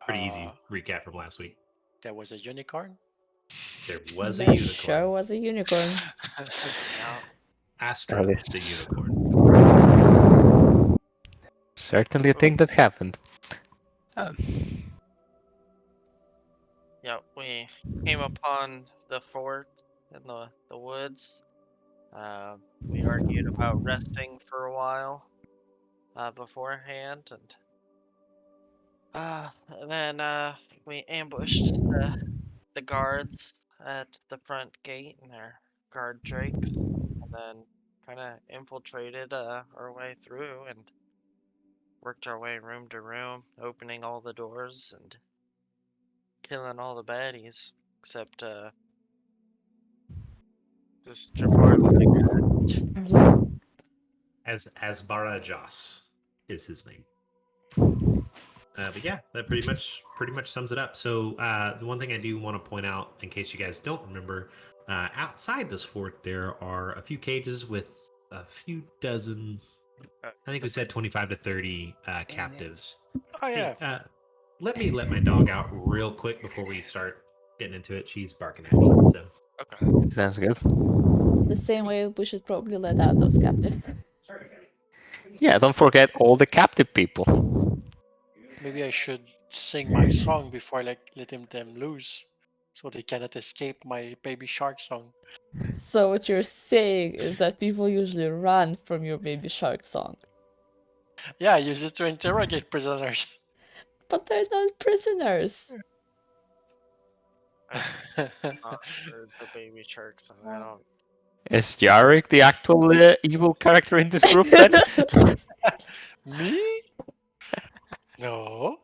Pretty easy recap from last week. There was a unicorn. There was a There unicorn. sure was a unicorn. Yeah. Astra, That is- the unicorn. Certainly a thing that happened. Yeah, we came upon the fort in the woods. We argued about resting for a while beforehand, and then we ambushed the guards at the front gate and their guard drakes, and then kind of infiltrated our way through and worked our way room to room, opening all the doors and killing all the baddies, except this Jafar the big guy. As Asbara Joss is his name. But yeah, that pretty much sums it up. So the one thing I do want to point out, in case you guys don't remember, outside this fort there are a few cages with a few dozen. I think we said 25 to 30 captives. Oh Hey, yeah. let me let my dog out real quick before we start getting into it. She's barking at me. So Okay. Sounds good. The same way we should probably let out those captives. Yeah, don't forget all the captive people. Maybe I should sing my song before letting them loose, so they cannot escape my baby shark song. So what you're saying is that people usually run from your baby shark song. Yeah, use it to interrogate prisoners. But they're not prisoners. Not heard the baby shark song. I don't. Is Yarrick the actual evil character in this group then? Me? No.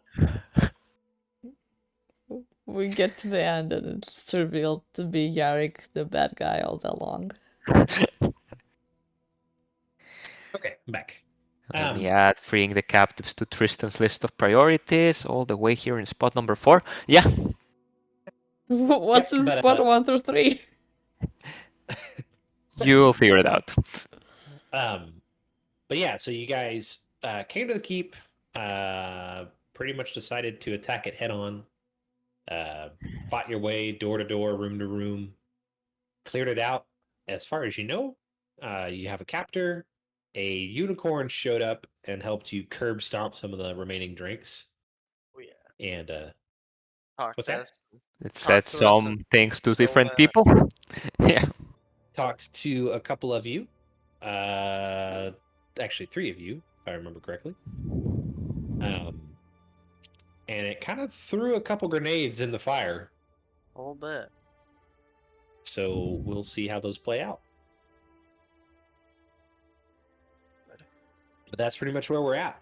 We get to the end and it's revealed to be Yarrick, the bad guy, all along. okay, I'm back. Let me add freeing the captives to Tristan's list of priorities, all the way here in spot number 4. Yeah, What's but, spot 1 through 3? you'll figure it out. But yeah, so you guys came to the keep, pretty much decided to attack it head on, fought your way door to door, room to room, cleared it out. As far as you know, you have a captor. A unicorn showed up and helped you curb stomp some of the remaining drinks. Oh, yeah. And Talk what's to that? us. It Talk said to us some things to go, different people. Yeah. Talked to a couple of you. Actually 3 of you, if I remember correctly. And it kind of threw a couple grenades in the fire. a little bit. So we'll see how those play out. But that's pretty much where we're at.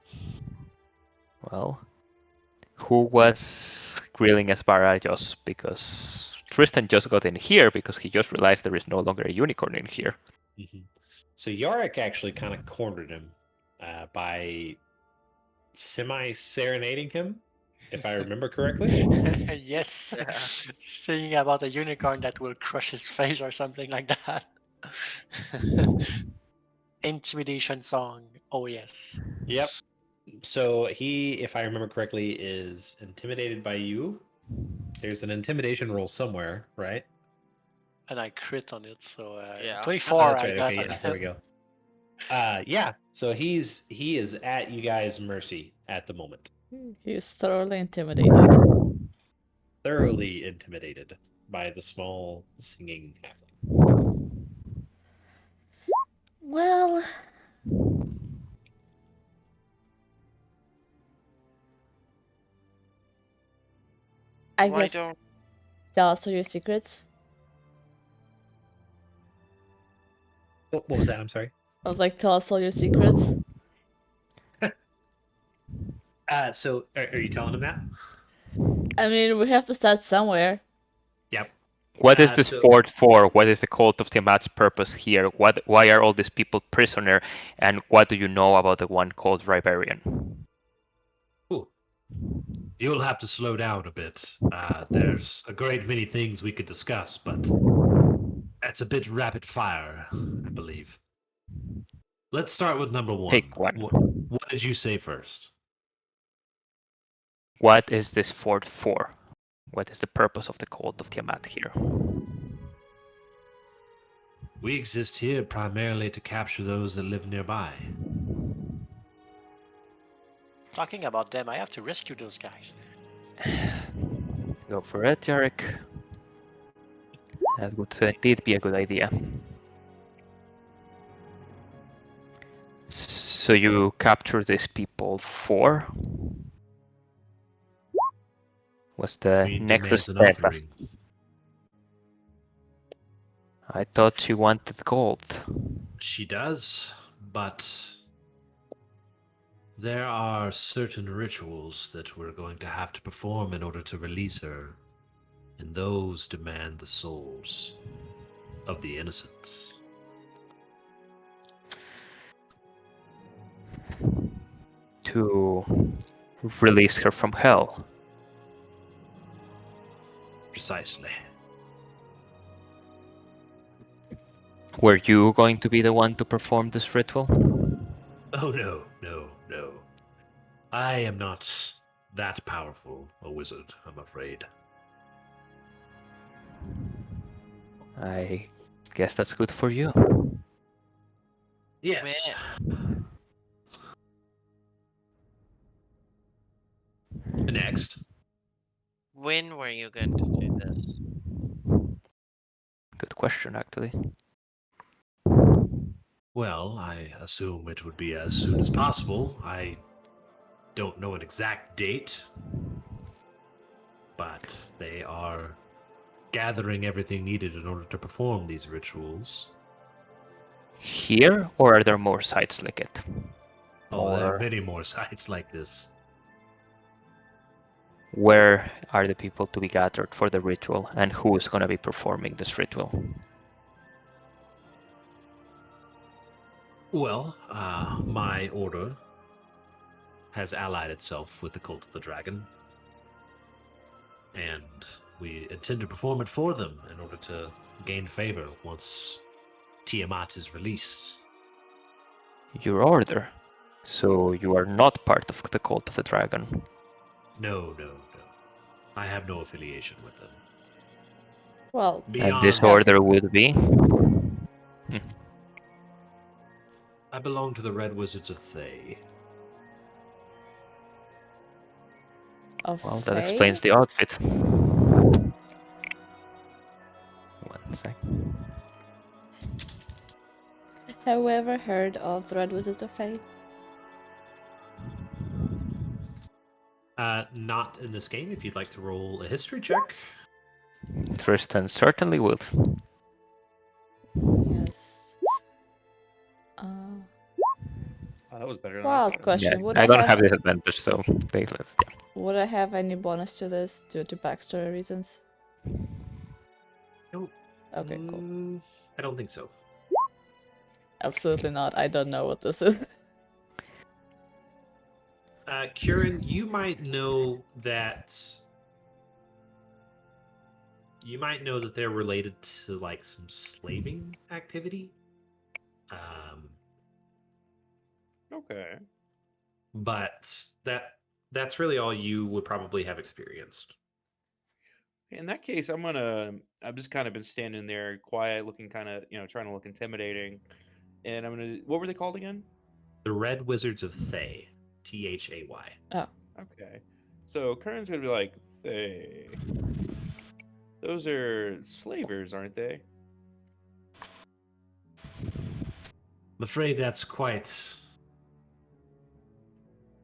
Well, who was grilling Esbara just because Tristan just got in here because he just realized there is no longer a unicorn in here. Mm-hmm. So Yarrick actually kind of cornered him by semi-serenading him, if I remember correctly. Yes. Yeah. Singing about a unicorn that will crush his face or something like that. Intimidation song. Oh yes. Yep. So he, if I remember correctly, is intimidated by you. There's an intimidation roll somewhere, right? And I crit on it, so Yeah. 24 Oh, that's I right. got Okay, on yeah, it. there we go. Yeah. So he is at you guys' mercy at the moment. He's thoroughly intimidated. Thoroughly intimidated by the small singing halfling. Well, I Why guess don't tell us all your secrets. What was that? I'm sorry. I was like, tell us all your secrets. So are you telling him that? I mean, we have to start somewhere. Yep. What is this So- fort for? What is the cult of Tiamat's purpose here? Why are all these people prisoner? And what do you know about the one called Riberian? Ooh. You'll have to slow down a bit. There's a great many things we could discuss, but that's a bit rapid fire, I believe. Let's start with number 1. Pick one. What did you say first? What is this fort for? What is the purpose of the cult of Tiamat here? We exist here primarily to capture those that live nearby. Talking about them, I have to rescue those guys. Go for it, Jarek. That would indeed be a good idea. So you capture these people for? Was the Queen next demands an step? offering. I thought she wanted gold. She does, but there are certain rituals that we're going to have to perform in order to release her, and those demand the souls of the innocents. To release her from hell. Precisely. Were you going to be the one to perform this ritual? Oh no, no, no. I am not that powerful a wizard, I'm afraid. I guess that's good for you. Yes. Next. When were you going to do this? Good question, actually. Well, I assume it would be as soon as possible. I don't know an exact date, but they are gathering everything needed in order to perform these rituals. Here, or are there more sites like it? Oh, there are Or many more sites like this. where are the people to be gathered for the ritual, and who is going to be performing this ritual? Well, my order has allied itself with the Cult of the Dragon, and we intend to perform it for them in order to gain favor once Tiamat is released. Your order. So you are not part of the cult of the dragon. No, no, no. I have no affiliation with them. Well, And this Beyond, order would be? I belong to the Red Wizards of Thay. of Well, that Fae? explains the outfit. 1 sec. Have we ever heard of the Red Wizards of Fae? Not in this game. If you'd like to roll a history check. Tristan certainly would. Yes. That was better than I Wild thought. question. Yeah, Would I I don't have have disadvantage, so take this. Yeah. would I have any bonus to this due to backstory reasons? Nope. Okay, cool. I don't think so. Absolutely not. I don't know what this is. Kieran, you might know that. You might know that they're related to like some slaving activity. Okay. But that's really all you would probably have experienced. In that case, I've just kind of been standing there quiet, looking kind of, trying to look intimidating. And what were they called again? The Red Wizards of Thay. Thay. Okay. So Kern's gonna be like, they. Those are slavers, aren't they? I'm afraid that's quite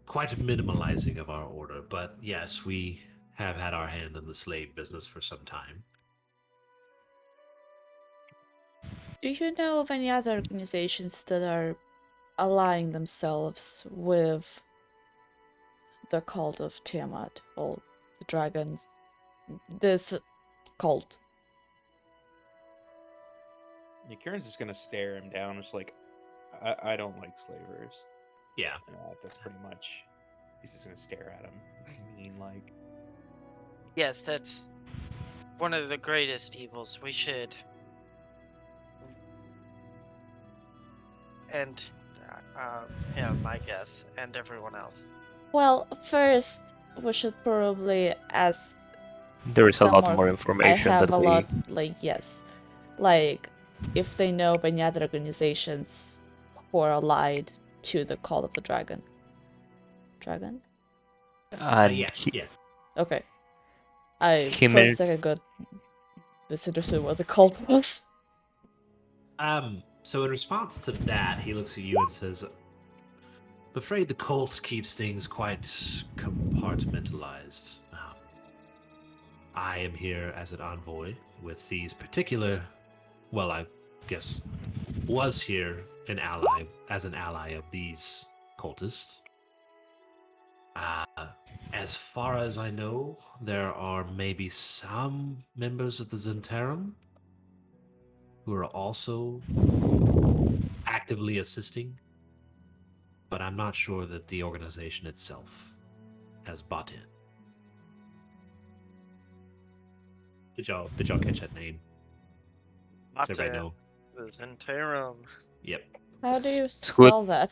minimalizing of our order, but yes, we have had our hand in the slave business for some time. Do you know of any other organizations that are allying themselves with the cult of Tiamat or the dragons? This cult. Yeah, Kern's just gonna stare him down. It's like, I don't like slavers. Yeah. That's pretty much. He's just gonna stare at him, mean like. Yes, that's one of the greatest evils. We should end him, I guess, and everyone else. Well, first, we should probably ask There is a lot someone. more I information have that a we. lot, like, yes. Like, if they know of any other organizations who are allied to the Call of the Dragon. Dragon? And Yeah, yeah. Okay. I He for a made- second got misunderstood what the cult was. So in response to that, he looks at you and says, "I'm afraid the cult keeps things quite compartmentalized. I am here as an envoy with these particular, well, I guess was here an ally as an ally of these cultists. As far as I know, there are maybe some members of the Zentarum who are also actively assisting, but I'm not sure that the organization itself has bought in. Did y'all catch that name? Does everybody know? The Zentarum. Yep. How do you good. spell that?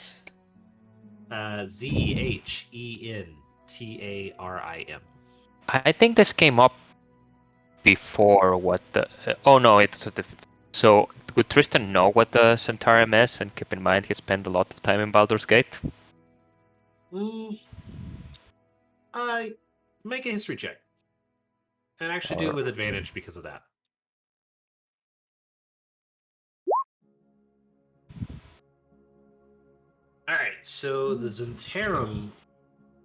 Zehentarim. I think this came up before what the. Oh no, it's a so would Tristan know what the Centarum is? And keep in mind he spent a lot of time in Baldur's Gate. I make a history check, and actually do it with advantage because of that. All right, so the Zentarum,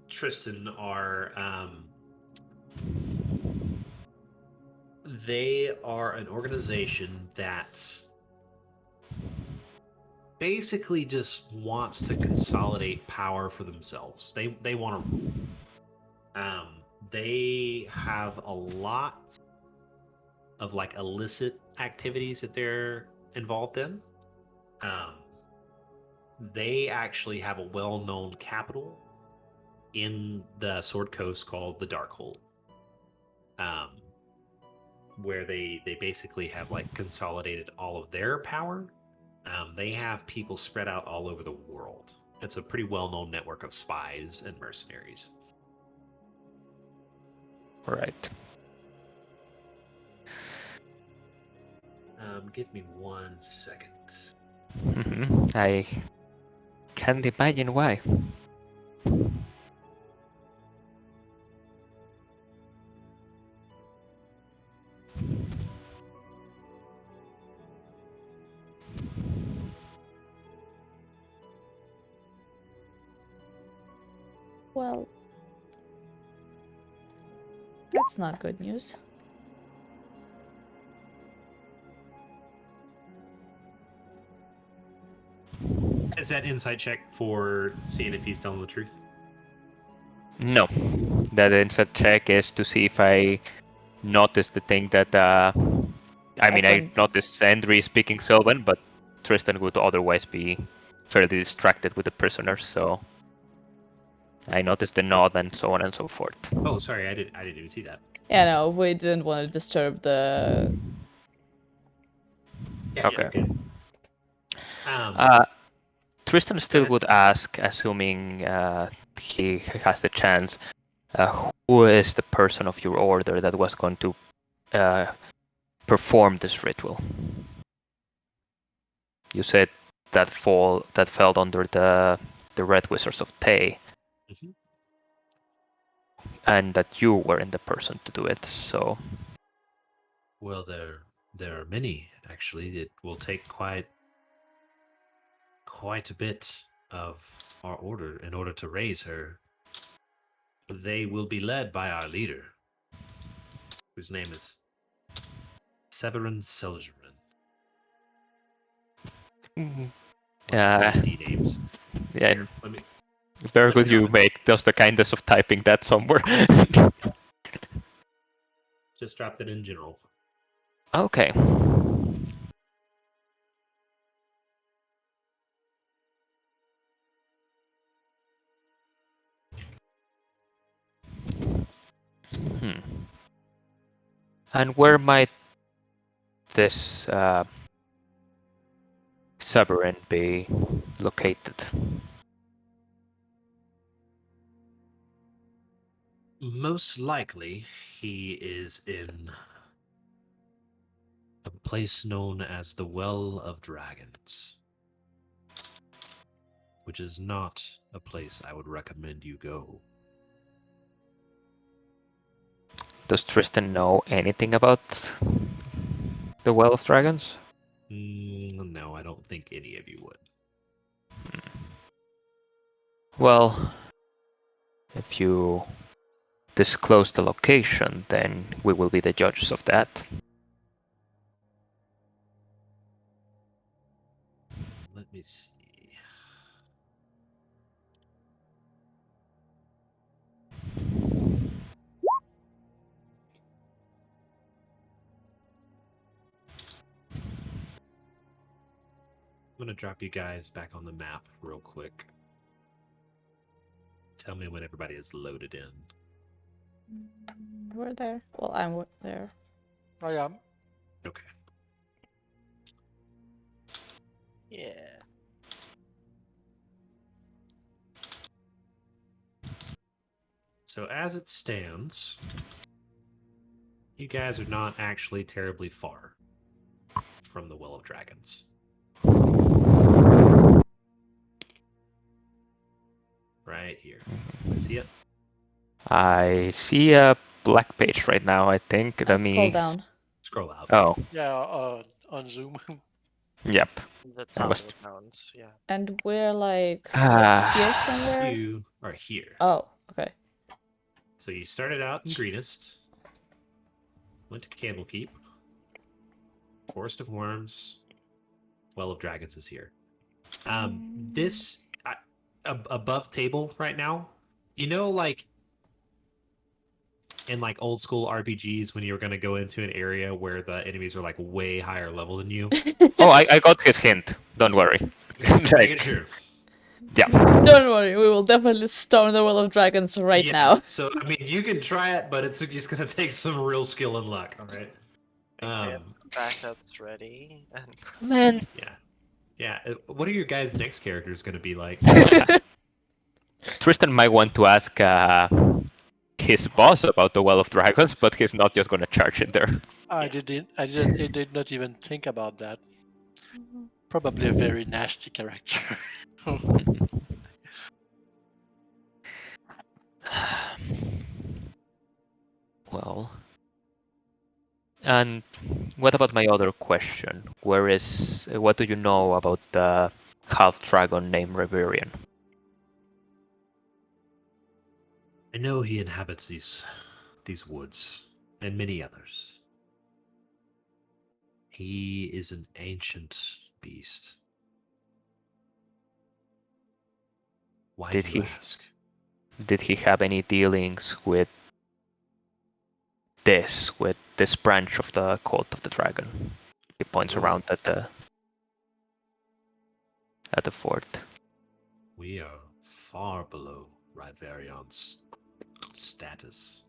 Tristan, are they are an organization that basically just wants to consolidate power for themselves. They want to rule. They have a lot of like illicit activities that they're involved in. They actually have a well-known capital in the Sword Coast called the Darkhold, where they basically have like consolidated all of their power. They have people spread out all over the world. It's a pretty well-known network of spies and mercenaries. Right. Give me 1 second. I can't imagine why. Well, that's not good news. Is that insight check for seeing if he's telling the truth? No, that instead check is to see if I noticed the thing that. I mean, I can- noticed Endry speaking Sylvan, but Tristan would otherwise be fairly distracted with the prisoners, so I noticed the nod and so on and so forth. Oh, sorry, I didn't even see that. Yeah, no, we didn't want to disturb the. Yeah, Okay. yeah, good. Tristan still ahead. would ask, assuming he has the chance, who is the person of your order that was going to perform this ritual? You said that fell under the Red Wizards of Tay, Mhm. and that you weren't the person to do it. So Well, there are many actually. It will take quite a bit of our order in order to raise her. They will be led by our leader, whose name is Severin Selgerin. Mhm. Bunch of D names. yeah, Here, let me very let me good. You drop it. make just the kindness of typing that somewhere. Just dropped it in general. Okay. And where might this Severin be located? Most likely, he is in a place known as the Well of Dragons, which is not a place I would recommend you go. Does Tristan know anything about the Well of Dragons? No, I don't think any of you would. Well, if you disclose the location, then we will be the judges of that. Let me see. I'm going to drop you guys back on the map real quick. Tell me when everybody is loaded in. We're there. Well, I'm there. I am. Okay. Yeah. So as it stands, you guys are not actually terribly far from the Well of Dragons. Right here. See it? I see a black page right now, I think. Let Scroll me... down. Scroll out. Oh, Yeah, on Zoom. yep. The I was- tower towns, yeah. And we're like Ah. here somewhere. You are here. Oh, okay. So you started out in Greenest, went to Candlekeep, Forest of Worms, Well of Dragons is here. This above table right now, you know, like in like old school RPGs when you were going to go into an area where the enemies are like way higher level than you. Oh, I got his hint. Don't worry. Make it true. Yeah. Don't worry, we will definitely storm the Well of Dragons right Yeah, now. So I mean, you can try it, but it's just going to take some real skill and luck. All right. I have backups ready. And Man. Yeah. Yeah. What are your guys' next characters going to be like? Tristan might want to ask his boss about the Well of Dragons, but he's not just gonna charge in there. I did not even think about that. Probably a very nasty character. Well, and what about my other question? What do you know about the half dragon named Reverian? I know he inhabits these woods and many others. He is an ancient beast. Why Did do you he- ask? Did he have any dealings with this branch of the cult of the dragon? He points Oh. around at the fort. We are far below Ryvarion's status.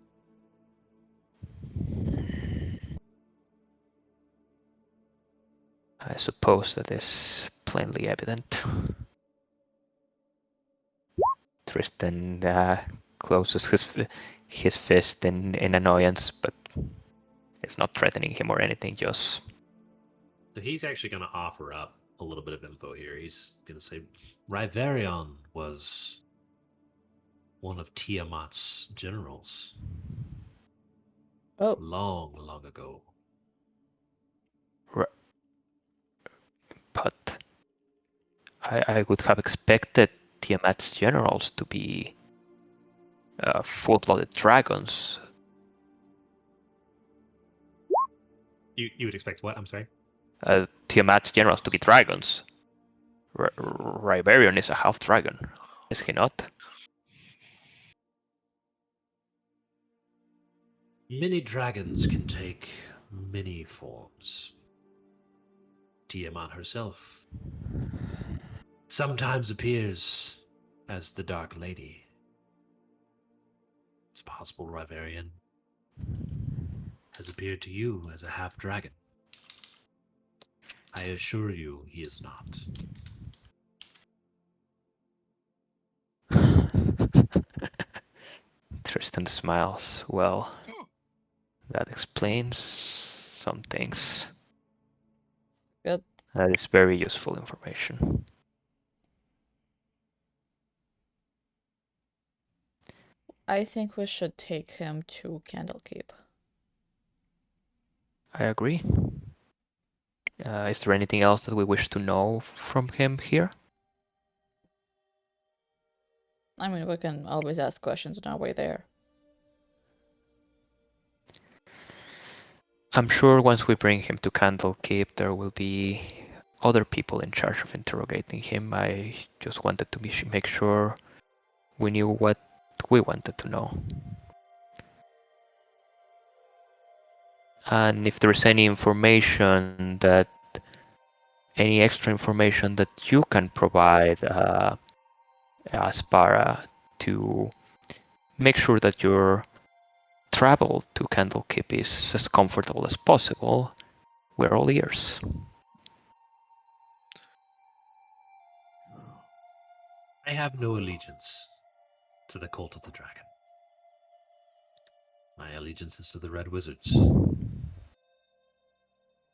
I suppose that is plainly evident. Tristan closes his fist in annoyance, but it's not threatening him or anything, just... So he's actually going to offer up a little bit of info here. He's going to say Ryvarion was one of Tiamat's generals Oh, long, long ago. But I would have expected Tiamat's generals to be full-blooded dragons. You would expect what? I'm sorry? Tiamat's generals to be dragons. Ryberion is a half-dragon, is he not? Many dragons can take many forms. Tiamat herself sometimes appears as the Dark Lady. It's possible Ryvarion has appeared to you as a half-dragon. I assure you he is not. Tristan smiles. Well, that explains some things. Good. That is very useful information. I think we should take him to Candlekeep. I agree. Is there anything else that we wish to know from him here? I mean, we can always ask questions on our way there. I'm sure once we bring him to Candlekeep, there will be other people in charge of interrogating him. I just wanted to make sure we knew what we wanted to know. And if there's any information any extra information that you can provide Aspara to make sure that your travel to Candlekeep is as comfortable as possible, we're all ears. I have no allegiance to the Cult of the Dragon. My allegiance is to the Red Wizards.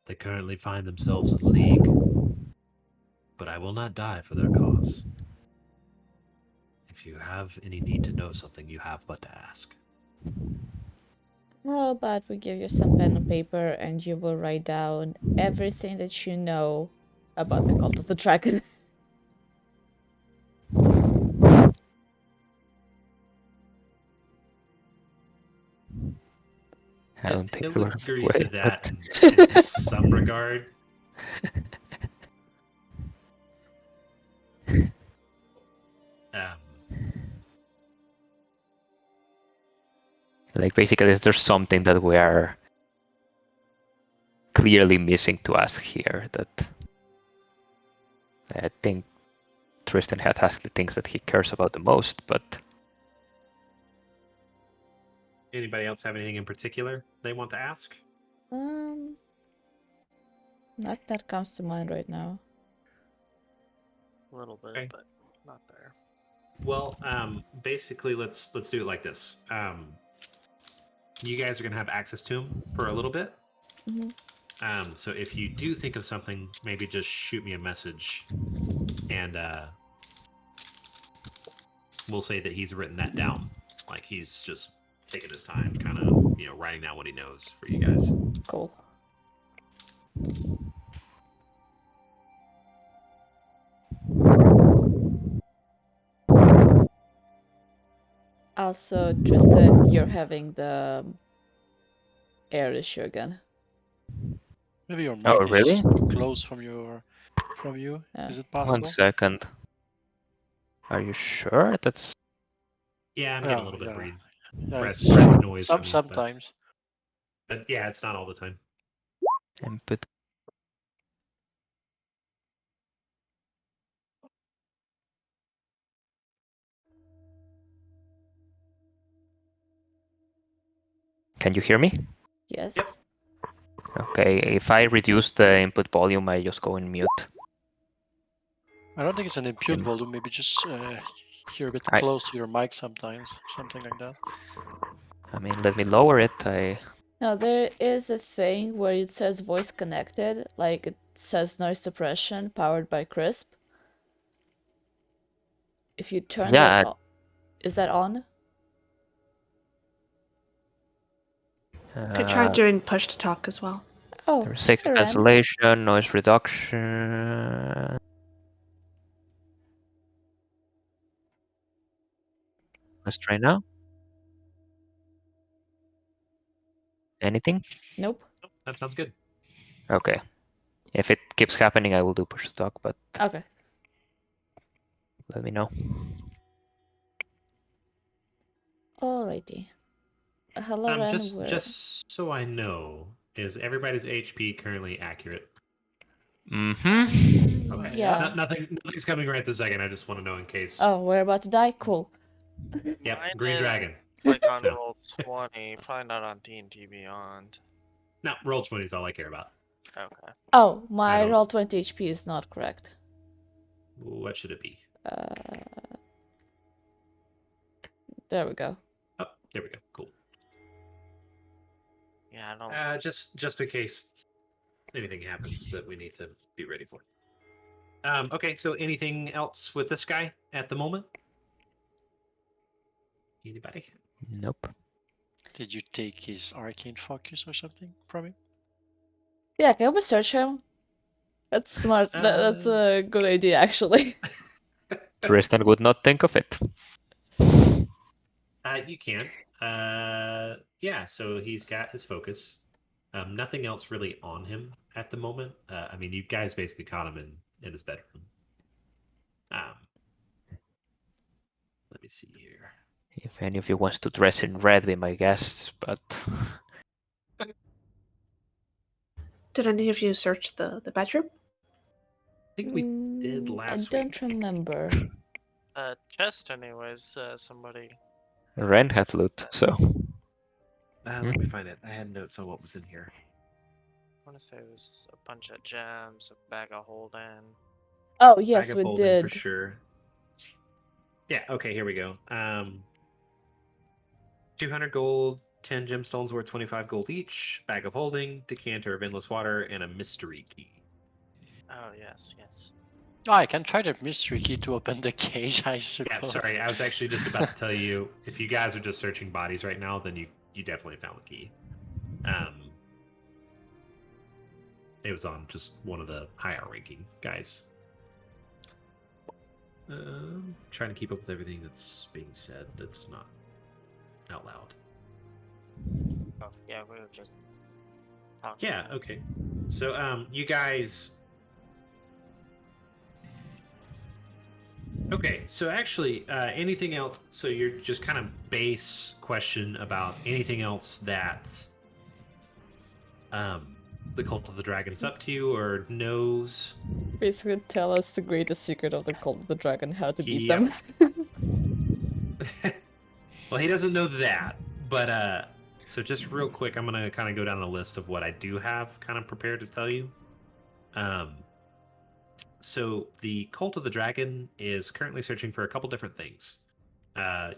They currently find themselves in league, but I will not die for their cause. If you have any need to know something, you have but to ask. How about we give you some pen and paper and you will write down everything that you know about the Cult of the Dragon? I don't think it He'll works that agree to way, that but in some regard. like basically is there something that we are clearly missing to ask here that I think Tristan has asked the things that he cares about the most, but Anybody else have anything in particular they want to ask? Not that comes to mind right now. A little bit, Okay. but not there. Well, basically, let's do it like this. You guys are gonna have access to him for a little bit. Mhm. So if you do think of something, maybe just shoot me a message, and we'll say that he's written that down. Like he's just taking his time, kind of, writing down what he knows for you guys. Cool. Also, Tristan, you're having the air issue again. Maybe your Oh, mic really? is too close from you. Yeah. Is it 1 possible? second. Are you sure? That's Yeah, I'm getting a little bit of breathe. Yeah, breath it's noise from you, but- sometimes. But yeah, it's not all the time. input. Can you hear me? Yes. Okay, if I reduce the input volume, I just go in mute. I don't think it's an input Mm. volume. Maybe just hear a bit I- close to your mic sometimes, something like that. I mean, let me lower it. Now, there is a thing where it says voice connected, like it says noise suppression powered by Crisp. If you turn Yeah. that on, is that on? Could try doing push to talk as well. Oh, There's hey, second Ren. cancellation, noise reduction. Let's try now. Anything? Nope. That sounds good. Okay. If it keeps happening, I will do push to talk, but Okay. let me know. Alrighty. Hello, Ren. Just so I know, is everybody's HP currently accurate? Mm-hmm. Okay. Yeah. Nothing's coming right this second. I just want to know in case. Oh, we're about to die? Cool. Yep. Mine Green is, Dragon. like on No. roll 20, probably not on D&D Beyond. No, roll 20 is all I care about. Okay. Oh, my don't- roll 20 HP is not correct. What should it be? There we go. Oh, There we go. Cool. Yeah, I don't. Just in case anything happens that we need to be ready for. Okay, so anything else with this guy at the moment? Anybody? Nope. Did you take his arcane focus or something from him? Yeah, can we search him? That's smart. That's a good idea, actually. Tristan would not think of it. You can. Yeah, so he's got his focus. Nothing else really on him at the moment. I mean, you guys basically caught him in his bedroom. Let me see here. If any of you wants to dress in red, be my guests, but Did any of you search the bedroom? I think we did I last don't week. remember. Chest, anyways. Somebody. Ren had loot, so Let me find it. I had notes on what was in here. I want to say it was a bunch of gems, a bag of holding. Oh, yes, Bag of we holding did. for sure. Yeah. Okay. Here we go. 200 gold, 10 gemstones worth 25 gold each. Bag of holding, decanter of endless water, and a mystery key. Oh yes, yes. Oh, I can try the mystery key to open the cage, I suppose. Yeah. Sorry, I was actually just about to tell you. If you guys are just searching bodies right now, then you definitely found the key. It was on just one of the higher ranking guys. Trying to keep up with everything that's being said. That's not out loud. Oh yeah, we were just talking. Yeah. Okay. So you guys. Okay, so actually, anything else? So you're just kind of base question about anything else that the Cult of the Dragon's up to or knows. Basically, tell us the greatest secret of the Cult of the Dragon, how to beat Yep. them. Well, he doesn't know that, but so just real quick, I'm gonna kind of go down a list of what I do have kind of prepared to tell you. So the Cult of the Dragon is currently searching for a couple different things.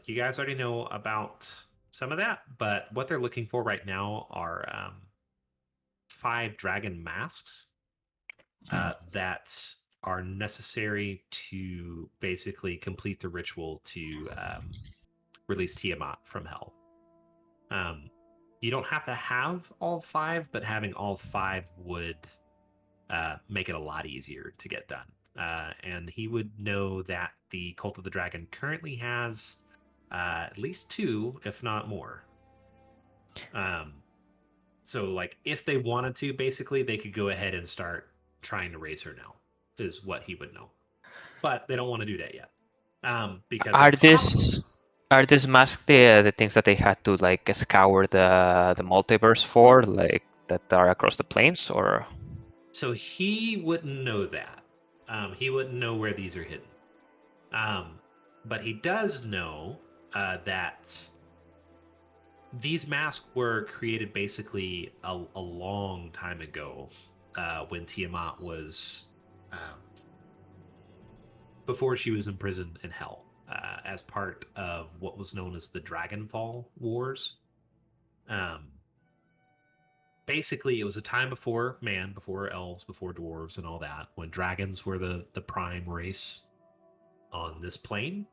You guys already know about some of that, but what they're looking for right now are 5 dragon masks that are necessary to basically complete the ritual to release Tiamat from hell. You don't have to have all 5, but having all 5 would make it a lot easier to get done. And he would know that the Cult of the Dragon currently has at least 2, if not more. So, like, if they wanted to, basically, they could go ahead and start trying to raise her now, is what he would know. But they don't want to do that yet. Because are these masks the things that they had to like scour the multiverse for, like that are across the planes, or? So he wouldn't know that. He wouldn't know where these are hidden. But he does know that these masks were created basically a long time ago when Tiamat was before she was imprisoned in hell as part of what was known as the Dragonfall Wars. Basically, it was a time before man, before elves, before dwarves, and all that, when dragons were the prime race on this plane.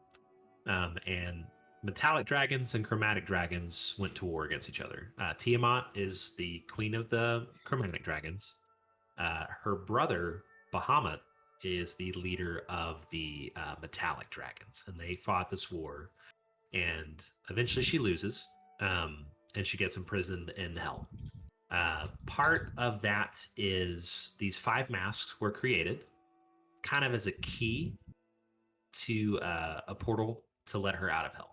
And metallic dragons and chromatic dragons went to war against each other. Tiamat is the queen of the chromatic dragons. Her brother, Bahamut, is the leader of the metallic dragons. And they fought this war. And eventually she loses. And she gets imprisoned in hell. Part of that is these 5 masks were created kind of as a key to a portal to let her out of hell.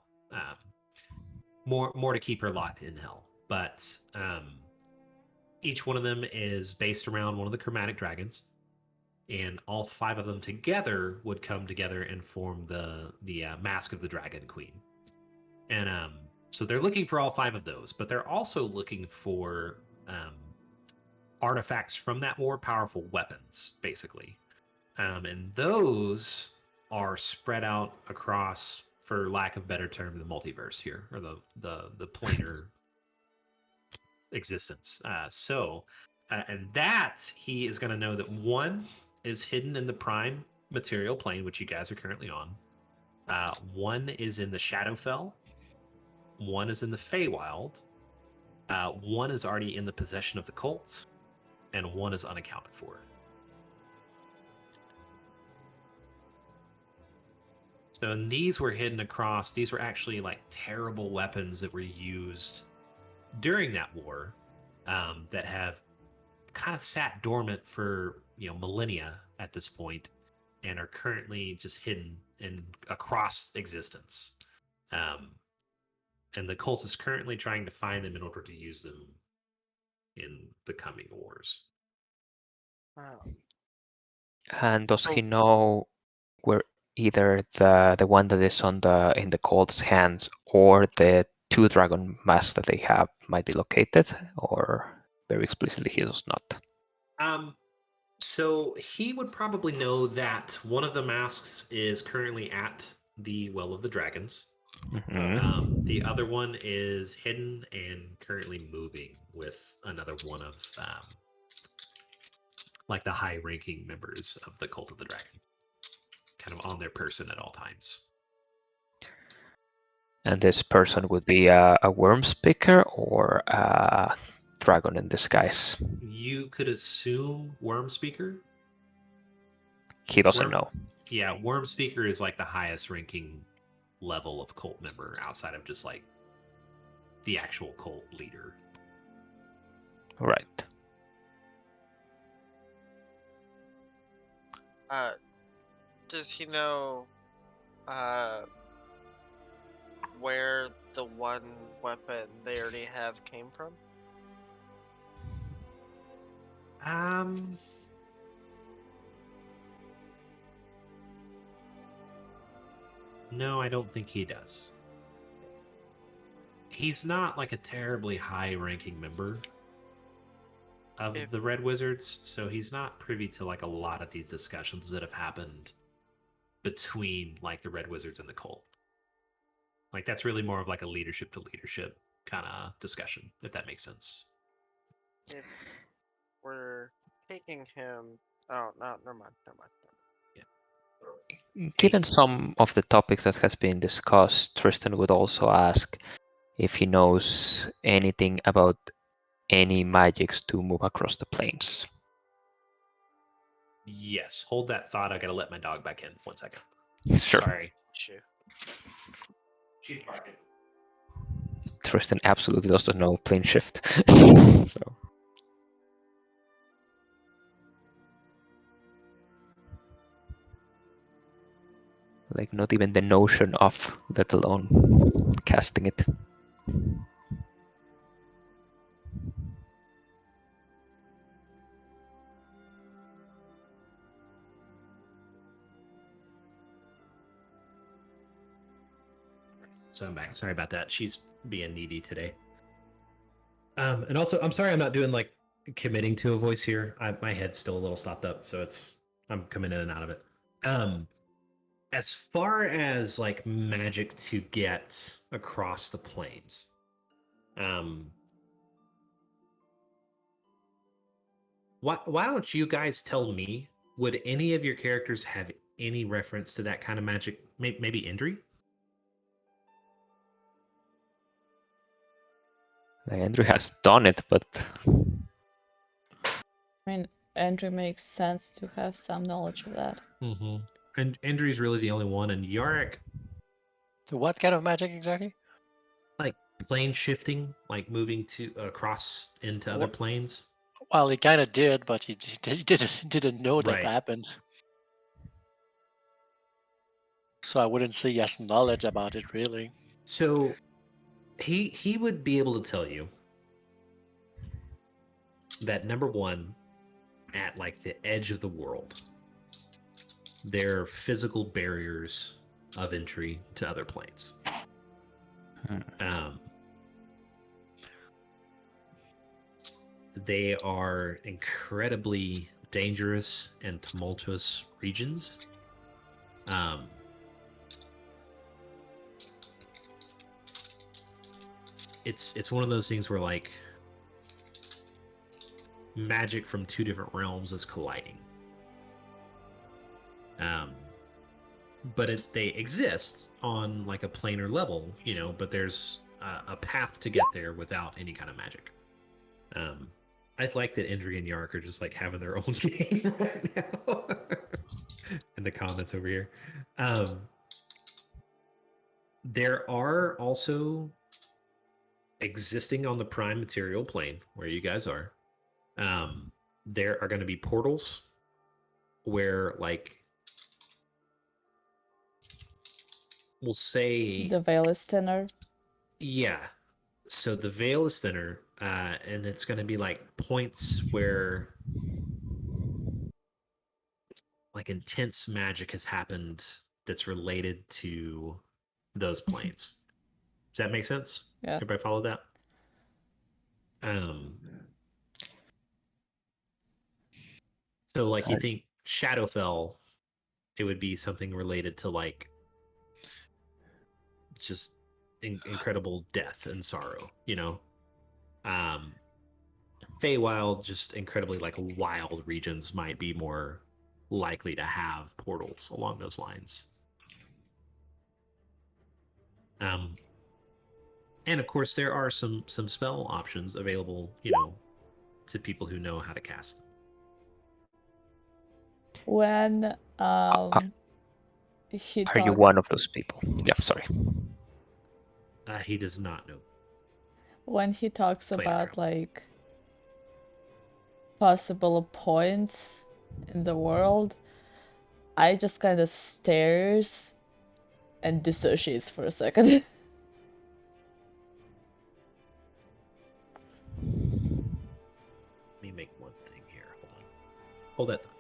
More to keep her locked in hell. But each one of them is based around one of the chromatic dragons, and all 5 of them together would come together and form the Mask of the Dragon Queen. And so they're looking for all 5 of those, but they're also looking for artifacts from that more powerful weapons, basically. And those are spread out across for lack of better term, the multiverse here, or the planar existence. And that he is going to know that one is hidden in the prime material plane, which you guys are currently on. One is in the Shadowfell. One is in the Feywild. One is already in the possession of the cult, and one is unaccounted for. So and these were hidden across. These were actually like terrible weapons that were used during that war, that have kind of sat dormant for millennia at this point, and are currently just hidden in across existence. And the cult is currently trying to find them in order to use them in the coming wars. Wow. And does he Oh. know where either the one that is in the cult's hands or the 2 dragon masks that they have might be located, or very explicitly he does not? So he would probably know that one of the masks is currently at the Well of the Dragons. Mhm. The other one is hidden and currently moving with another one of like the high-ranking members of the Cult of the Dragon, kind of on their person at all times. And this person would be a worm speaker or a dragon in disguise. You could assume Worm Speaker. He doesn't Worm- know. Yeah, Worm Speaker is like the highest ranking level of cult member outside of just like the actual cult leader. Right. Does he know where the one weapon they already have came from? No, I don't think he does. He's not like a terribly high-ranking member of If- the Red Wizards, so he's not privy to like a lot of these discussions that have happened between like the Red Wizards and the cult. Like that's really more of like a leadership to leadership kind of discussion, if that makes sense. If we're taking him, oh no, never mind. Given some of the topics that has been discussed, Tristan would also ask if he knows anything about any magics to move across the plains. Yes, hold that thought. I gotta let my dog back in. 1 second. Sure. Sorry. Shoot. She's barking. Tristan absolutely doesn't know plane shift. So like not even the notion of, let alone casting it. So I'm back. Sorry about that. She's being needy today. And also, I'm sorry I'm not doing like committing to a voice here. My head's still a little stopped up, so I'm coming in and out of it. As far as like magic to get across the plains, why don't you guys tell me? Would any of your characters have any reference to that kind of magic? Maybe Indri? Like Andrew has done it, but I mean, Andrew makes sense to have some knowledge of that. Mm-hmm. And Indri's really the only one, and Yarick, So what kind of magic exactly? like plane shifting, like moving to across into other What- planes. Well, he kind of did, but he didn't know that Right. happened. So I wouldn't say he has knowledge about it, really. So he would be able to tell you that number one, at like the edge of the world, there are physical barriers of entry to other planes. They are incredibly dangerous and tumultuous regions. it's one of those things where like magic from two different realms is colliding. But they exist on like a planar level, you know. But there's a path to get there without any kind of magic. I like that Indri and Yark are just like having their own game right now in the comments over here. There are also existing on the prime material plane where you guys are. There are going to be portals where, like, we'll say, The veil is thinner. yeah. So the veil is thinner, and it's going to be like points where like intense magic has happened that's related to those planes. Does that make sense? Yeah. Everybody follow that? So like you think Shadowfell, it would be something related to like just incredible death and sorrow, you know. Feywild, just incredibly like wild regions might be more likely to have portals along those lines. And of course there are some spell options available, you know, to people who know how to cast them. When he Are you talked, one of those people? Yeah, sorry. He does not know. when he talks Planar about realm. like possible points in the world, I just kind of stares and dissociates for a second. Let me make one thing here. Hold on. Hold that thought.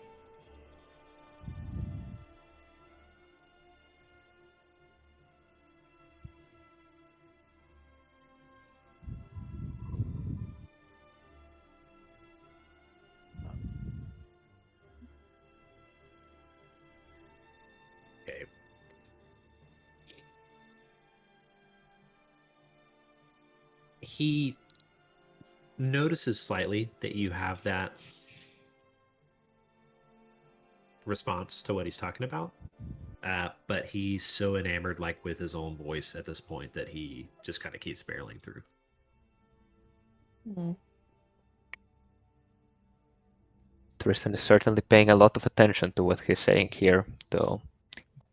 Okay. He notices slightly that you have that response to what he's talking about. But he's so enamored like with his own voice at this point that he just kind of keeps barreling through. Tristan is certainly paying a lot of attention to what he's saying here, though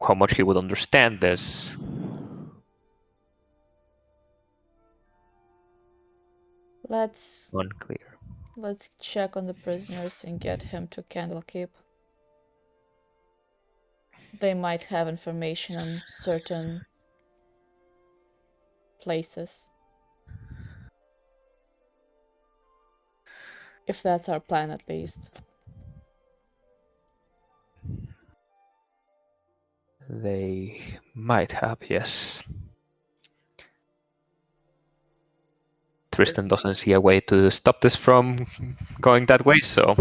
how much he would understand this. Let's Unclear. check on the prisoners and get him to Candlekeep. They might have information on certain places. If that's our plan, at least. They might have, yes. Tristan doesn't see a way to stop this from going that way, so.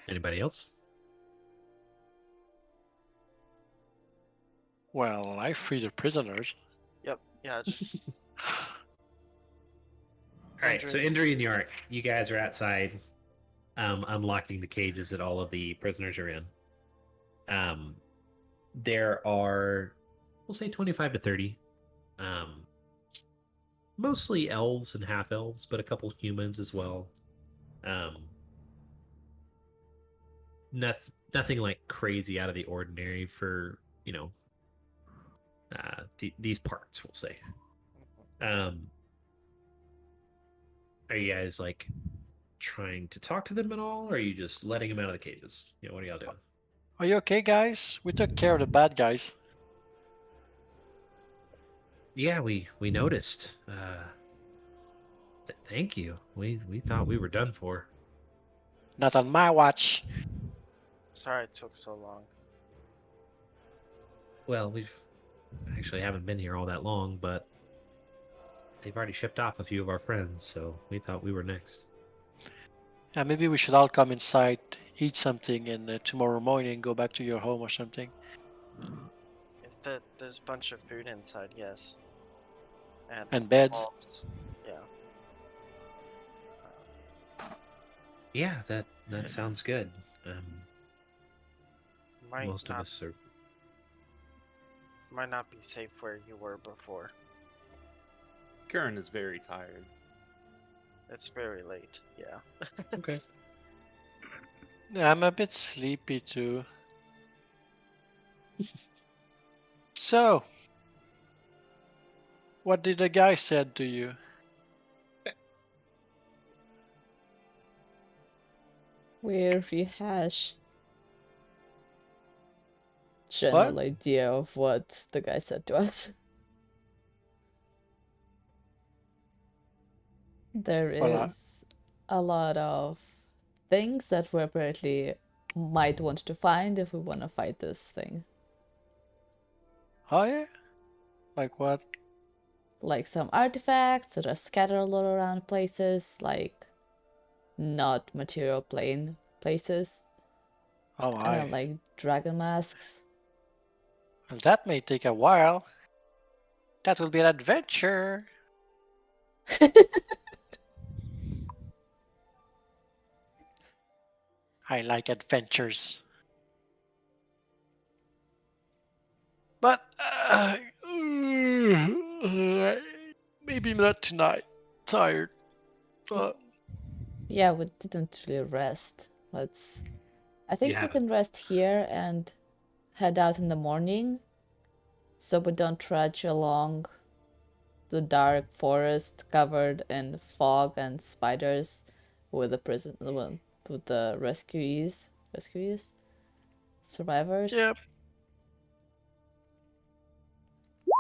Anybody else? Well, I free the prisoners. Yep. Yeah. All right, so Indri. Indri and Yark, you guys are outside, unlocking the cages that all of the prisoners are in. There are, we'll say 25 to 30, mostly elves and half elves, but a couple humans as well. Nothing like crazy out of the ordinary for, you know, these parts, we'll say. Are you guys like trying to talk to them at all, or are you just letting them out of the cages? You know, what are y'all doing? Are you okay, guys? We took care of the bad guys. Yeah, we noticed. Thank you. We thought we were done for. Not on my watch. Sorry it took so long. Well, we've actually haven't been here all that long, but they've already shipped off a few of our friends, so we thought we were next. Maybe we should all come inside, eat something, and tomorrow morning go back to your home or something. there's a bunch of food inside, yes. And beds. walls. Yeah. Yeah, that sounds good. Might Most of not us are. might not be safe where you were before. Karen is very tired. It's very late. Yeah. Okay. Yeah, I'm a bit sleepy too. So, what did the guy said to you? We rehashed general idea of what the guy said to us. There Well, is a lot of things that we apparently might want to find if we want to fight this thing. Oh yeah? Like what? Like some artifacts that are scattered all around places, like not material plane places. Oh my. Like dragon masks. Well, that may take a while. That will be an adventure. I like adventures. But maybe not tonight. Tired. Yeah, we didn't really rest. I think we Yeah. can rest here and head out in the morning so we don't trudge along the dark forest covered in fog and spiders with the with the rescuees, survivors. Yep.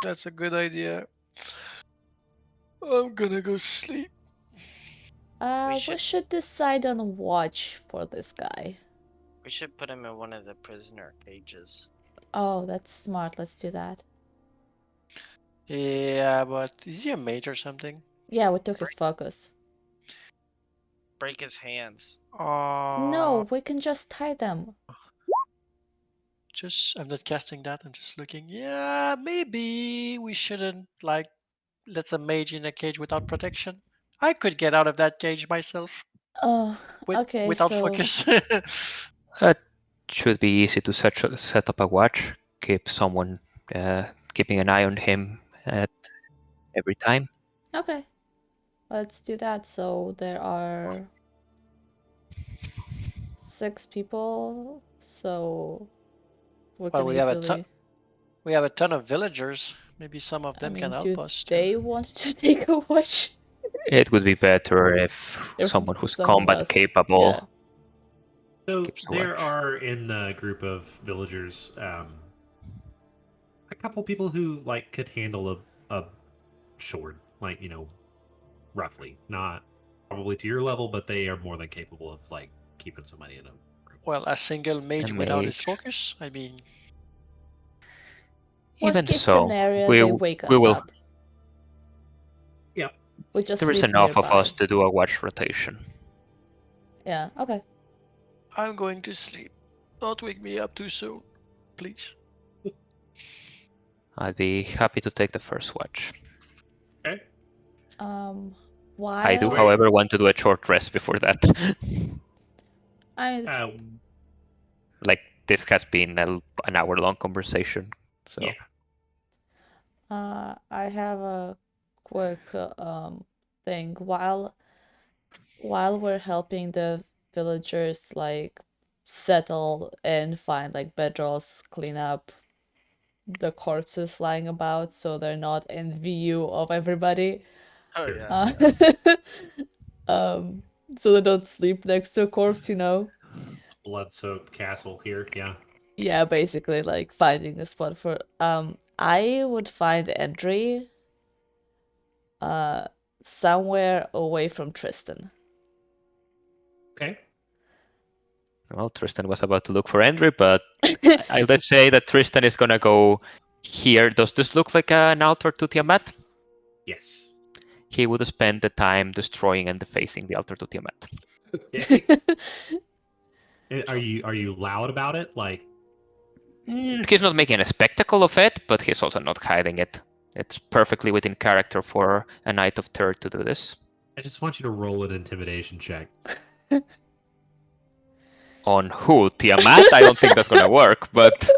That's a good idea. I'm gonna go sleep. We should decide on watch for this guy. We should put him in one of the prisoner cages. Oh, that's smart. Let's do that. Yeah, but is he a mage or something? Yeah, we took his focus. Break his hands. No, we can just tie them. I'm not casting that. I'm just looking. Yeah, maybe we shouldn't like let a mage in a cage without protection. I could get out of that cage myself Oh, okay, without so focus. It should be easy to set up a watch, keep someone keeping an eye on him at every time. okay, let's do that. So there are 6 people, so we Well, can we have easily. we have a ton of villagers. Maybe some of them can help do us they too. want to take a watch? It would be better if someone who's some of combat us- capable. yeah. So Keeps the there watch. are in the group of villagers a couple people who like could handle a sword, like roughly, not probably to your level, but they are more than capable of like keeping somebody in a room. Well, a single mage A without his mage. focus. I mean, Worst Even case so, scenario, we they wake we us will. up. Yep. We just There is sleep enough nearby. of us to do a watch rotation. Yeah. Okay. I'm going to sleep. Don't wake me up too soon, please. I'd be happy to take the first watch. Okay. While I do, Wait. however, want to do a short rest before that. Like this has been an hour-long conversation, so yeah. I have a quick thing. While we're helping the villagers like settle and find like bedrolls, clean up the corpses lying about so they're not in view of everybody. Oh yeah. So they don't sleep next to a corpse, Blood-soaked castle here. Yeah. Yeah, basically like finding a spot for I would find entry somewhere away from Tristan. Okay. well, Tristan was about to look for Andrew, but let's say that Tristan is gonna go here. Does this look like an altar to Tiamat? Yes. He would spend the time destroying and defacing the altar to Tiamat. Okay. Are you loud about it? Like He's not making a spectacle of it, but he's also not hiding it. It's perfectly within character for a knight of third to do this. I just want you to roll an intimidation check. On who? Tiamat? I don't think that's gonna work, but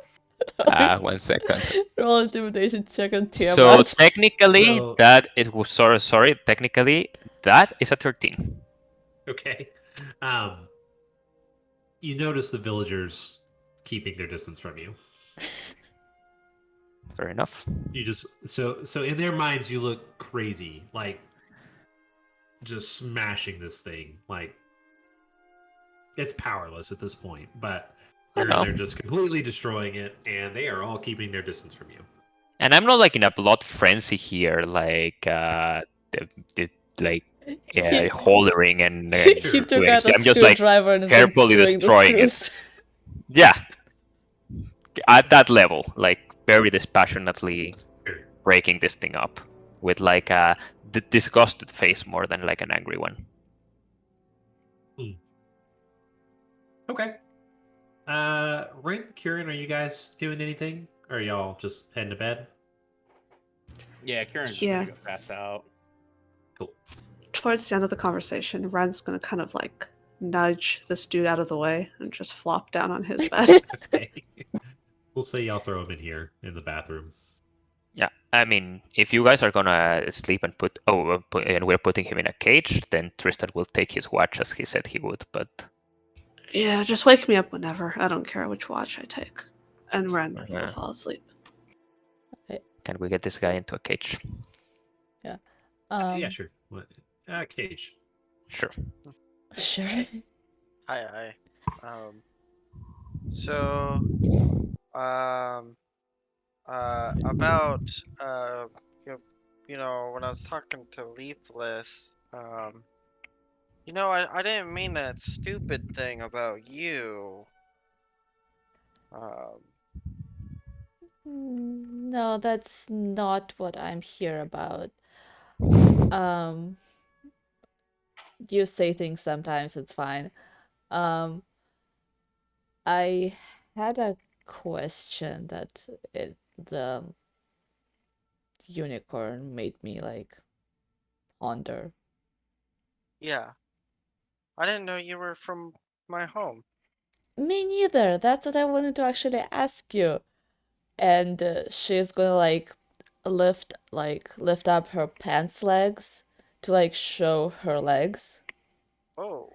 1 second. Roll intimidation check on So Tiamat. technically, So- that it was sorry. Technically, that is a 13. Okay. You notice the villagers keeping their distance from you. Fair enough. You just so in their minds you look crazy, like just smashing this thing. Like it's powerless at this point, but I know. they're just completely destroying it, and they are all keeping their distance from you. And I'm not like in a blood frenzy here, like like He- hollering and he Sure. took doing out a I'm just like screwdriver and is like carefully screwing the destroying it. screws. Yeah, at that level, like very dispassionately Sure. breaking this thing up with like a disgusted face more than like an angry one. Okay. Ring, Kieran, are you guys doing anything? Or are y'all just heading to bed? Yeah, Kieran's Yeah. gonna go pass out. Cool. Towards the end of the conversation, Ren's gonna kind of like nudge this dude out of the way and just flop down on his bed. Okay. We'll say y'all throw him in here in the bathroom. Yeah, I mean, if you guys are gonna sleep and and we're putting him in a cage, then Tristan will take his watch as he said he would. But Yeah, just wake me up whenever. I don't care which watch I take. And Ren will Yeah. fall asleep. can we get this guy into a cage? Yeah, sure. What? Cage. Sure. Sure. Hi. So, about you know, when I was talking to Leafless, you know, I didn't mean that stupid thing about you. No, that's not what I'm here about. You say things sometimes, it's fine. I had a question that the unicorn made me like ponder. Yeah, I didn't know you were from my home. Me neither. That's what I wanted to actually ask you. And she's gonna lift up her pants legs to like show her legs Oh,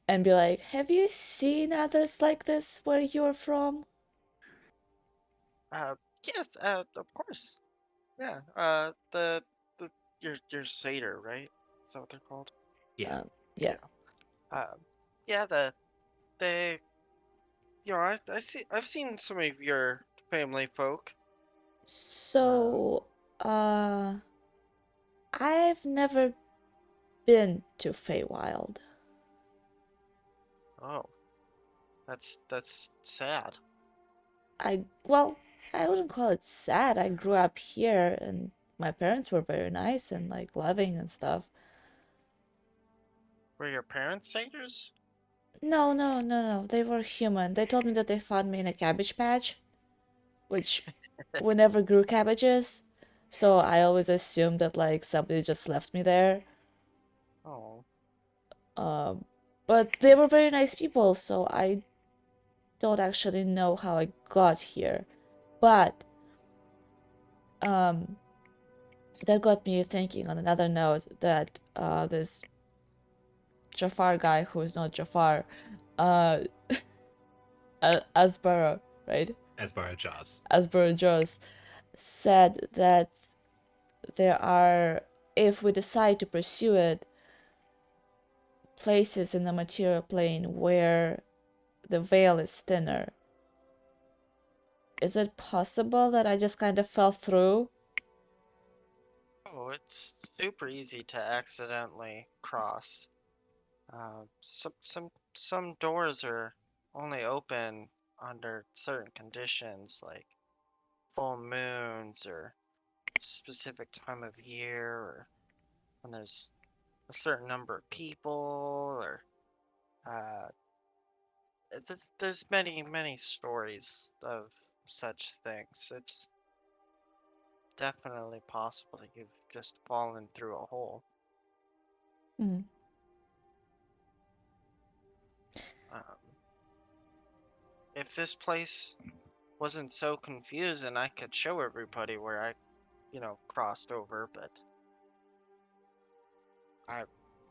and be like, "Have you seen others like this where you're from?" yes, of course. Yeah, the your satyr, right? Is that what they're called? Yeah. Yeah. Yeah, they, you know, I've seen some of your family folk. So, I've never been to Feywild. Oh, that's sad. Well, I wouldn't call it sad. I grew up here and my parents were very nice and like loving and stuff. Were your parents satyrs? No. They were human. They told me that they found me in a cabbage patch, which we never grew cabbages. So I always assumed that like somebody just left me there. Oh, But they were very nice people, so I don't actually know how I got here. But that got me thinking on another note that this Jafar guy who's not Jafar, uh, Asbara, right? Asbara Jaws. Asbara Jaws said that there are, if we decide to pursue it, places in the material plane where the veil is thinner. Is it possible that I just kind of fell through? oh, it's super easy to accidentally cross. Some doors are only open under certain conditions, like full moons or specific time of year, or when there's a certain number of people, or there's many stories of such things. It's definitely possible that you've just fallen through a hole. Hmm. Um, if this place wasn't so confusing, I could show everybody where I, crossed over, but I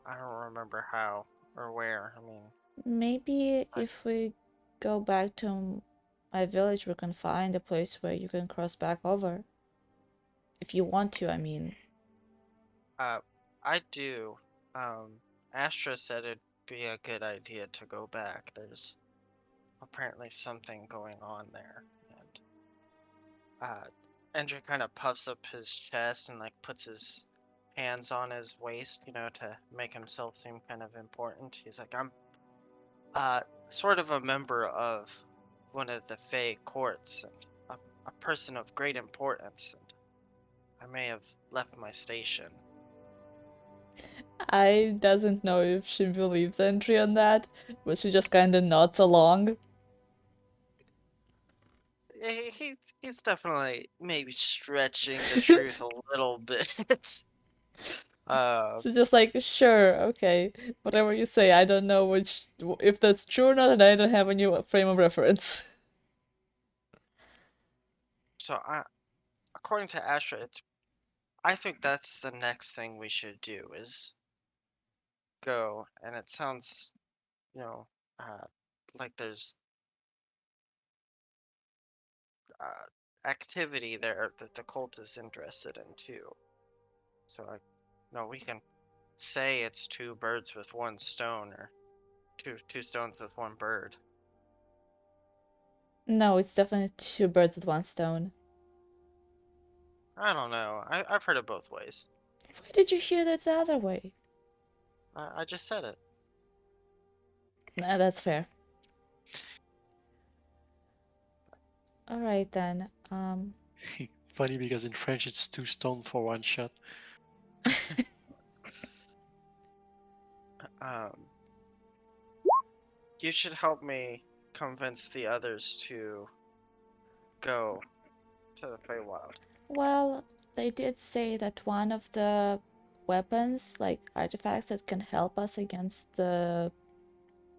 don't remember how or where. I mean, Maybe if we go back to my village, we can find a place where you can cross back over. If you want to, I mean. I do. Astra said it'd be a good idea to go back. There's apparently something going on there, and Andrew kind of puffs up his chest and like puts his hands on his waist, to make himself seem kind of important. He's like, I'm sort of a member of one of the Fey courts, and a person of great importance, and I may have left my station. I doesn't know if she believes Entry on that, but she just kind of nods along. He's definitely maybe stretching the truth a little bit. She's just like, sure, okay, whatever you say. I don't know if that's true or not, and I don't have a new frame of reference. So according to Astra, I think that's the next thing we should do is go, and it sounds, you know, uh, like there's activity there that the cult is interested in too. So we can say it's two birds with one stone, or two stones with one bird. No, it's definitely two birds with one stone. I don't know. I've heard it both ways. Where did you hear that the other way? I just said it. Nah, that's fair. Alright then, Funny because in French it's 2 stone for 1 shot. You should help me convince the others to go to the Feywild. well, they did say that one of the weapons, like artifacts that can help us against the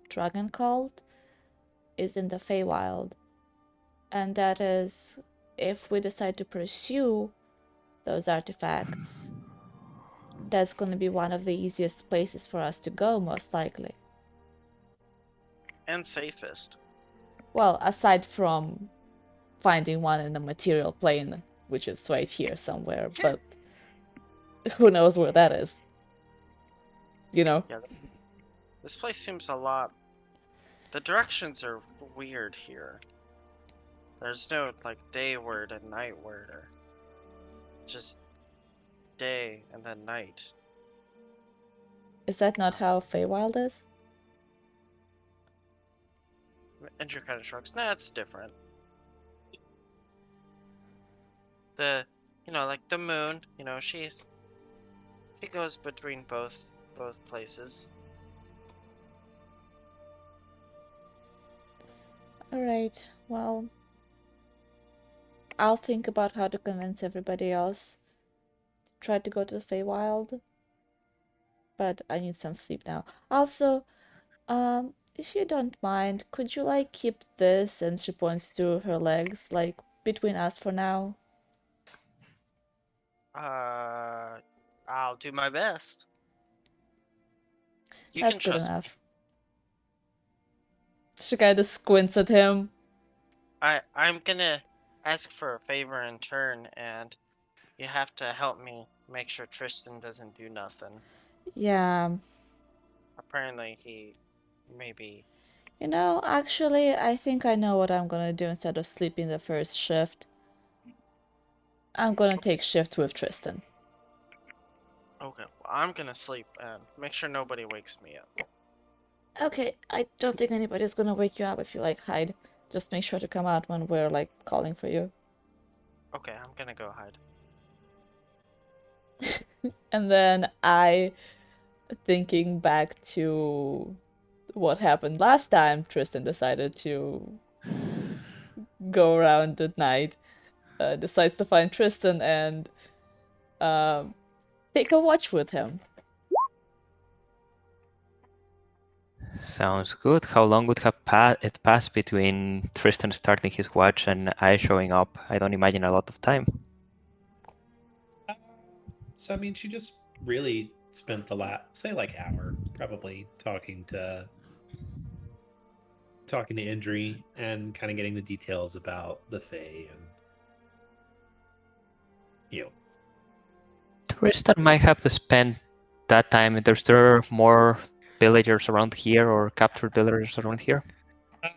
dragon cult, is in the Feywild. And that is, if we decide to pursue those artifacts, that's going to be one of the easiest places for us to go, most likely. And safest. Well, aside from finding one in the material plane, which is right here somewhere, but who knows where that is? Yeah, this place seems a lot. The directions are weird here. There's no like day word and night word, or just day and then night. Is that not how Feywild is? Andrew kind of shrugs. Nah, it's different. Like the moon, she goes between both places. Alright, well, I'll think about how to convince everybody else to try to go to the Feywild. But I need some sleep now. Also, if you don't mind, could you like keep this, and she points to her legs, like between us for now? I'll do my best. You That's can good trust me. enough. She kinda squints at him. I'm gonna ask for a favor in turn, and you have to help me make sure Tristan doesn't do nothing. Yeah. Apparently he maybe. You know, actually, I think I know what I'm gonna do instead of sleeping the first shift. I'm gonna take shift with Tristan. Okay, well, I'm gonna sleep and make sure nobody wakes me up. Okay, I don't think anybody's gonna wake you up if you like hide. Just make sure to come out when we're like calling for you. Okay, I'm gonna go hide. And then thinking back to what happened last time, Tristan decided to go around at night, decides to find Tristan and take a watch with him. Sounds good. How long would have it passed between Tristan starting his watch and I showing up? I don't imagine a lot of time. So I mean, she just really spent the last, say, like hour, probably talking to Indri and kind of getting the details about the Fae and you know. Tristan might have to spend that time. There more villagers around here or captured villagers around here?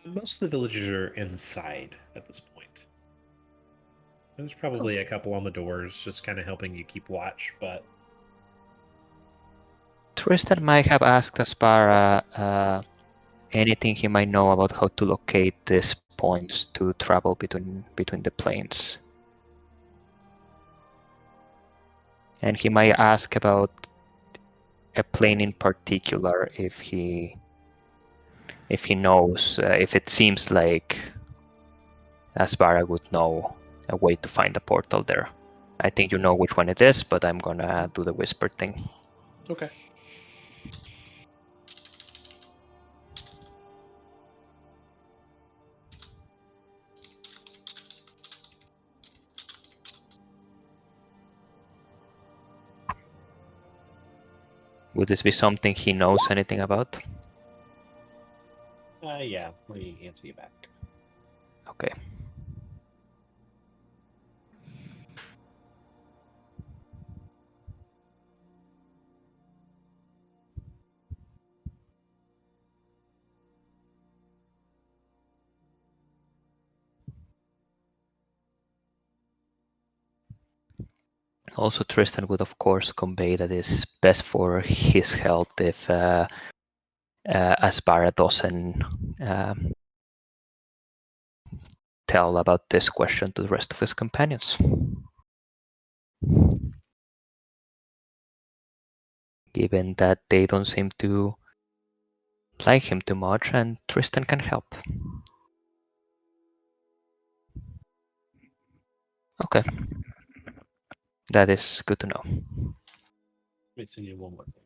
Most of the villagers are inside at this point. There's probably a couple on the doors, just kind of helping you keep watch, but Tristan might have asked Aspara anything he might know about how to locate these points to travel between the planes. And he might ask about a plane in particular if he knows, if it seems like Aspara would know a way to find a portal there. I think you know which one it is, but I'm gonna do the whisper thing. okay. Would this be something he knows anything about? Yeah, let me answer you back. Okay. Also, Tristan would, of course, convey that it's best for his health if Aspara doesn't tell about this question to the rest of his companions. Given that they don't seem to like him too much, and Tristan can help. Okay. That is good to know. Let me send you one more thing.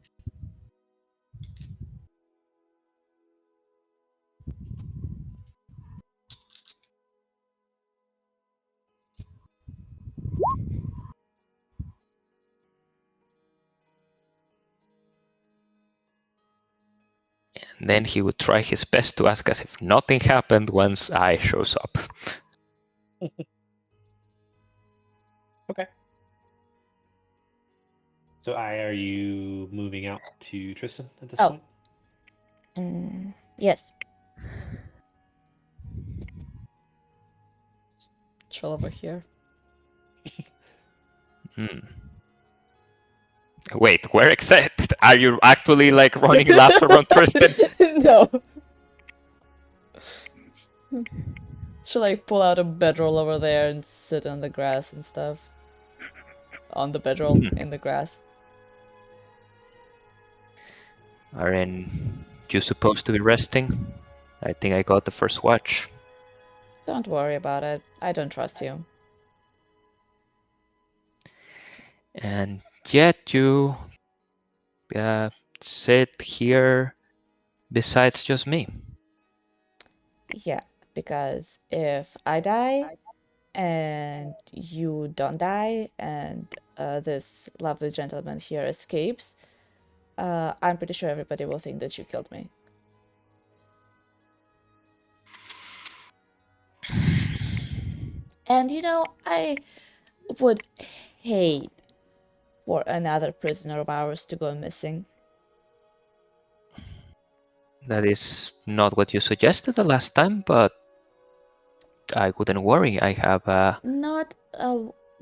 And then he would try his best to ask as if nothing happened once I shows up. Okay. So, are you moving out to Tristan at this point? Yes. Chill over here. Wait, we're excited. Are you actually like running laps around Tristan? No. Should I pull out a bedroll over there and sit on the grass and stuff? On the bedroll, in the grass. Aren, you supposed to be resting? I think I got the first watch. Don't worry about it. I don't trust you. And yet you sit here besides just me. Yeah, because if I die and you don't die and this lovely gentleman here escapes, I'm pretty sure everybody will think that you killed me. And you know, I would hate for another prisoner of ours to go missing. That is not what you suggested the last time, but I wouldn't worry. I have Not,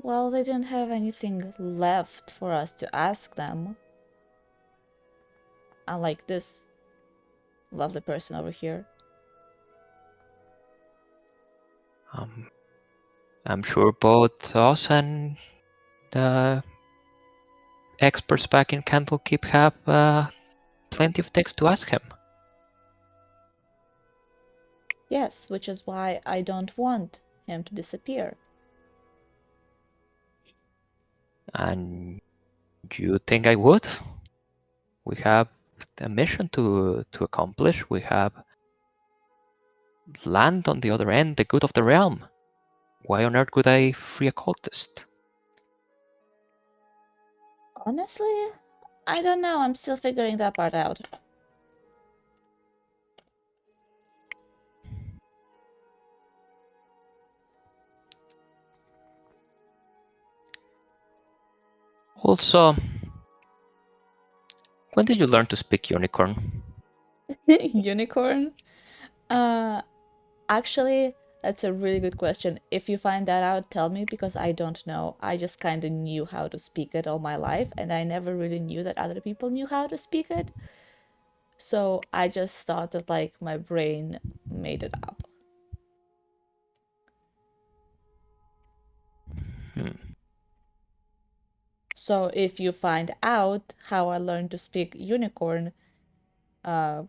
well, they didn't have anything left for us to ask them. Unlike this lovely person over here. I'm sure both us and the experts back in Candlekeep have plenty of things to ask him. Yes, which is why I don't want him to disappear. And you think I would? We have a mission to accomplish. We have land on the other end, the good of the realm. Why on earth would I free a cultist? Honestly, I don't know. I'm still figuring that part out. Also, when did you learn to speak unicorn? Unicorn? Actually, that's a really good question. If you find that out, tell me because I don't know. I just kind of knew how to speak it all my life, and I never really knew that other people knew how to speak it. So I just thought that like my brain made it up. So if you find out how I learned to speak unicorn, do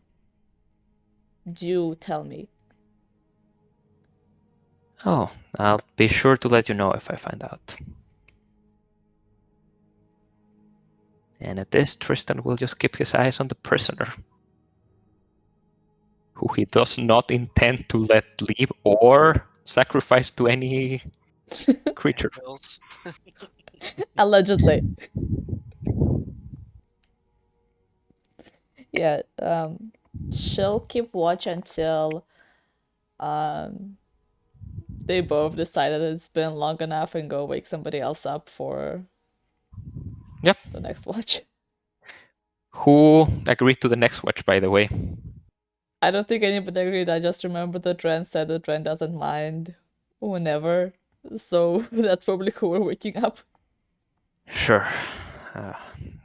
tell me. Oh, I'll be sure to let you know if I find out. And at this, Tristan will just keep his eyes on the prisoner, who he does not intend to let leave or sacrifice to any creature. Bills. Allegedly. Yeah, she'll keep watch until they both decide that it's been long enough and go wake somebody else up for Yep. the next watch. Who agreed to the next watch, by the way? I don't think anybody agreed. I just remember that Ren said that Ren doesn't mind whenever. So that's probably who we're waking up. Sure.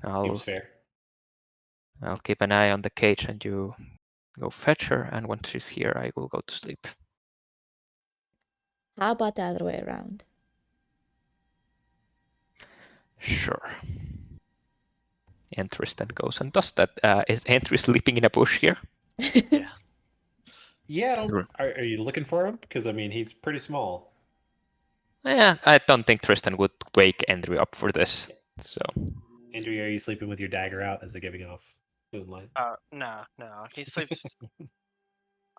Seems fair. I'll keep an eye on the cage and you go fetch her, and once she's here, I will go to sleep. How about the other way around? Sure. And Tristan goes and does that. Is Entry sleeping in a bush here? Yeah. Yeah, I don't, Sure. are you looking for him? Because I mean, he's pretty small. Yeah, I don't think Tristan would wake Andrew up for this. So Andrew, are you sleeping with your dagger out as a giving off moonlight? No. He sleeps. Oh,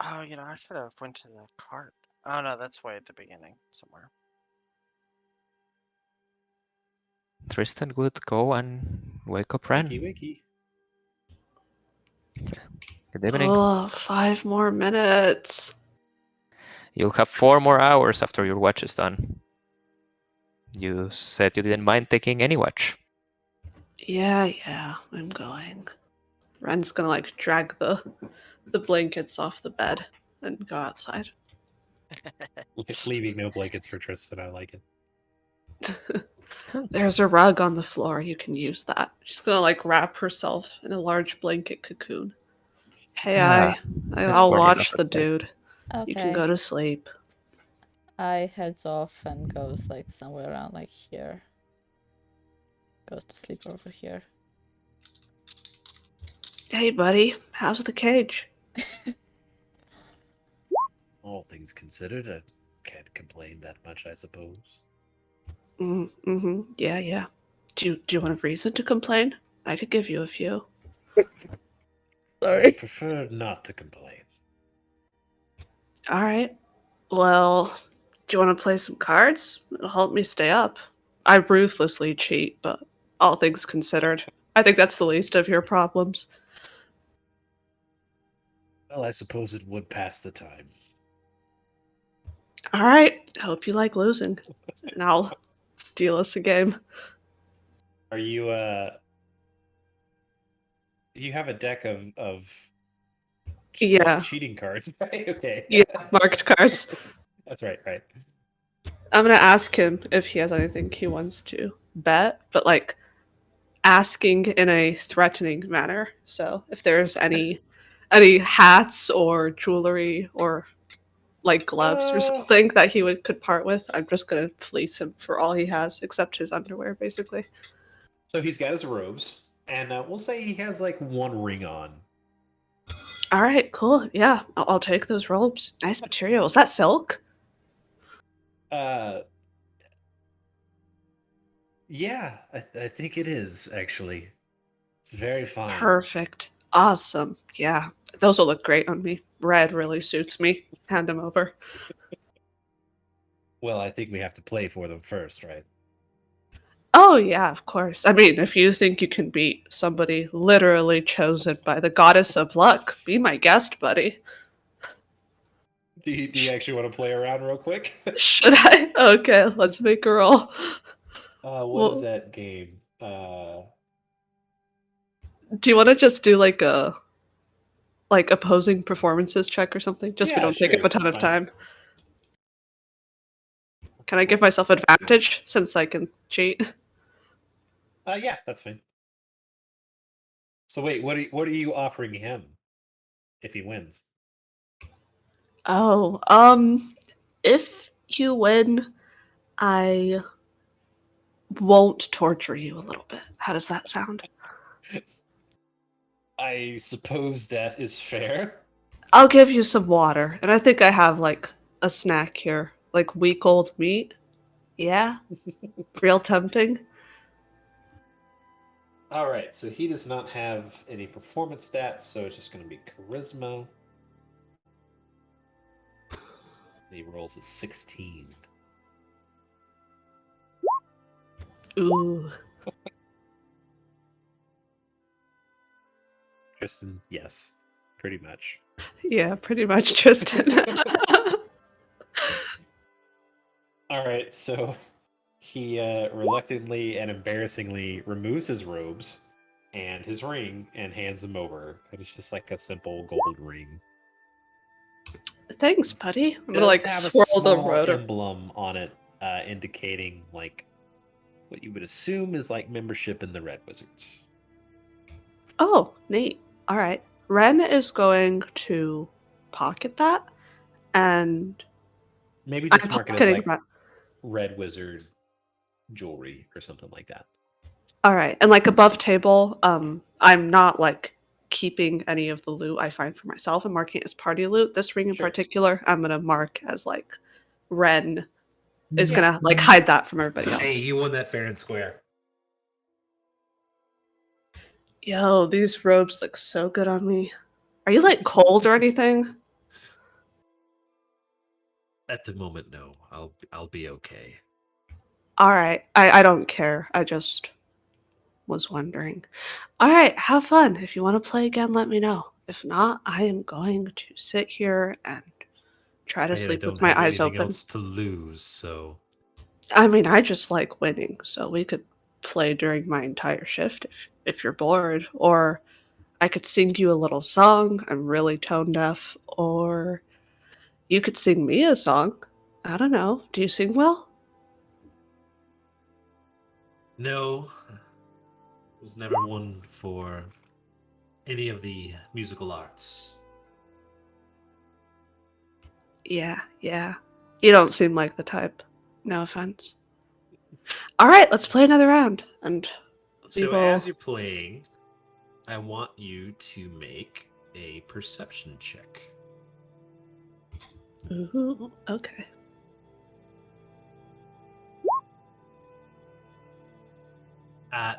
I should have went to the cart. Oh no, that's way at the beginning somewhere. Tristan would go and wake up Ren. Wakey. Good evening. Oh, 5 more minutes. You'll have 4 more hours after your watch is done. You said you didn't mind taking any watch. Yeah, I'm going. Ren's gonna like drag the blankets off the bed and go outside. Leaving no blankets for Tristan. I like it. There's a rug on the floor. You can use that. She's gonna like wrap herself in a large blanket cocoon. Hey, That's I'll warm watch enough, the I'd say. dude. You can Okay. go to sleep. I heads off and goes like somewhere around like here. Goes to sleep over here. Hey, buddy, how's the cage? All things considered, I can't complain that much, I suppose. Mm-hmm. Yeah. Do you want a reason to complain? I could give you a few. I prefer not to complain. All right. Well, do you want to play some cards? It'll help me stay up. I ruthlessly cheat, but all things considered, I think that's the least of your problems. Well, I suppose it would pass the time. All right. Hope you like losing, and I'll deal us a game. Are you you have a deck of Yeah. cheating cards, right? Okay. Yeah, marked cards. That's right. I'm gonna ask him if he has anything he wants to bet, but like asking in a threatening manner. So if there's any hats or jewelry or like gloves or something that he could part with, I'm just gonna fleece him for all he has except his underwear, basically. So he's got his robes, and we'll say he has like one ring on. All right, cool. Yeah, I'll take those robes. Nice material. Is that silk? Yeah, I think it is actually. It's very fine. Perfect. Awesome. Yeah, those will look great on me. Red really suits me. Hand them over. Well, I think we have to play for them first, right? Oh, yeah, of course. I mean, if you think you can beat somebody literally chosen by the goddess of luck, be my guest, buddy. Do you actually want to play around real quick? Should I? Okay, let's make a roll. What is Well, that game? do you want to just do like a opposing performances check or something? Just so we Yeah, don't take up sure, a ton that's of fine. time. Can I give myself Performance checks, yeah. advantage since I can cheat? Yeah, that's fine. So wait, what are you offering him if he wins? Oh, if you win, I won't torture you a little bit. How does that sound? I suppose that is fair. I'll give you some water, and I think I have like a snack here, like week old meat. Yeah, real tempting. All right, so he does not have any performance stats, so it's just going to be charisma. He rolls a 16. Ooh, Tristan, yes, pretty much. yeah, pretty much, Tristan. All right, so he reluctantly and embarrassingly removes his robes and his ring and hands them over. And it's just like a simple gold ring. Thanks, buddy. I'm gonna Does like have a swirl the small rotor. emblem on it, indicating like what you would assume is like membership in the Red Wizards. Oh, neat. All right. Ren is going to pocket that, and Maybe I'm just mark it as pocketing like that. Red Wizard jewelry or something like that. All right, and like above table, I'm not like keeping any of the loot I find for myself. I'm marking it as party loot. This ring in Sure. particular, I'm gonna mark as like Ren is Yeah. gonna like hide that from everybody else. Hey, you won that fair and square. Yo, these robes look so good on me. Are you like cold or anything? At the moment, no. I'll be okay. All right, I don't care. I just was wondering. All right, have fun. If you want to play again, let me know. If not, I am going to sit here and try to I sleep don't with my have eyes anything open. else to lose, so I mean, I just like winning, so we could play during my entire shift if you're bored, or I could sing you a little song. I'm really tone deaf, or you could sing me a song. I don't know. Do you sing well? no. Was never one for any of the musical arts. Yeah, yeah. You don't seem like the type. No offense. All right, let's play another round, and we So will. as you're playing, I want you to make a perception check. Ooh, okay.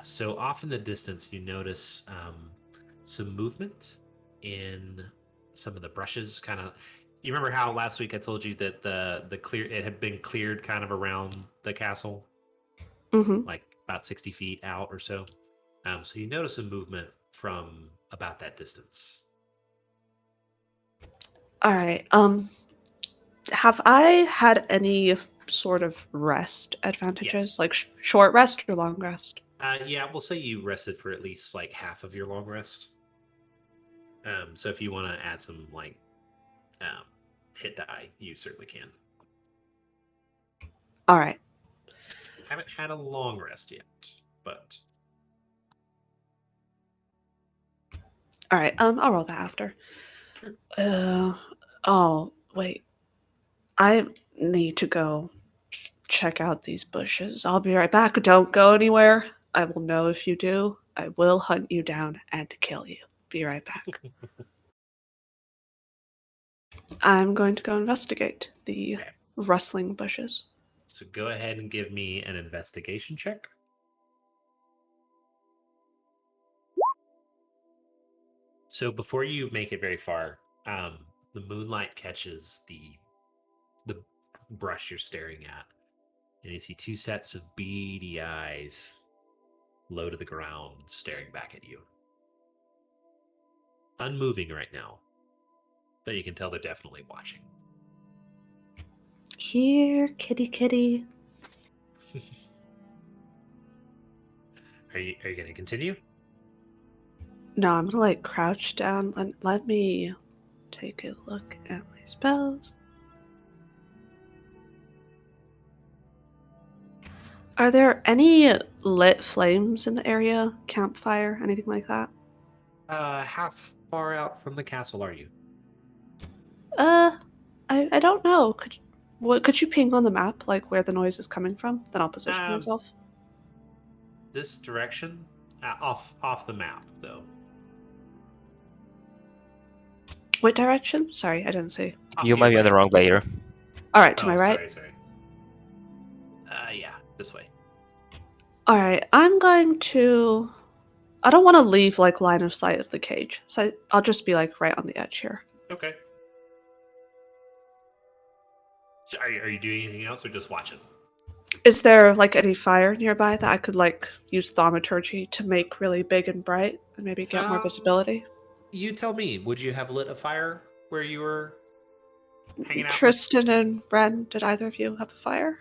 So off in the distance, you notice some movement in some of the brushes. Kind of, you remember how last week I told you that the clear it had been cleared kind of around the castle, Mm-hmm. like about 60 feet out or so. So you notice a movement from about that distance. All right. Have I had any sort of rest advantages, Yes. like short rest or long rest? Yeah, we'll say you rested for at least like half of your long rest. So if you want to add some like hit die, you certainly can. All right. Haven't had a long rest yet, but All right. I'll roll that after. Oh, wait. I need to go check out these bushes. I'll be right back. Don't go anywhere. I will know if you do. I will hunt you down and kill you. Be right back. I'm going to go investigate the okay. rustling bushes. So go ahead and give me an investigation check. So before you make it very far, the moonlight catches the brush you're staring at, and you see two sets of beady eyes low to the ground, staring back at you. Unmoving right now, but you can tell they're definitely watching. Here, kitty kitty. Are you going to continue? No, I'm gonna like crouch down. Let me take a look at my spells. Are there any lit flames in the area? Campfire? Anything like that? How far out from the castle are you? I don't know. Could you ping on the map like where the noise is coming from? Then I'll position myself. This direction, off the map though. What direction? Sorry, I didn't see. Off You to might your be on the right. wrong layer. All right, to my right. Sorry. Yeah, this way. All right, I'm going to. I don't want to leave like line of sight of the cage, so I'll just be like right on the edge here. Okay. Are you doing anything else or just watching? Is there like any fire nearby that I could like use thaumaturgy to make really big and bright and maybe get more visibility? You tell me. Would you have lit a fire where you were hanging out? Tristan and Ren, did either of you have a fire?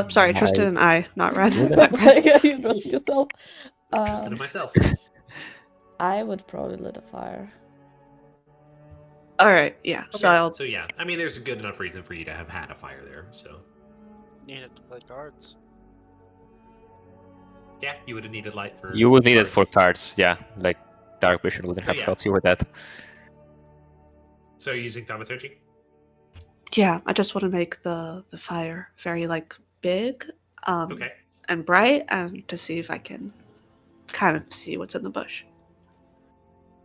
Sorry, Tristan and I, not Ren. You trust yourself. Tristan and myself. I would probably lit a fire. All right, yeah. Okay. So yeah, I mean, there's a good enough reason for you to have had a fire there. So Needed to play cards. yeah, you would have needed light for. You would need it for cards. cards, yeah. Like dark vision wouldn't have yeah. helped you with that. So you're using thaumaturgy? Yeah, I just want to make the fire very like big, Okay. and bright, and to see if I can kind of see what's in the bush.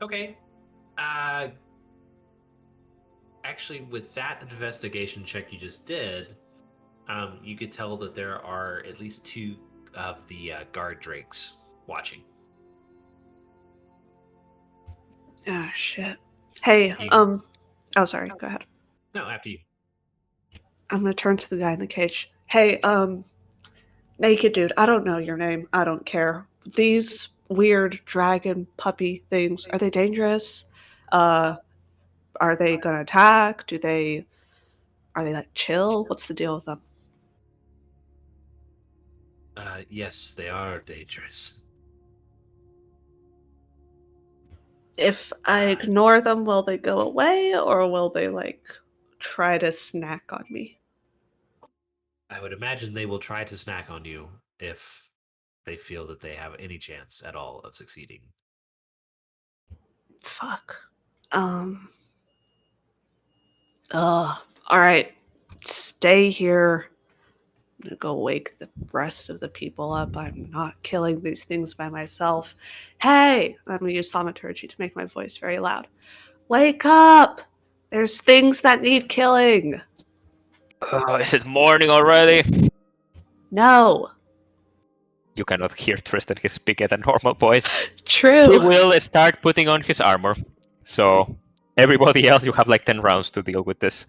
Okay. Actually, with that investigation check you just did, you could tell that there are at least two of the guard drakes watching. Ah, shit. Hey, You- oh, sorry, go ahead. No, after you. I'm gonna turn to the guy in the cage. Hey, naked dude, I don't know your name. I don't care. These weird dragon puppy things, are they dangerous? Are they gonna attack? Are they like chill? What's the deal with them? Yes, they are dangerous. If I ignore them, will they go away, or will they like try to snack on me? I would imagine they will try to snack on you if they feel that they have any chance at all of succeeding. Fuck. Alright. Stay here. I'm gonna go wake the rest of the people up. I'm not killing these things by myself. Hey! I'm gonna use thaumaturgy to make my voice very loud. Wake up! There's things that need killing! Oh, is it morning already? No! You cannot hear Tristan his speak at a normal voice. True! He will start putting on his armor. So everybody else, you have like 10 rounds to deal with this.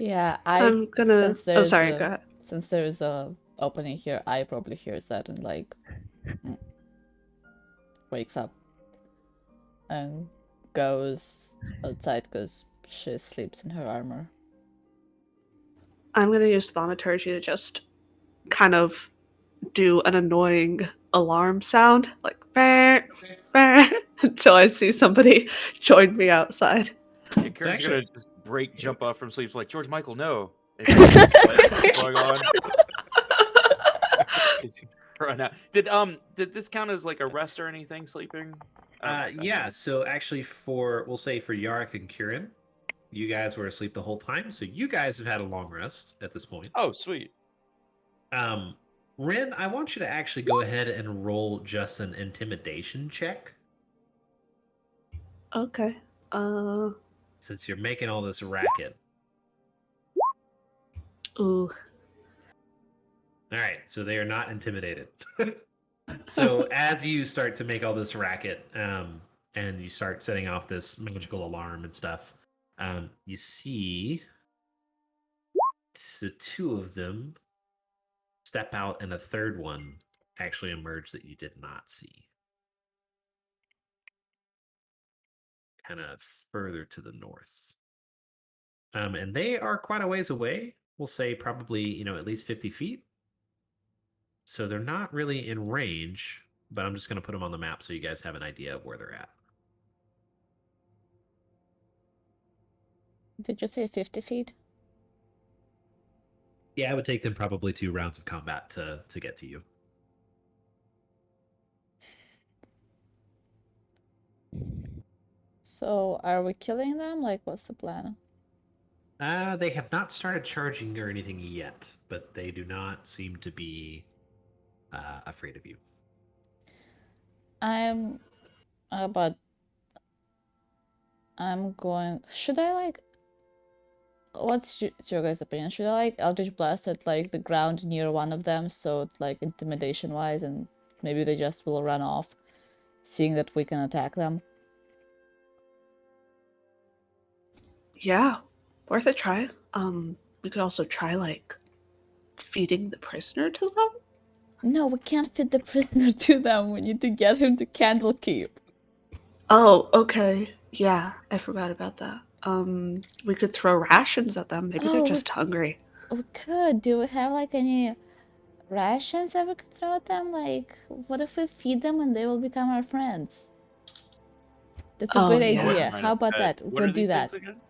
Yeah, I'm gonna. Oh, sorry, go ahead. Since there is a opening here, I probably hears that and like wakes up and goes outside because she sleeps in her armor. I'm gonna use thaumaturgy to just kind of do an annoying alarm sound, like bah, bah, until I see somebody join me outside. Yeah, Karen's actually- gonna just jump up from sleep, like George Michael, no. It's like, what's going on? Run out. Did this count as like a rest or anything? Sleeping? Yeah, so actually we'll say for Yarrick and Kieran, you guys were asleep the whole time, so you guys have had a long rest at this point. Oh, sweet. Ren, I want you to actually go ahead and roll just an intimidation check. Okay. since you're making all this racket. Ooh. All right, so they are not intimidated. So as you start to make all this racket, and you start setting off this magical alarm and stuff, you see the two of them step out, and a third one actually emerge that you did not see. Kind of further to the north. And they are quite a ways away. We'll say probably, at least 50 feet. So they're not really in range, but I'm just going to put them on the map so you guys have an idea of where they're at. Did you say 50 feet? Yeah, it would take them probably 2 rounds of combat to get to you. So are we killing them? Like, what's the plan? They have not started charging or anything yet, but they do not seem to be afraid of you. But I'm going. Should I like? What's your guys' opinion? Should I like Eldritch Blast at like the ground near one of them, so like intimidation wise, and maybe they just will run off, seeing that we can attack them? Yeah, worth a try. We could also try like feeding the prisoner to them. No, we can't fit the prisoner to them. We need to get him to Candlekeep. Oh, okay. Yeah, I forgot about that. We could throw rations at them. Maybe they're Oh, just hungry. We could. Do we have like any rations that we could throw at them? Like, what if we feed them and they will become our friends? That's a Oh, great yeah. idea. Mind How a about pet. that? What We'll are do these that. things again?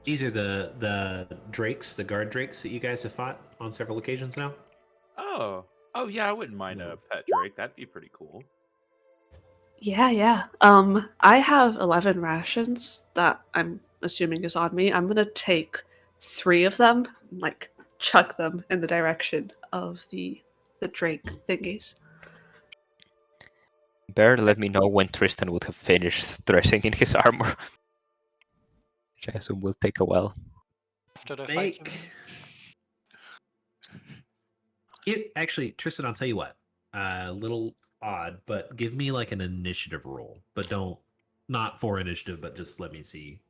These are the drakes, the guard drakes that you guys have fought on several occasions now. Oh, yeah. I wouldn't mind a pet drake. That'd be pretty cool. Yeah. I have 11 rations that I'm assuming is on me. I'm gonna take 3 of them and like chuck them in the direction of the drake thingies. Bear, let me know when Tristan would have finished dressing in his armor. Which I assume will take a while. After the fight. you Make mean? it actually, Tristan. I'll tell you what. A little odd, but give me like an initiative roll. But not for initiative, but just let me see.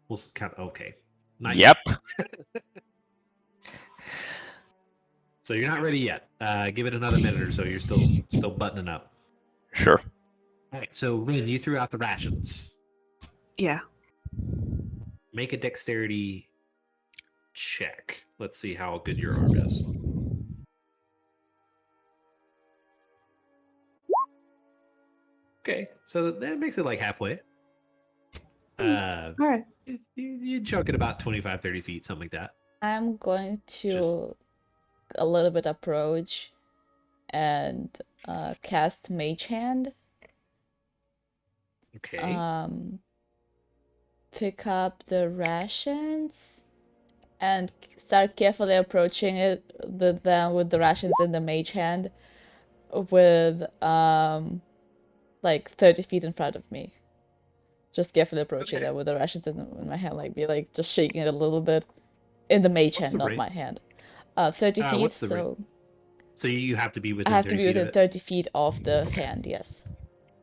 We'll count. Okay. Not Yep. yet. So you're not ready yet. Give it another minute or so. You're still buttoning up. Sure. All right. So Rin, you threw out the rations. Yeah. Make a dexterity check. Let's see how good your arm is. Okay, so that makes it like halfway. All right. You chuck it about 25, 30 feet, something like that. I'm going to a little bit approach and cast Mage Hand. Okay. Pick up the rations and start carefully approaching them with the rations in the Mage Hand with like 30 feet in front of me. Just carefully approaching them with the rations in my hand, like be like just shaking it a little bit in the Mage What's Hand, the not range? my hand. 30 feet, what's the so So you have to be within I have 30 to be feet within of it? 30 feet of the hand, yes.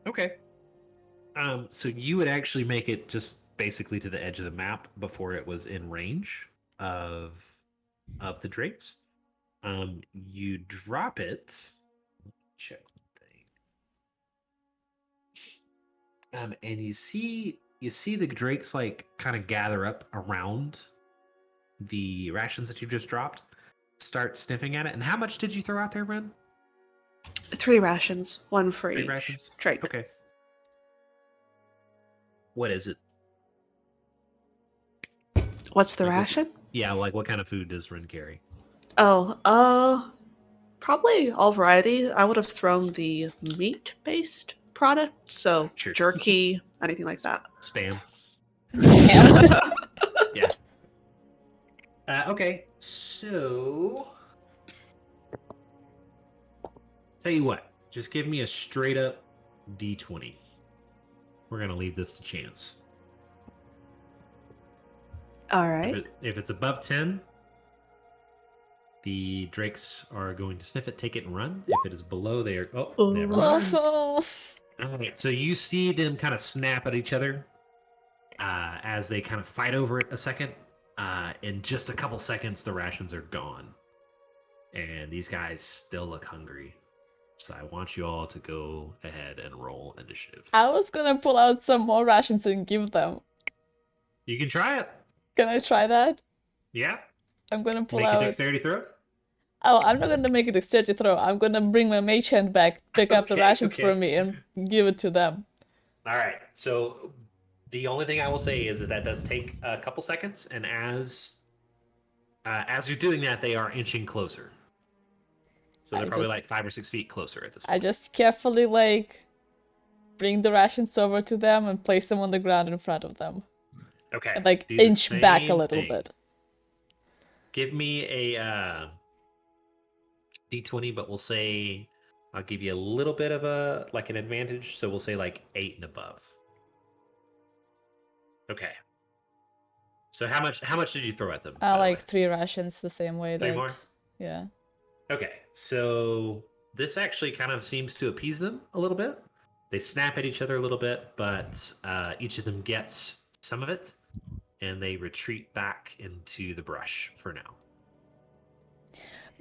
Okay. So you would actually make it just basically to the edge of the map before it was in range of the drakes. You drop it. Check one thing. And you see the drakes like kind of gather up around the rations that you just dropped, start sniffing at it. And how much did you throw out there, Ren? 3 rations, 1 for 3 each rations? drake. Okay. What is it? What's the Like ration? Yeah, like what kind of food does Ren carry? Oh, probably all varieties. I would have thrown the meat-based product, so Sure. jerky, anything like that. Spam. Damn. Yeah. Okay, so tell you what, just give me a straight up D20. we're gonna leave this to chance. All right. If it's above 10, the drakes are going to sniff it, take it, and run. If it is below, they are never mind. Oh, All right, so you see them kind of snap at each other as they kind of fight over it a second. In just a couple seconds, the rations are gone, and these guys still look hungry. So I want you all to go ahead and roll initiative. I was gonna pull out some more rations and give them. You can try it. Can I try that? Yeah. I'm gonna pull Make a out. dexterity throw. Oh, I'm not gonna make a dexterity throw. I'm gonna bring my mage hand back, pick up the Okay, rations okay. for me, and give it to them. All right. So the only thing I will say is that does take a couple seconds, and as you're doing that, they are inching closer. So they're I probably just- like 5 or 6 feet closer at this I point. just carefully bring the rations over to them and place them on the ground in front of them, Okay. and do the inch back a same little thing. bit. Give me a d20, but we'll say I'll give you a little bit of an advantage. So we'll say like 8 and above. Okay. So how much did you throw at them? by the way? 3 rations the same way 3 that. more? Yeah. Okay, so this actually kind of seems to appease them a little bit. They snap at each other a little bit, but each of them gets some of it, and they retreat back into the brush for now.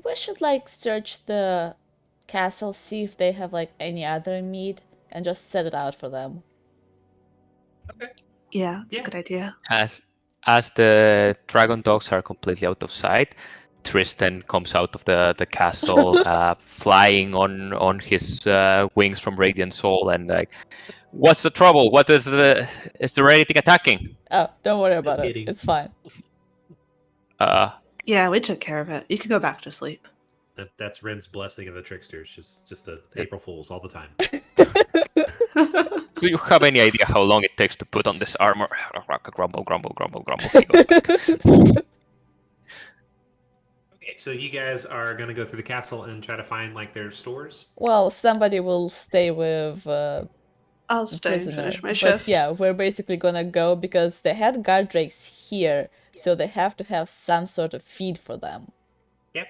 We should search the castle, see if they have any other meat, and just set it out for them. Yeah, that's Yeah. a good idea. As the dragon dogs are completely out of sight, Tristan comes out of the castle, flying on his wings from Radiant Soul, and like, what's the trouble? What is there anything attacking? Oh, don't worry about it. kidding. It's fine. Yeah, we took care of it. You can go back to sleep. That's Ren's blessing of the tricksters. Just a April Fools all the time. Do you have any idea how long it takes to put on this armor? Grumble, grumble, grumble, grumble. He goes back. Okay, so you guys are gonna go through the castle and try to find their stores. Well, somebody will stay with I'll the stay and prisoner. finish my But shift. yeah, we're basically gonna go because they had guard drakes here, so they have to have some sort of feed for them. Yep.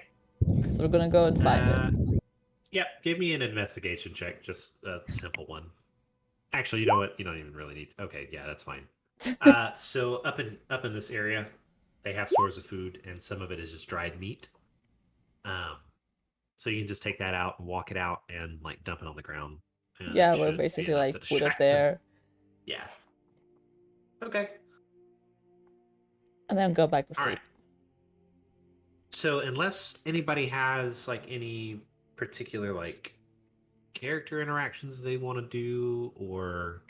So we're gonna go and find it. Yep. Give me an investigation check, just a simple one. Actually, you know what? You don't even really need. Okay, yeah, that's fine. So up in this area, they have stores of food, and some of it is just dried meat. So you can just take that out and walk it out and dump it on the ground. And Yeah, it we'll should be basically enough to put it distract them. there Yeah. Okay. and then go back to All sleep. right. So unless anybody has any particular character interactions they want to do or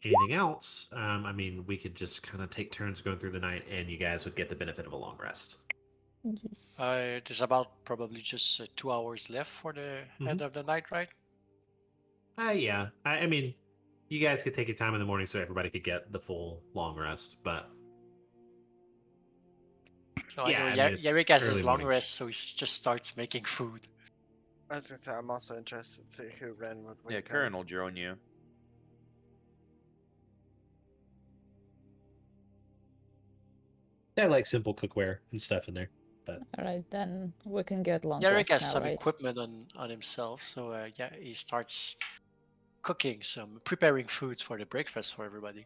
anything else, we could just kind of take turns going through the night, and you guys would get the benefit of a long rest. Yes. There's about probably just 2 hours left for the end of the night, right? Yeah. You guys could take your time in the morning so everybody could get the full long rest, but So Yeah, I know it's Yerrick has his early long morning. rest, so he just starts making food. I'm also interested to see who Ren would wake Yeah, up. Curran will join you. I like simple cookware and stuff in there. But All right, then we can get long Yerrick rest has now, some right? equipment on himself, so yeah, he starts preparing foods for the breakfast for everybody.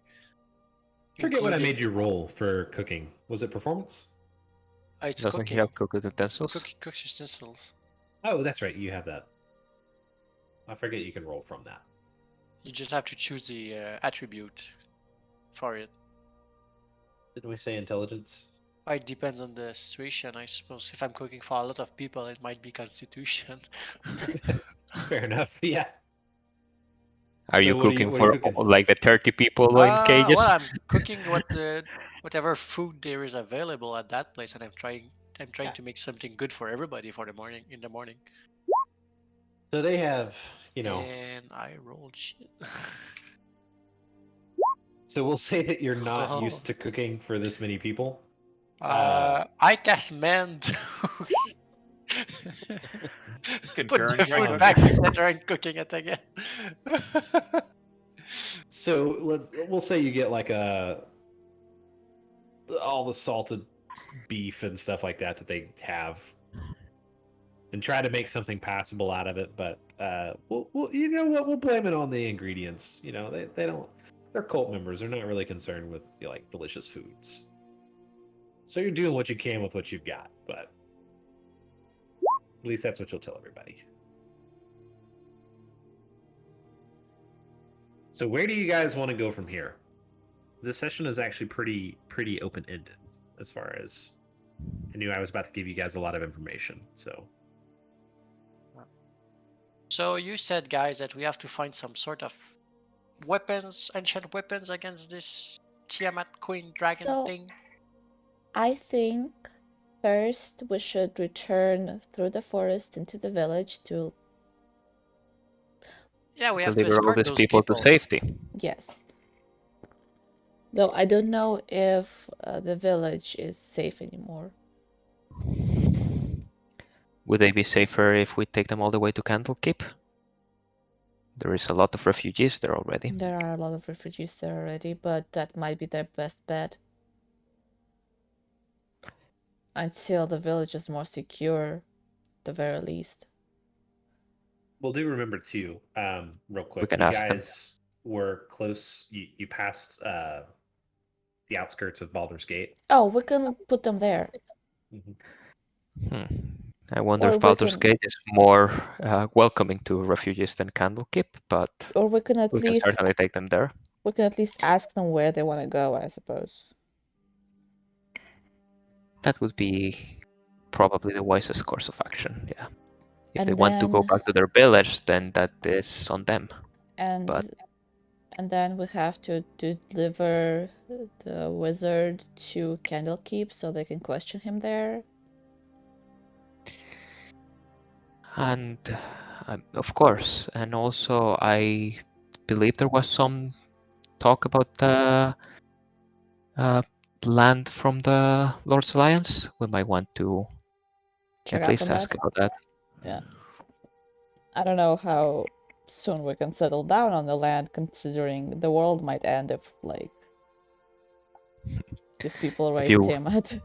forget what I including- made you roll for cooking. Was it performance? It's Doesn't he cooking. have cooked utensils? Cooks utensils. Oh, that's right. You have that. I forget you can roll from that. You just have to choose the attribute for it. Didn't we say intelligence? It depends on the situation, I suppose. If I'm cooking for a lot of people, it might be Constitution. Fair enough. Yeah. Are So you what are you- cooking what are for you cooking? the 30 people in cages? Well, I'm cooking whatever food there is available at that place, and I'm trying Yeah. to make something good for everybody for the morning. So they have, And I rolled shit. So we'll say that you're not Oh. used to cooking for this many people. I cast mend. Put Concurrent the dry food cooking. back together and cooking it again. So we'll say you get like all the salted beef and stuff like that they have, and try to make something passable out of it. But we'll you know what, we'll blame it on the ingredients. You know, they don't. They're cult members. They're not really concerned with like delicious foods. So you're doing what you can with what you've got, but at least that's what you'll tell everybody. So where do you guys want to go from here? This session is actually pretty open-ended as far as I knew I was about to give you guys a lot of information. So you said, guys, that we have to find some sort of weapons, ancient weapons against this Tiamat Queen Dragon So- thing. I think first we should return through the forest into the village to Yeah, we have to Deliver all escort these those people to safety. yes. Though I don't know if the village is safe anymore. Would they be safer if we take them all the way to Candlekeep? There is a lot of refugees there already. There are a lot of refugees there already, but that might be their best bet. Until the village is more secure, the very least. We'll do remember too, real quick. can You ask them. guys were close. You passed the outskirts of Baldur's Gate. Oh, we can put them there. I wonder Or we if Baldur's can- Gate is more welcoming to refugees than Candlekeep, but Or we can at we can least certainly take them there. ask them where they want to go, I suppose. That would be probably the wisest course of action, yeah. If And they want to go then- back to their village, then that is on them. And But- and then we have to deliver the wizard to Candlekeep so they can question him there. And of course, and also I believe there was some talk about the land from the Lord's Alliance. We might want to Check at out least on ask that. about that. I don't know how soon we can settle down on the land, considering the world might end if, like, these people raise you- Tiamat.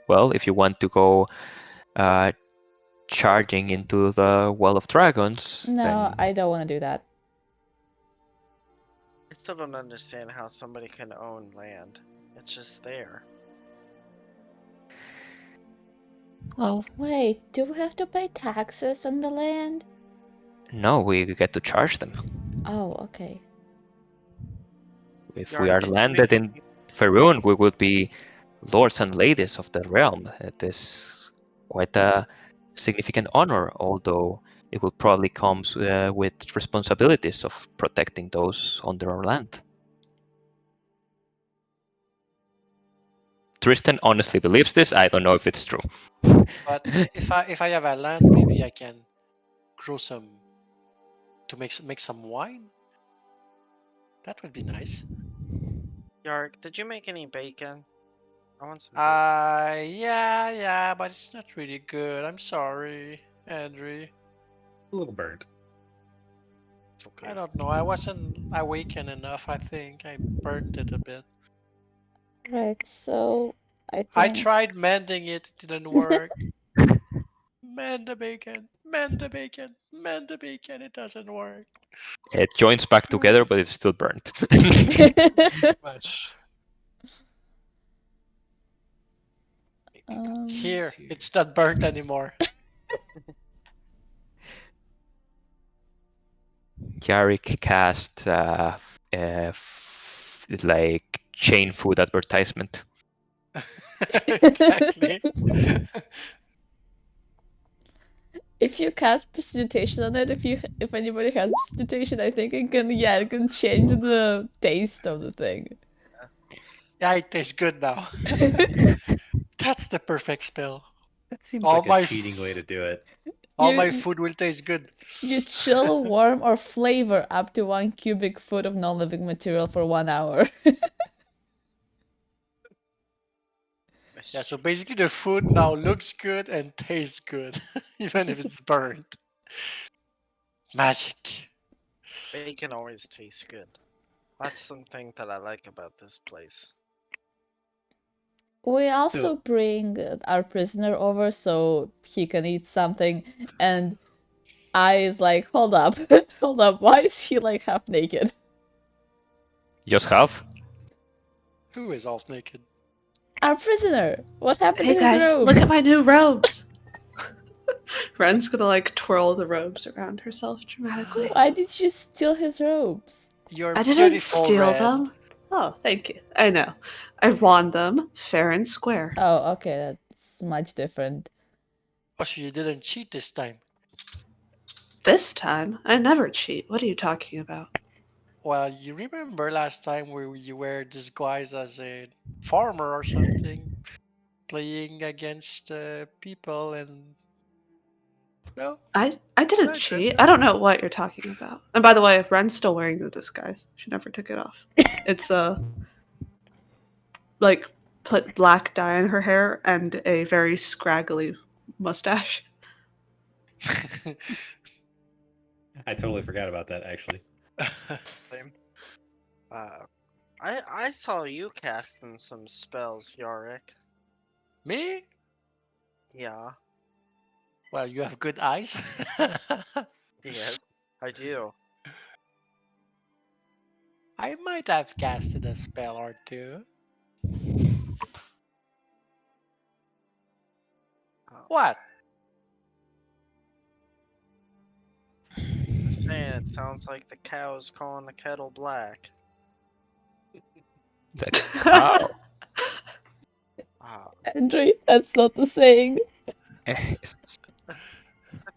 Well, if you want to go charging into the Well of Dragons, No, then I don't want to do that. I still don't understand how somebody can own land. It's just there. well, Wait, do we have to pay taxes on the land? no, we get to charge them. Oh, okay. If Yarn, we are did you landed make in Faerun, we would be lords and ladies of the realm. It is quite a significant honor, although it will probably come with responsibilities of protecting those on their land. Tristan honestly believes this. I don't know if it's true. But if I have a land, maybe I can grow some to make some wine. That would be nice. Yark, did you make any bacon? I want some bacon. Yeah, but it's not really good. I'm sorry, Andrew. A little burnt. It's okay. I don't know. I wasn't awakened enough. I think I burnt it a bit. Right, so I think I tried mending it. It didn't work. Mend the bacon. Mend the bacon. Mend the bacon. It doesn't work. It joins back together, but it's still burnt. Much. um, Here, it's not burnt anymore. Yarrick cast like chain food advertisement. Exactly. if you cast precipitation on it, if anybody has precipitation, I think it can change the taste of the thing. Yeah, it tastes good now. That's the perfect spell. That seems All like my a cheating way to do it. All You- my food will taste good. You chill, warm, or flavor up to 1 cubic foot of non-living material for 1 hour. Yeah, so basically the food now looks good and tastes good, even if it's burnt. Magic. Bacon always tastes good. That's something that I like about this place. We also So- bring our prisoner over so he can eat something, and I is like, hold up, hold up, why is he like half naked? Just half? Who is half naked? Our prisoner! What happened Hey to his guys, robes? look at my new robes. Ren's gonna like twirl the robes around herself dramatically. Why did you steal his robes? You're I didn't beautiful, steal Ren. them. Oh, thank you. I know. I won them fair and square. Oh, okay, that's much different. Oh, so you didn't cheat this time. This time, I never cheat. What are you talking about? Well, you remember last time where you were disguised as a farmer or something, playing against people and no, I didn't Okay. cheat. I don't know what you're talking about. And by the way, Ren's still wearing the disguise. She never took it off. It's like put black dye in her hair and a very scraggly mustache. I totally forgot about that actually. Same. I saw you casting some spells, Yorick. Me? Yeah, Well, you have good eyes. yes, I do. I might have casted a spell or two. What? Just saying, it sounds like the cow's calling the kettle black. The cow. Andre, that's not the saying. I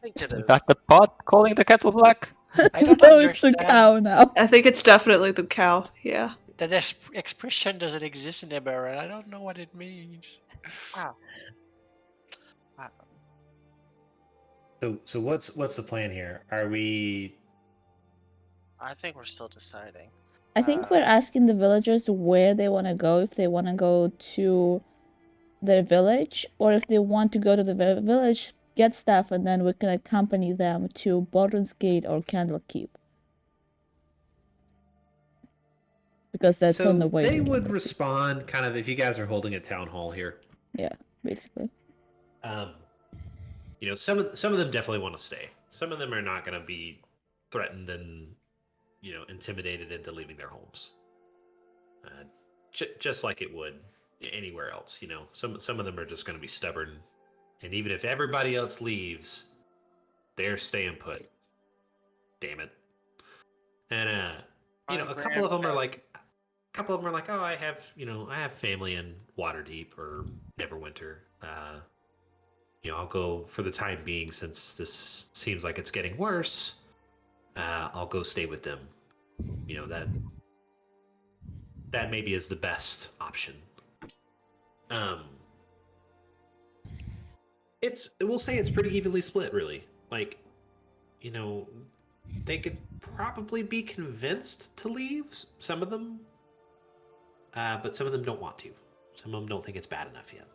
think it Is is. that the pot calling the kettle black? I don't No, it's a understand. cow now. I think it's definitely the cow. Yeah. That expression doesn't exist in Eberron. I don't know what it means. Ah, So what's the plan here? Are we? I think we're still deciding. I think we're asking the villagers where they want to go, if they want to go to their village, or if they want to go to the village, get stuff, and then we can accompany them to Bodden's Gate or Candlekeep. Because that's So on the way they to would Candlekeep. respond kind of if you guys are holding a town hall here. Yeah, basically. You know, some of them definitely want to stay. Some of them are not going to be threatened and intimidated into leaving their homes. Just like it would anywhere else. You know, some of them are just going to be stubborn, and even if everybody else leaves, they're staying put. Damn it. And a couple of them are like, oh, I have family in Waterdeep or Neverwinter. I'll go for the time being since this seems like it's getting worse. I'll go stay with them. That maybe is the best option. We'll say it's pretty evenly split, really. Like, they could probably be convinced to leave. Some of them, but some of them don't want to. Some of them don't think it's bad enough yet.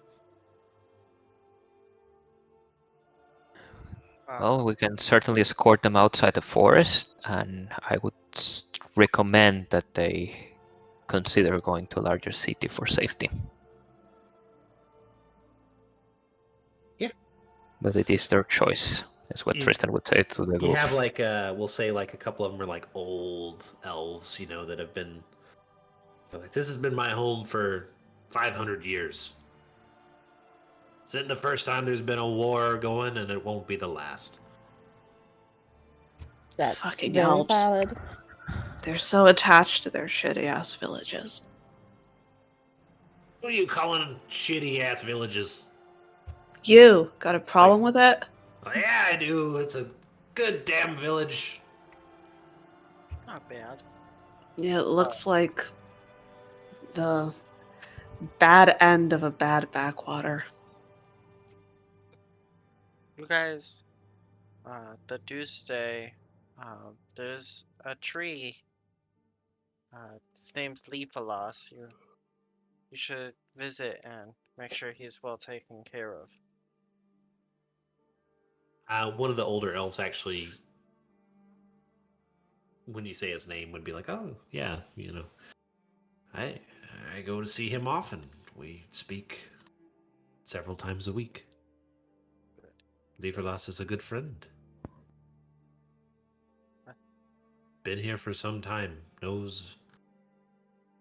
Well, we can certainly escort them outside the forest, and I would recommend that they consider going to a larger city for safety. Yeah. But it is their choice, is what Yeah. Tristan would say to the You group. have we'll say like a couple of them are like old elves, that have been. They're like, this has been my home for 500 years. Isn't the first time there's been a war going, and it won't be the last. That's Fucking very elves. valid. They're so attached to their shitty ass villages. Who are you calling shitty ass villages? You got a problem with it? Oh, yeah, I do. It's a good damn village. Not bad. Yeah, it looks like the bad end of a bad backwater. You guys, the Tuesday, there's a tree. His name's Leafalos. You should visit and make sure he's well taken care of. One of the older elves actually when you say his name, would be like, oh yeah, I go to see him often. We speak several times a week. Leverlas is a good friend. Been here for some time. Knows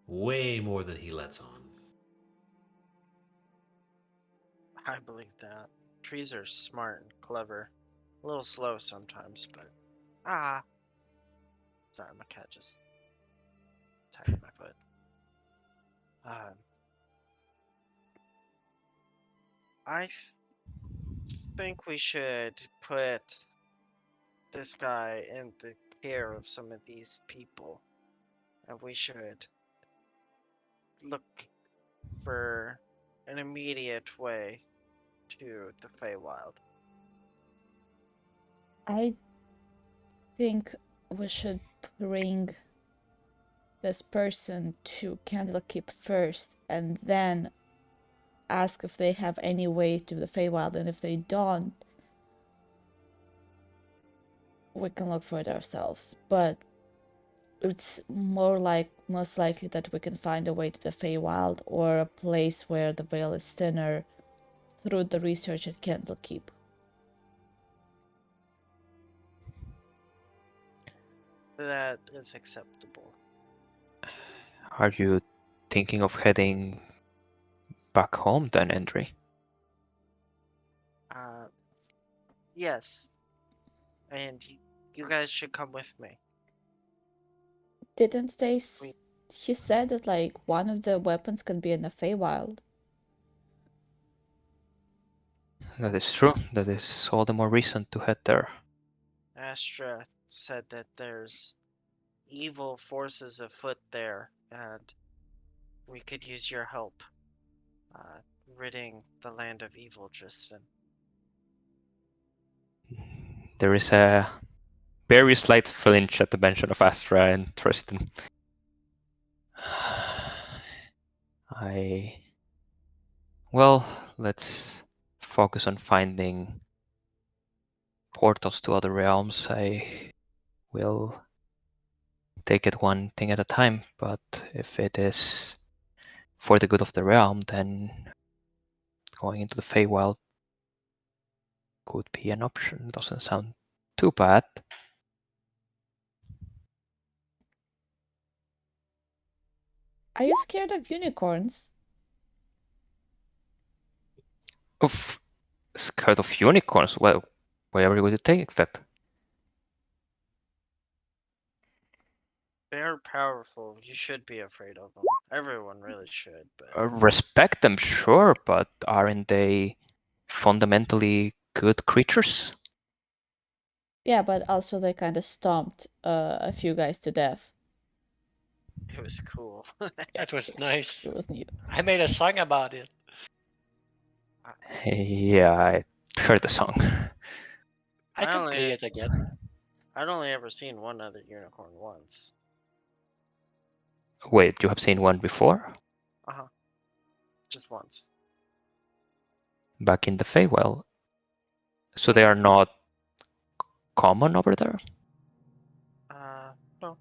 way more than he lets on. I believe that. Trees are smart and clever. A little slow sometimes, but sorry, my cat just tapped my foot. I think we should put this guy in the care of some of these people, and we should look for an immediate way to the Feywild. I think we should bring this person to Candlekeep first and then ask if they have any way to the Feywild, and if they don't, we can look for it ourselves. But it's most likely that we can find a way to the Feywild or a place where the veil is thinner through the research at Candlekeep. That is acceptable. Are you thinking of heading back home then, Endry? Yes. And you guys should come with me. Didn't they? He said that like one of the weapons can be in the Feywild. That is true. That is all the more reason to head there. Astra said that there's evil forces afoot there, and we could use your help ridding the land of evil, Tristan. There is a very slight flinch at the mention of Astra and Tristan. Well, let's focus on finding portals to other realms. I will take it one thing at a time, but if it is for the good of the realm, then going into the Feywild could be an option. Doesn't sound too bad. Are you scared of unicorns? Oof, scared of unicorns? Well, wherever would you take that? They're powerful. You should be afraid of them. Everyone really should, but Respect them, sure, but aren't they fundamentally good creatures? Yeah, but also they kind of stomped a few guys to death. it was cool. That was nice. It was neat. I made a song about it. Yeah, I heard the song. I could play it again. I'd only ever seen one other unicorn once. Wait, you have seen one before? Just once. Back in the Feywild. So they are not common over there? No.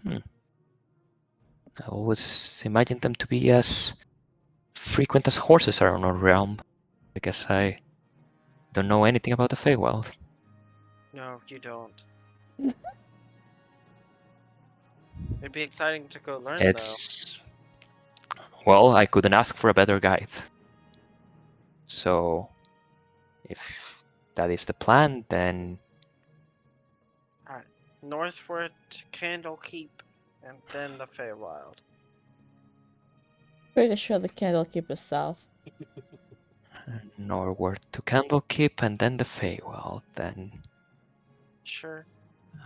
I always imagined them to be as frequent as horses are on our realm. I guess I don't know anything about the Feywild. No, you don't. It'd be exciting to go learn, It's... Well, I couldn't ask for a better guide. So, if that is the plan, then... Alright. Northward to Candlekeep, and then the Feywild. Pretty sure the Candlekeep is south. Northward to Candlekeep, and then the Feywild, then... Sure.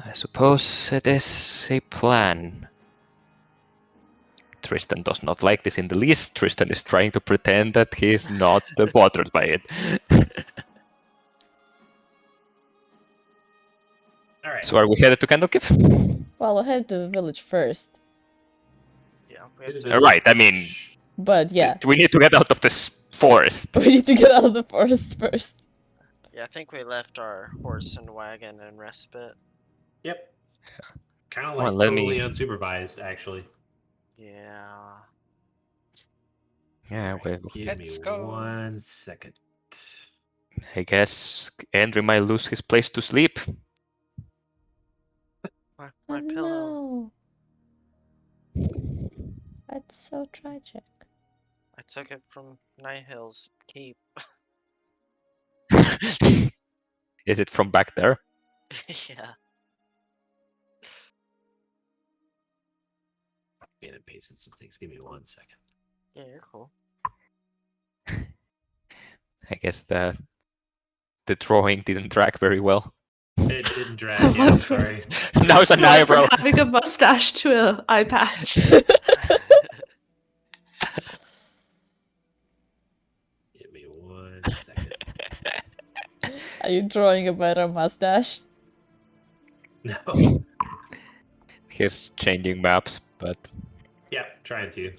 I suppose it is a plan. Tristan does not like this in the least. Tristan is trying to pretend that he is not bothered by it. All right. So are we headed to Candlekeep? Well, we'll head to the village first. Yeah, we have It is to. a- Right, I mean, But yeah, we need to get out of this forest. we need to get out of the forest first. Yeah, I think we left our horse and wagon in respite. Yep. Kind of Come on, like let me- totally unsupervised, actually. Yeah. Yeah, Alright, well, give Let's me go. 1 second. I guess Andrew might lose his place to sleep. My Oh pillow. no. That's so tragic. I took it from Nighthill's keep. Is it from back there? Yeah. Getting and pasting some things. Give me 1 second. Yeah, you're cool. I guess the drawing didn't track very well. It didn't drag. Yeah, I'm sorry. Now it's an I went from eyebrow. having a mustache to an eye patch. Give me 1 second. Are you drawing a better mustache? No. He's changing maps, but Yep, trying to.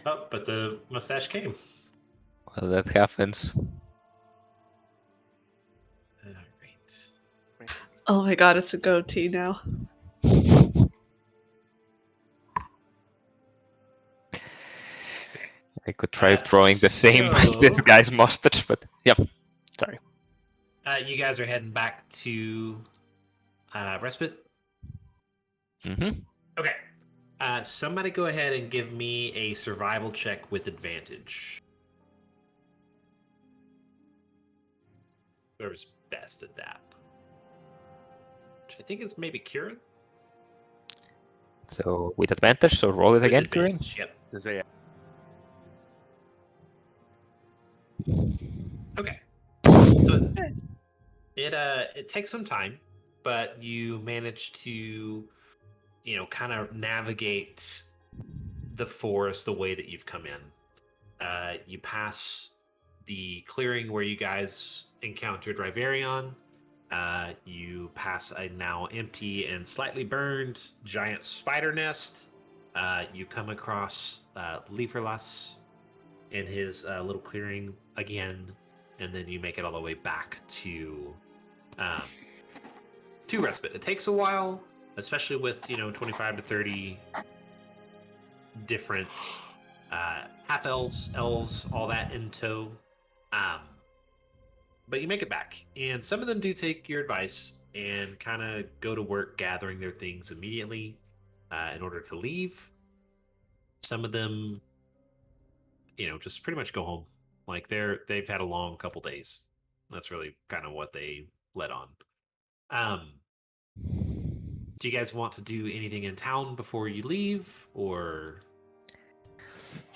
Oh, but the mustache came. well, that happens. Alright. Oh my god, it's a goatee now. I could try drawing the same as this So- guy's mustache, but yeah. Sorry. You guys are heading back to Respite? Mm-hmm. Okay. Somebody go ahead and give me a survival check with advantage. Whoever's best at that. Which I think is maybe Kieran? So with advantage, so roll it With again, Kieran. advantage, yep. To say, Okay. So it takes some time, but you manage to, kind of navigate the forest the way that you've come in. You pass the clearing where you guys encountered Riverion. You pass a now empty and slightly burned giant spider nest. You come across Lieferlas in his little clearing again, and then you make it all the way back to Respite. It takes a while, especially with 25 to 30 different half elves, elves, all that in tow. But you make it back, and some of them do take your advice and kind of go to work gathering their things immediately in order to leave. Some of them, just pretty much go home. Like they've had a long couple days. That's really kind of what they led on. Do you guys want to do anything in town before you leave, or?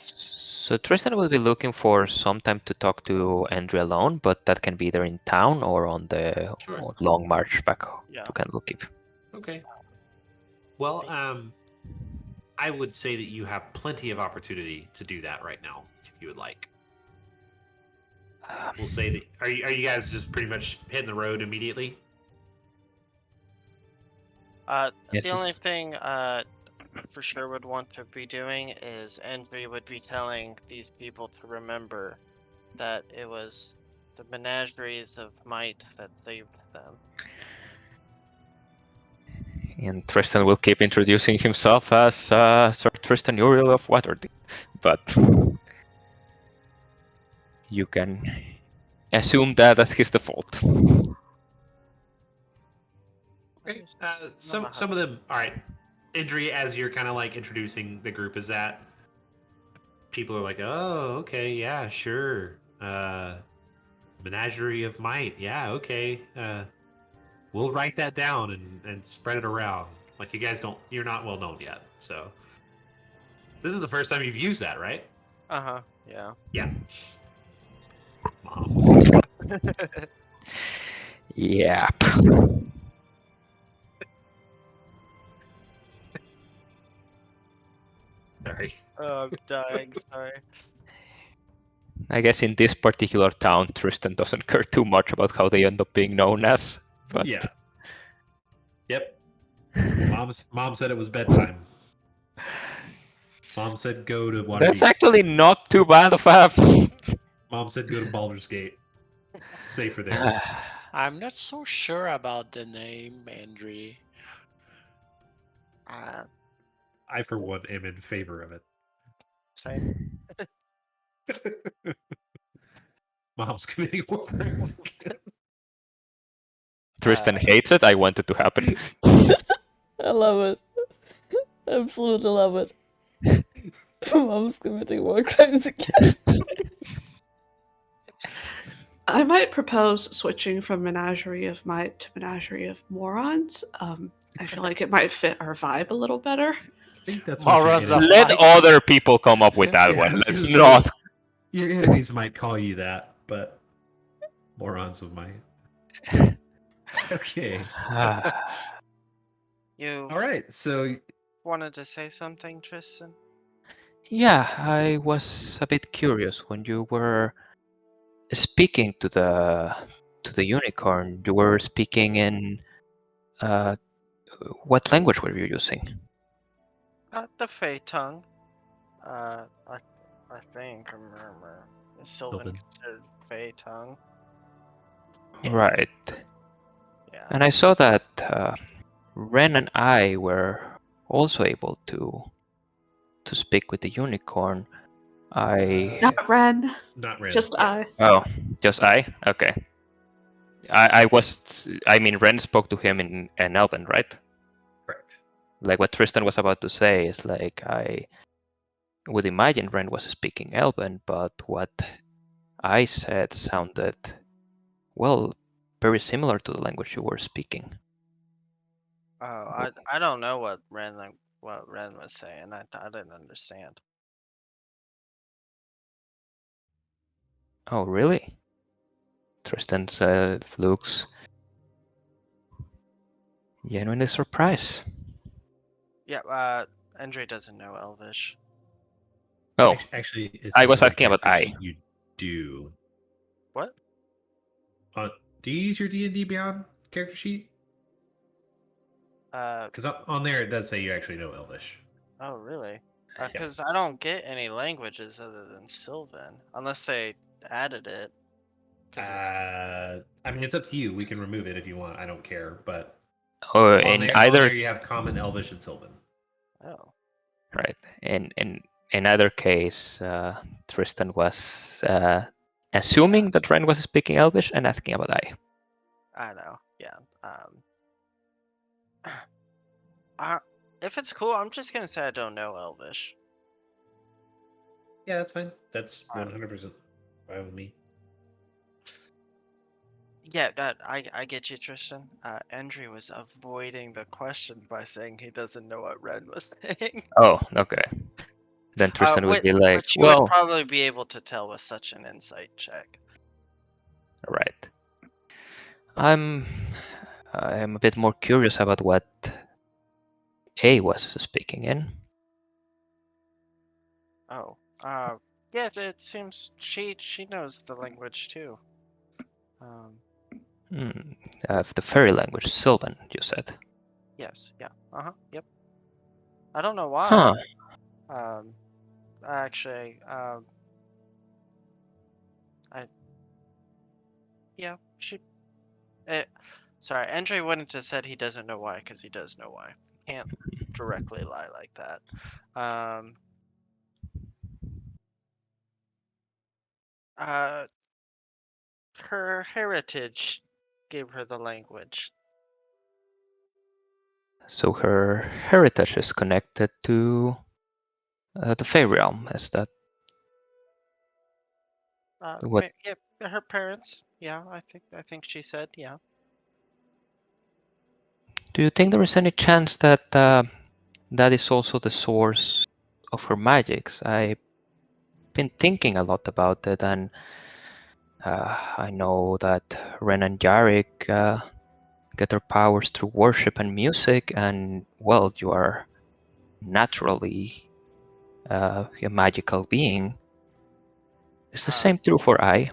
So Tristan will be looking for some time to talk to Andrew alone, but that can be either in town or on the Sure. long march back Yeah. to Candlekeep. Okay. Well, I would say that you have plenty of opportunity to do that right now, if you would like. We'll say that. Are you guys just pretty much hitting the road immediately? Yes, The only yes. thing for sure would want to be doing is Envy would be telling these people to remember that it was the menageries of might that saved them. And Tristan will keep introducing himself as Sir Tristan Uriel of Waterdeep. But you can assume that as his default. Okay. Nice. None Some of of us. them. All right. Indri, as you're kind of like introducing the group, is that people are like, oh, okay, yeah, sure. Menagerie of Might, yeah, okay. We'll write that down and spread it around. Like you're not well known yet, so this is the first time you've used that, right? Yeah. Yeah. Mom. Yeah. Sorry. Oh, I'm dying. Sorry. I guess in this particular town, Tristan doesn't care too much about how they end up being known as. But Yeah. Yep. Mom said it was bedtime. Mom said go to Waterdeep. that's actually not too bad of a. Mom said go to Baldur's Gate. Safer there. I'm not so sure about the name, Andri. I, for one, am in favor of it. Same. Mom's committing war crimes again. Tristan hates it. I want it to happen. I love it. Absolutely love it. Mom's committing war crimes again. I might propose switching from Menagerie of Might to Menagerie of Morons. I feel like it might fit our vibe a little better. I think that's what your Morons of enemies- Let might. other people come up with that Yeah, I one. was Let's gonna say- not. Your enemies might call you that, but morons of might. Okay. You All right. So wanted to say something, Tristan? Yeah, I was a bit curious when you were speaking to the unicorn. You were speaking in what language were you using? The Fey tongue. I think, remember. Is Sylvan Sylvan. considered Fey tongue? Yeah. Right. Yeah. And I saw that Ren and I were also able to speak with the unicorn. Not Ren, not Ren. just yeah. Oh, just I? Okay. I mean, Ren spoke to him in Elven, right? Correct. Like what Tristan was about to say is like I would imagine Ren was speaking Elven, but what I said sounded, well, very similar to the language you were speaking. Oh, I don't know what Ren was saying. I didn't understand. Oh, really? Tristan looks genuinely surprised. Yeah. Andre doesn't know Elvish. Oh, Actually, it's I just was on your asking about character I. sheet, You do. What? Do you use your D&D Beyond character sheet? Because on there it does say you actually know Elvish. Oh, really? Yeah. Because I don't get any languages other than Sylvan, unless they added it. 'Cause it's I mean, it's up to you. We can remove it if you want. I don't care. But Or on in there, either you have Common, Elvish, and Sylvan. oh. right, in either case, Tristan was assuming that Ren was speaking Elvish and asking about I. I know. Yeah. If it's cool, I'm just gonna say I don't know Elvish. Yeah, that's fine. That's Alright. 100% fine with me. Yeah, I get you, Tristan. Andrew was avoiding the question by saying he doesn't know what Ren was saying. Oh, okay. Then Tristan would be like, which you would well, probably be able to tell with such an insight check. right. I'm a bit more curious about what A was speaking in. Oh, yeah. It seems she knows the language too. The fairy language, Sylvan, you said. Yes. Yeah. Yep. I don't know why. Huh. Actually, yeah. Sorry, Andre wouldn't have said he doesn't know why because he does know why. Can't directly lie like that. Her heritage gave her the language. So her heritage is connected to the Fey realm. Is that what? Yeah, her parents. Yeah, I think she said yeah. Do you think there is any chance that that is also the source of her magics? I've been thinking a lot about it, and I know that Ren and Jarek get their powers through worship and music, and well, you are naturally a magical being. Is the same true for I?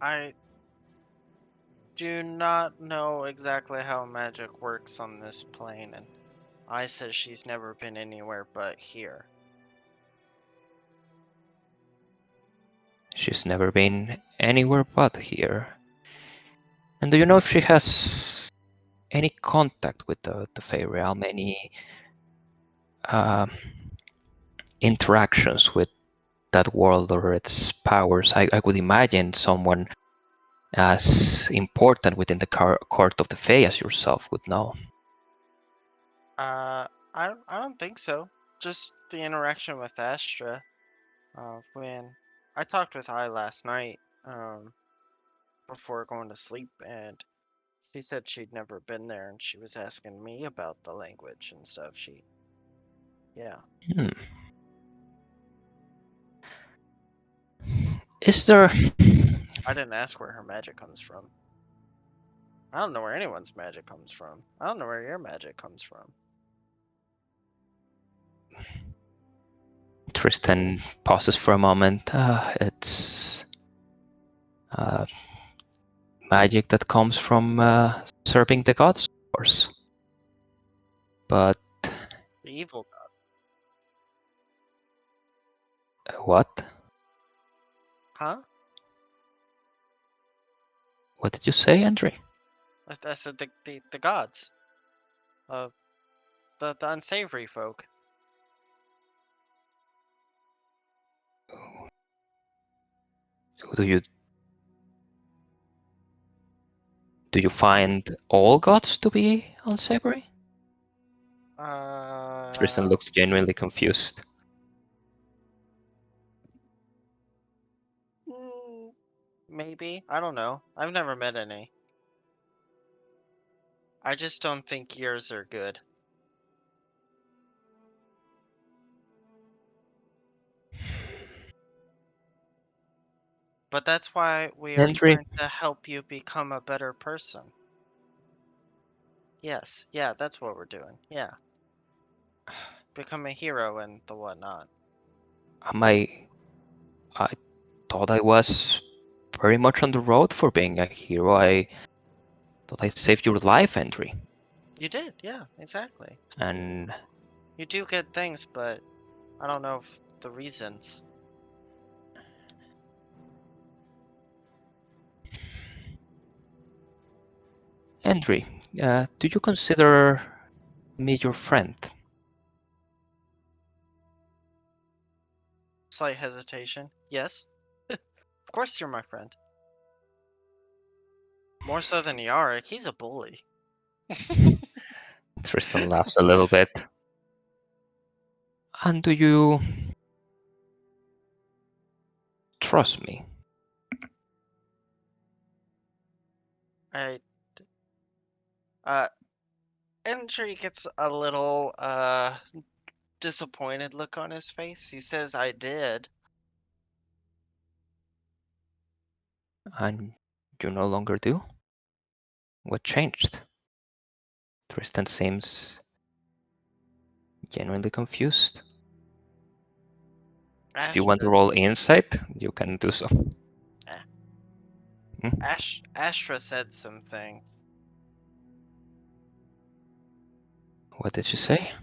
I do not know exactly how magic works on this plane, and I says she's never been anywhere but here. She's never been anywhere but here. And do you know if she has any contact with the Fey realm? Any interactions with that world or its powers. I would imagine someone as important within the court of the Fae as yourself would know. I don't think so. Just the interaction with Astra. When I talked with I last night, before going to sleep, and she said she'd never been there, and she was asking me about the language and stuff. Yeah. Is there... I didn't ask where her magic comes from. I don't know where anyone's magic comes from. I don't know where your magic comes from. Tristan pauses for a moment. It's magic that comes from serving the gods, of course. But The evil god. what? Huh? What did you say, Andre? I said the gods. The unsavory folk. Do you find all gods to be unsavory? Tristan looks genuinely confused. Maybe. I don't know. I've never met any. I just don't think yours are good. But that's why we are Andre, trying to help you become a better person. Yes, yeah, that's what we're doing. Yeah. Become a hero and the whatnot. I thought I was very much on the road for being a hero. I thought I saved your life, Andre. You did, yeah, exactly. And You do good things, but I don't know if the reasons. Andre, do you consider me your friend? Slight hesitation. Yes. Of course you're my friend. More so than Yarick. He's a bully. Tristan laughs a little bit. And do you trust me? Entry gets a little disappointed look on his face. He says I did. And you no longer do? What changed? Tristan seems genuinely confused. If you want to roll insight, you can do so. Astra said something. What did she say?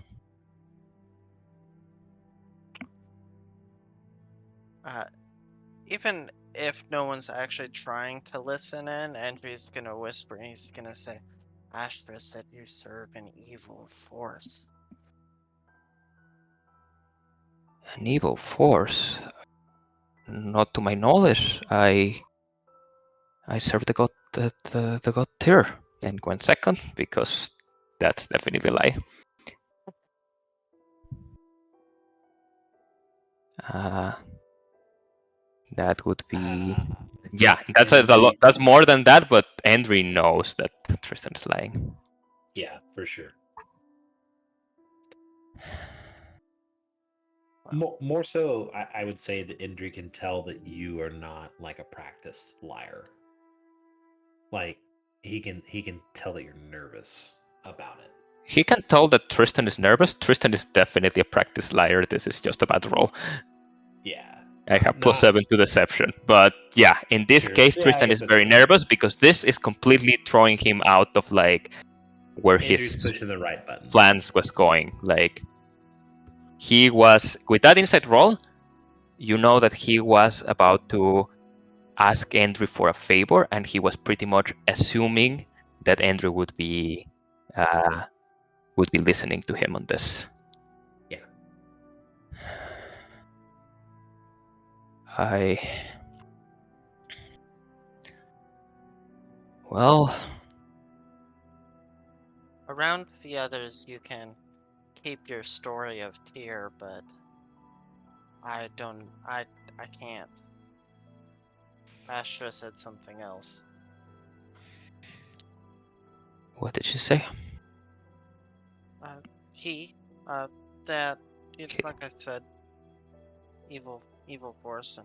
Even if no one's actually trying to listen in, Andrew's gonna whisper and he's gonna say, Astra said you serve an evil force. An evil force? Not to my knowledge. I serve the god, the god Tyr. And 1 second, because that's definitely a lie. That would be... yeah, that's a lot. That's more than that, but Andre knows that Tristan's lying. Yeah, for sure. More so, I would say that Indri can tell that you are not like a practiced liar. Like he can tell that you're nervous about it. He can tell that Tristan is nervous. Tristan is definitely a practiced liar. This is just a bad roll. Yeah. I have +7 to deception. But yeah, in this case, Tristan is very nervous because this is completely throwing him out of like where Andrew's his pushing the right button. plans was going. Like he was, with that insight roll, you know that he was about to ask Andrew for a favor, and he was pretty much assuming that Andrew would be listening to him on this. Yeah. Well, Around the others, you can keep your story of Tyr, but I don't. I can't. Astra said something else. what did she say? He, that, Okay. like I said, evil force,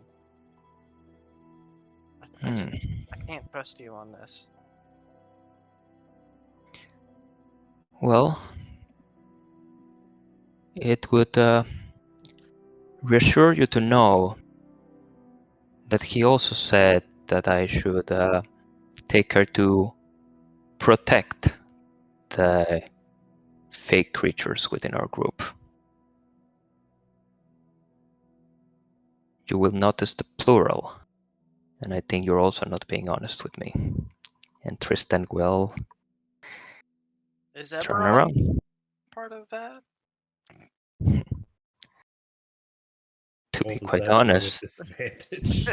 and Hmm. I can't trust you on this. Well, it would reassure you to know that he also said that I should take her to protect the fake creatures within our group. You will notice the plural, and I think you're also not being honest with me. And Tristan will Is turn Eberron around. part of that? To be Roll quite deception with honest, disadvantage.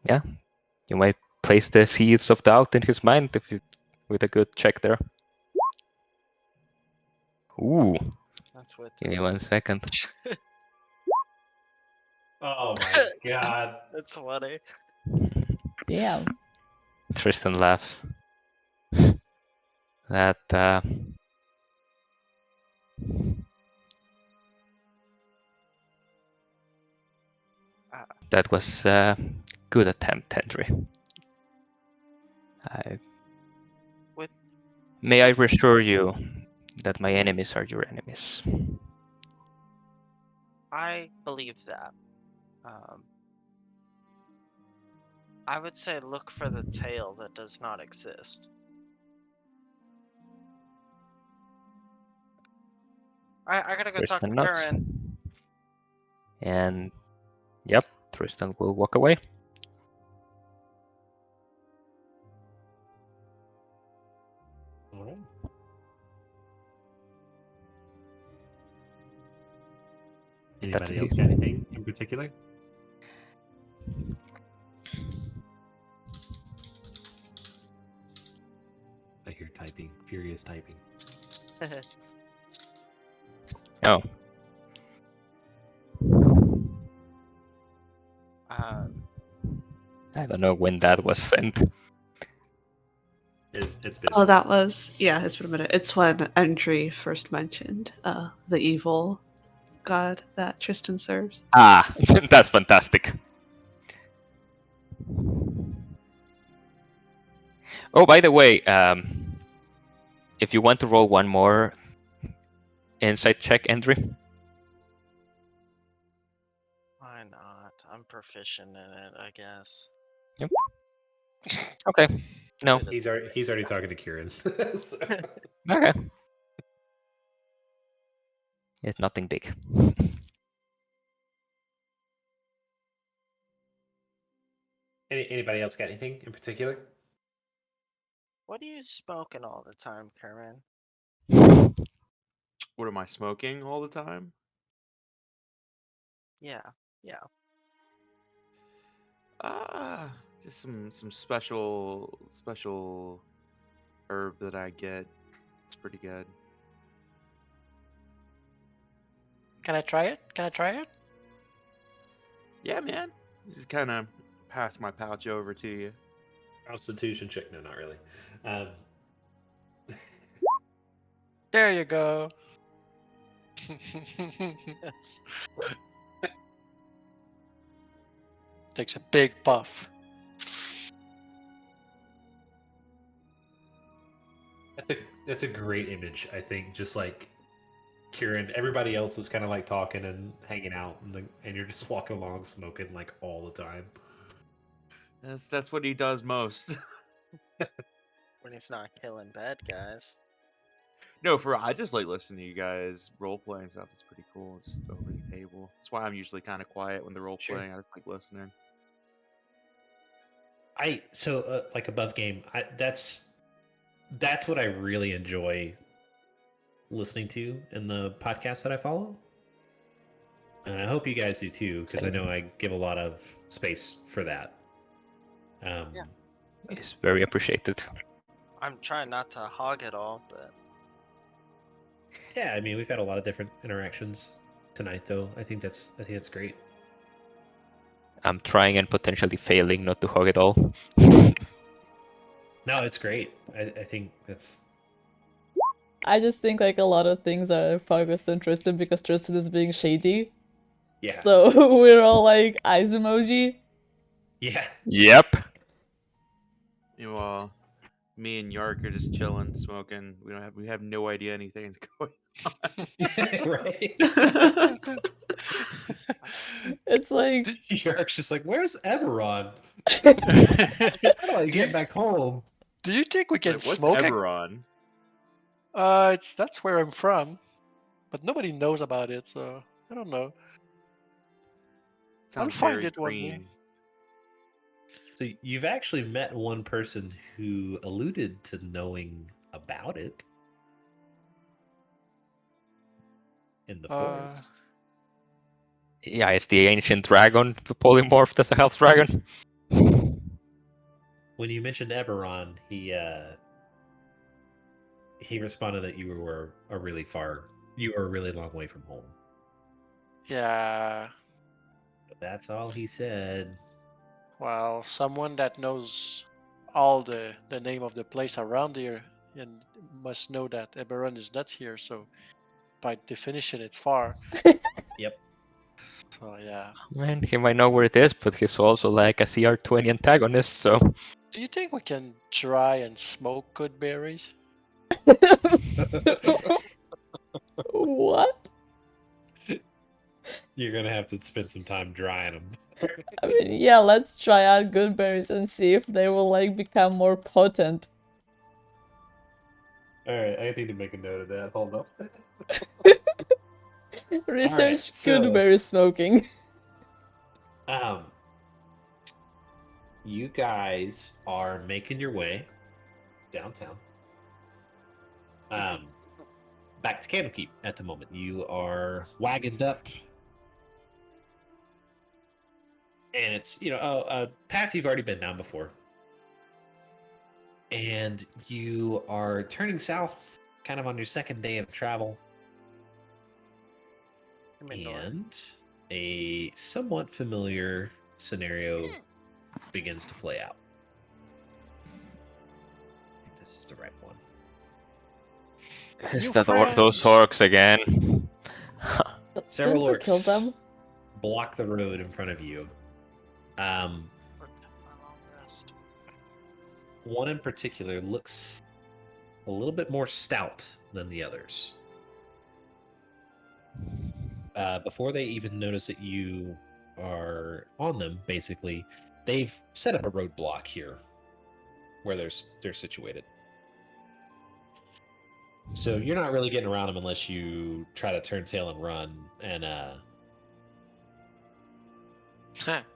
yeah, you might place the seeds of doubt in his mind if you, with a good check there. Ooh, That's with give me 1 second. Oh my god. That's funny. Damn. Tristan laughs. That that was a good attempt, Henry. With May I reassure you that my enemies are your enemies. I believe that. I would say look for the tail that does not exist. I gotta go talk Tristan to nods. Karen. And yep, Tristan will walk away. All right. That's Anybody it. else got anything in particular? I hear typing, furious typing. Oh, I don't know when that was sent. It's been. Oh, that was it's been a minute. It's when Endry first mentioned the evil god that Tristan serves. Ah, that's fantastic. Oh, by the way, if you want to roll one more insight check, Andrew. Why not? I'm proficient in it, I guess. Yep. Okay. No. Good at- He's already talking to Kieran. So- Okay. It's nothing big. Anybody else got anything in particular? What are you smoking all the time, Karen? What am I smoking all the time? Yeah. Just some special herb that I get. It's pretty good. Can I try it? Yeah, man. Just kind of pass my pouch over to you. Constitution check? No, not really. There you go. Takes a big puff. That's a great image. I think just like Kieran, everybody else is kind of like talking and hanging out, and you're just walking along smoking like all the time. That's what he does most. When he's not killing bad guys. No, I just like listening to you guys role play and stuff. It's pretty cool. Just over the table. That's why I'm usually kind of quiet when they're role Sure. playing. I just like listening. Like above game. That's what I really enjoy listening to in the podcast that I follow. And I hope you guys do too, because I Same. know I give a lot of space for that. Yeah. It's very appreciated. I'm trying not to hog it all, but Yeah, I mean we've had a lot of different interactions tonight, though. I think that's great. I'm trying and potentially failing not to hog it all. No, it's great. I think that's I just think like a lot of things are focused on Tristan because Tristan is being shady. yeah, So we're all like eyes emoji. yeah. Yep. Meanwhile, me and Yark are just chilling, smoking. We have no idea anything's going on. Right. It's like Yark's just like, where's Eberron? do, How do I get you, back home? do you think we can Wait, what's smoke? Eberron? That's where I'm from, but nobody knows about it, so I don't know. Sounds find very it one day. green. So you've actually met one person who alluded to knowing about it in the forest. Yeah, it's the ancient dragon polymorphed as a health dragon. When you mentioned Eberron, he responded that you were a really long way from home. Yeah, But that's all he said. well, someone that knows all the name of the place around here and must know that Eberron is not here, so by definition it's far. Yep. So yeah. Man, he might know where it is, but he's also like a CR20 antagonist, so Do you think we can try and smoke good berries? what? You're gonna have to spend some time drying them. I mean, yeah, let's try out good berries and see if they will like become more potent. All right, I need to make a note of that. Hold up. Research so- good berry smoking. You guys are making your way downtown. Back to Candlekeep at the moment. You are wagoned up, and it's a path you've already been down before. And you are turning south, kind of on your second day of travel, and a somewhat familiar scenario begins to play out. I think this is the right one. is New that those friends. orcs again? Several Didn't we kill orcs them? block the road in front of you. One in particular looks a little bit more stout than the others. Before they even notice that you are on them, basically, they've set up a roadblock here where they're situated. So you're not really getting around them unless you try to turn tail and run. And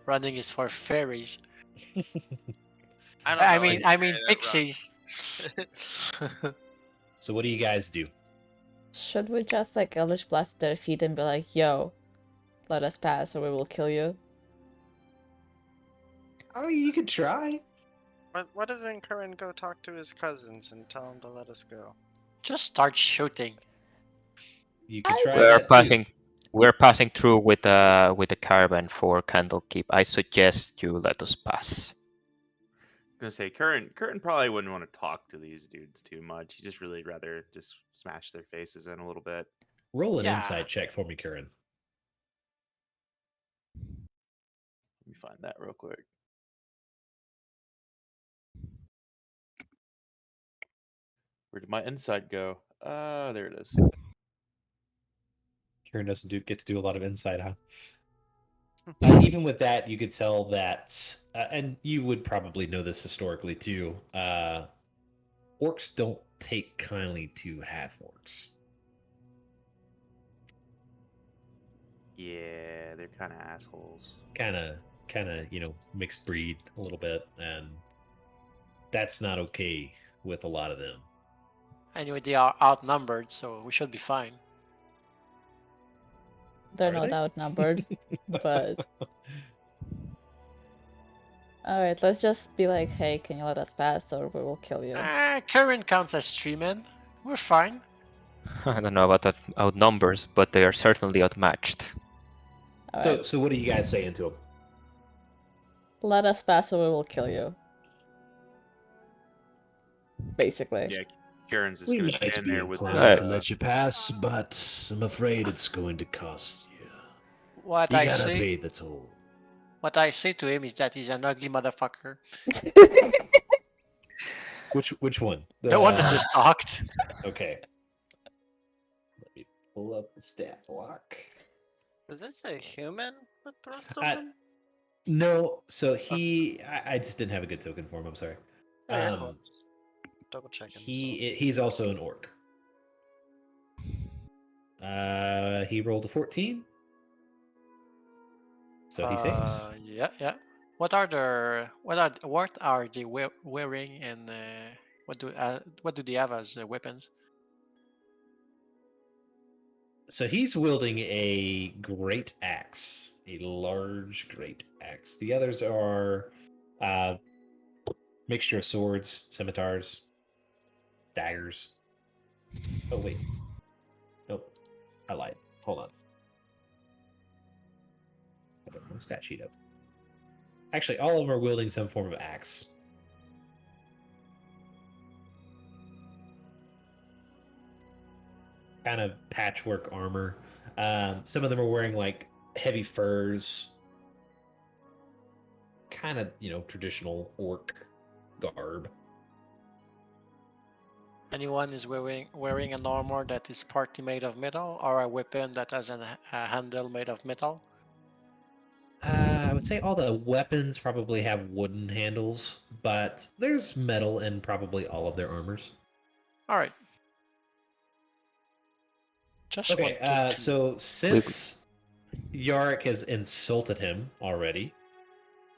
Running is for fairies. I don't I know mean, any I mean fairy that pixies. so what do you guys do? Should we just like Eldritch Blast their feet and be like, yo, let us pass or we will kill you? Oh, you could try. What doesn't Curran go talk to his cousins and tell them to let us go? Just start shooting. You could try We're that too. passing through with a caravan for Candlekeep. I suggest you let us pass. I'm gonna say Curran probably wouldn't want to talk to these dudes too much. He just really rather just smash their faces in a little bit. Roll an Yeah. insight check for me, Curran. Let me find that real quick. Where did my insight go? There it is. Curran doesn't get to do a lot of insight, huh? Even with that, you could tell that, and you would probably know this historically too. Orcs don't take kindly to half orcs. Yeah, they're kind of assholes. Kind of, mixed breed a little bit, and that's not okay with a lot of them. Anyway, they are outnumbered, so we should be fine. They're Are not they? outnumbered, but alright, let's just be like, hey, can you let us pass or we will kill you. Current counts as 3 men. We're fine. I don't know about that outnumbers, but they are certainly outmatched. Alright, So what are you guys saying to him? let us pass or we will kill you. Basically. Yeah, Karen's just We gonna might stand be there with inclined to the. let you pass, but I'm afraid it's going to cost you. What You I gotta say, pay the toll. what I say to him is that he's an ugly motherfucker. Which one? The one that just talked. Okay. Let me pull up the stat block. Is this a human with thrust I- open? No, so I just didn't have a good token for him. I'm sorry. Oh, you're cool. Just double checking. He's also an orc. He rolled a 14, so he saves. Yeah. What are they wearing and what do they have as weapons? So he's wielding a great axe, a large great axe. The others are mixture of swords, scimitars, daggers. Oh wait, nope, I lied. Hold on, I got the wrong stat sheet up. Actually, all of them are wielding some form of axe. Kind of patchwork armor. Some of them are wearing like heavy furs, kind of traditional orc garb. Anyone is wearing an armor that is partly made of metal or a weapon that has a handle made of metal? I would say all the weapons probably have wooden handles, but there's metal in probably all of their armors. All right. Just Okay, wanted to. so since Yarick has insulted him already,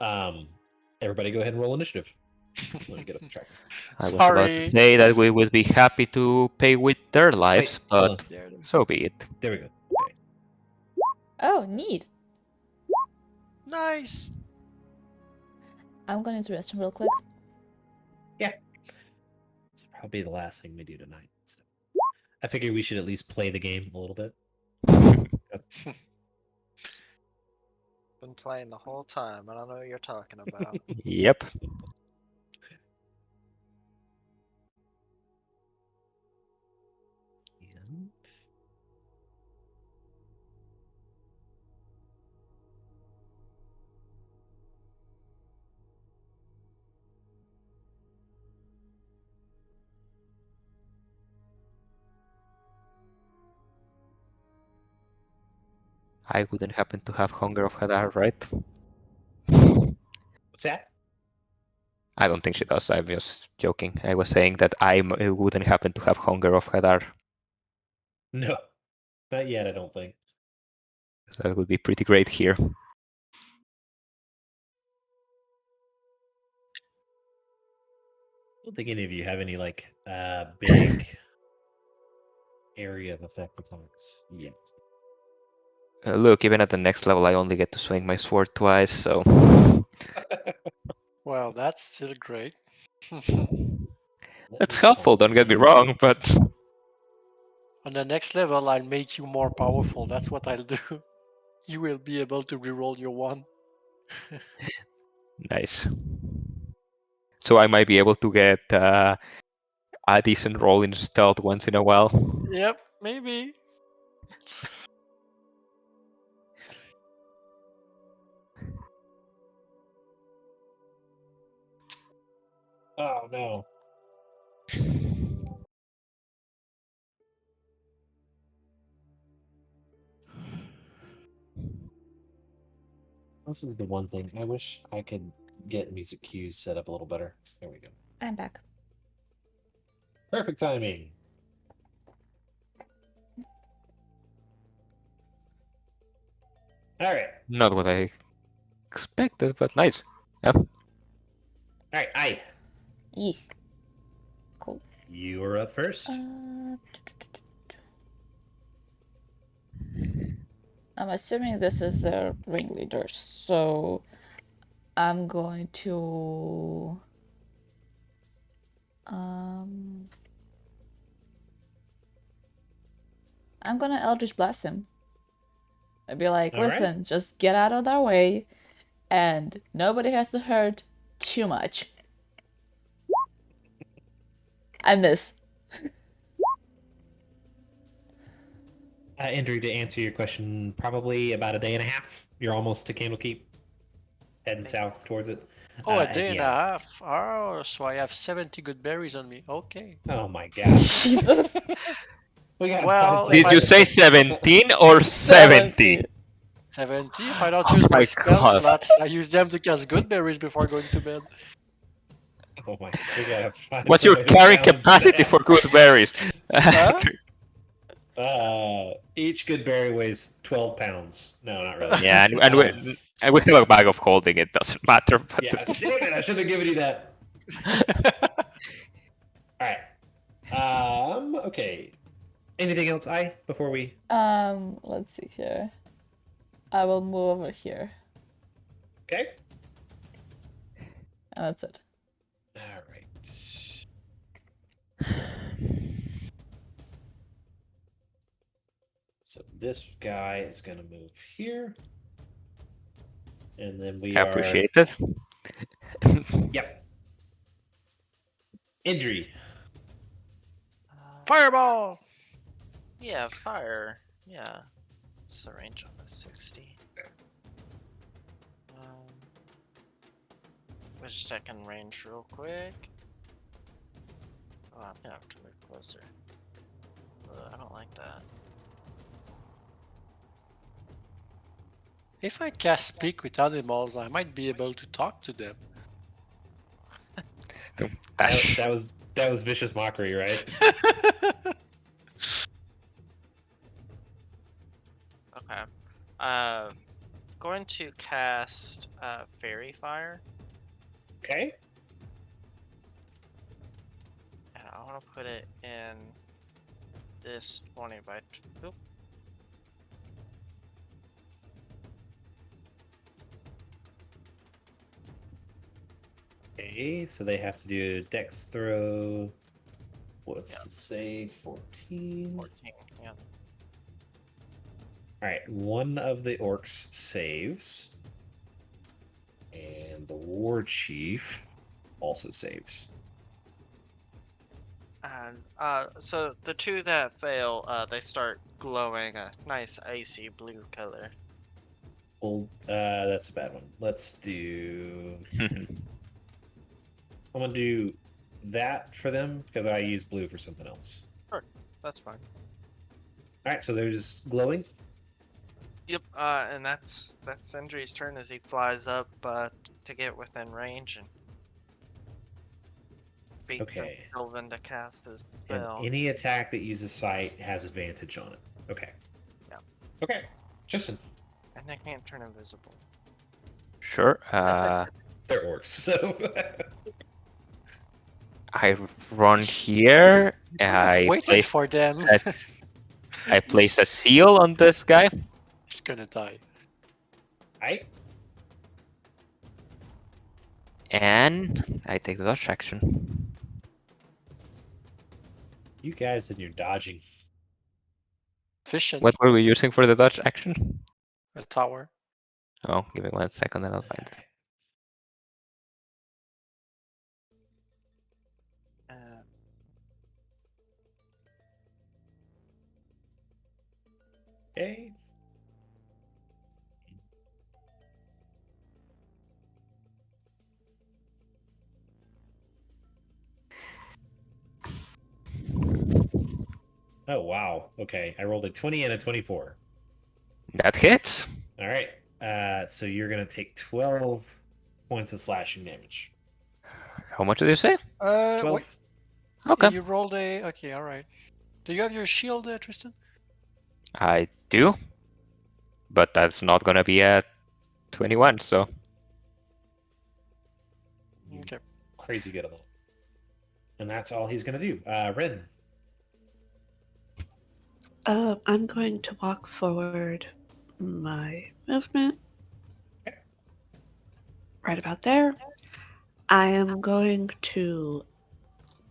everybody go ahead and roll initiative. Let me get up the tracker. I was about to Sorry. say that we would be happy to pay with their lives, hold but on. There it is. so be it. There we go. Okay. Oh, neat. Nice. I'm going to the restroom real quick. This will probably be the last thing we do tonight. So I figured we should at least play the game a little bit. Been playing the whole time. I don't know what you're talking about. Yep. And I wouldn't happen to have Hunger of Hadar, right? what's that? I don't think she does. I was joking. I was saying that I wouldn't happen to have Hunger of Hadar. No, not yet. I don't think. That would be pretty great here. I don't think any of you have any like big area of effect attacks yet. Look, even at the next level, I only get to swing my sword twice, so Well, that's still great. it's helpful. Don't get me wrong, but On the next level, I'll make you more powerful. That's what I'll do. You will be able to reroll your one. nice. So I might be able to get a decent roll in stealth once in a while. Yep, maybe. Oh no. This is the one thing. I wish I could get music cues set up a little better. There we go. I'm back. Perfect timing. All right. Not what I expected, but nice. Yeah. All right. Yes. Cool. You are up first. I'm assuming this is the ringleader, so I'm going to I'm gonna Eldritch Blast him. I'd be like, All right. listen, just get out of their way, and nobody has to hurt too much. I miss. Andrew, to answer your question, probably about a day and a half. You're almost to Candlekeep, heading south towards it. Oh, a And day and a yeah. half. Oh, so I have 70 good berries on me. Okay. Oh my gosh. Jesus. We gotta Well, find if Did you say 17 or 70? 70. If I don't Oh use my my spell God. slots, I use them to cast good berries before going to bed. Oh my! We gotta find What's some your way to carry balance capacity that. for good berries? Huh? Each good berry weighs 12 pounds. No, not really. Yeah, and we have a bag of holding. It doesn't matter. But Yeah, damn it! I should have given you that. All right. Okay. Anything else, before we? Let's see here. I will move over here. Okay. And that's it. All right. So this guy is gonna move here, and then we I are. appreciate it. Yep. Injury. Fireball! Yeah, fire. Yeah. What's the range on the 60? We're just checking range real quick. Oh, I'm gonna have to move closer. I don't like that. If I cast Speak with Animals, I might be able to talk to them. That was vicious mockery, right? Okay. Going to cast Fairy Fire. Okay. And I want to put it in this 20 by 2. Okay, so they have to do a dex throw. What's it say? 14. 14. Yeah. Alright, one of the orcs saves. And the war chief also saves. And so the two that fail, they start glowing a nice icy blue color. Well, that's a bad one. Let's do. I'm gonna do that for them because I use blue for something else. Sure, that's fine. Alright, so they're just glowing. Yep, and that's Sindri's turn as he flies up to get within range and beat Okay. Sylvan to cast his And spell. any attack that uses sight has advantage on it. Okay. Yeah. Okay. Justin. And they can't turn invisible. Sure. They're orcs, so. I run here. I've waited for them. I place a seal on this guy. He's gonna die. Alright. And I take the dodge action. You guys and your dodging. Fishing. What were we using for the dodge action? A tower. Oh, give me 1 second and I'll find it. Okay. Oh, wow. Okay. I rolled a 20 and a 24. That hits. All right. So you're going to take 12 points of slashing damage. How much did you say? 12. Wait. Okay. You rolled a. Okay, alright. Do you have your shield, Tristan? I do. But that's not gonna be a 21, so. Okay. Crazy good on that. And that's all he's going to do. Ren. I'm going to walk forward my movement. Right about there. I am going to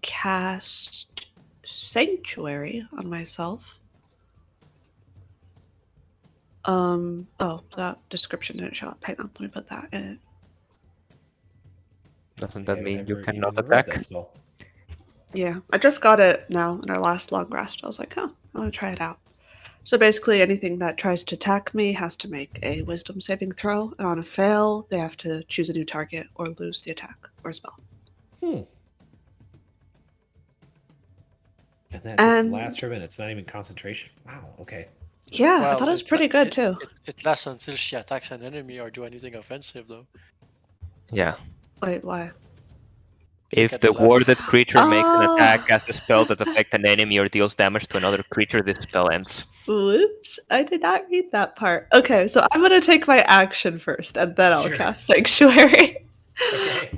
cast Sanctuary on myself. Oh, that description didn't show up. Hang on, let me put that in. Doesn't I that mean you never cannot even wrote attack? that spell. Yeah, I just got it now in our last long rest. I was like, oh, I want to try it out. So basically, anything that tries to attack me has to make a wisdom saving throw, and on a fail, they have to choose a new target or lose the attack or spell. And that this is And last turn, and it's not even concentration. Wow. Okay. yeah, I Well, thought it was pretty good too. It lasts until she attacks an enemy or do anything offensive, though. Yeah. Wait, why? Look If at the the left. warded creature makes an attack Oh, as a spell that affects an enemy or deals damage to another creature, this spell ends. whoops! I did not read that part. Okay, so I'm gonna take my action first, and then I'll Sure. cast Sanctuary. Okay.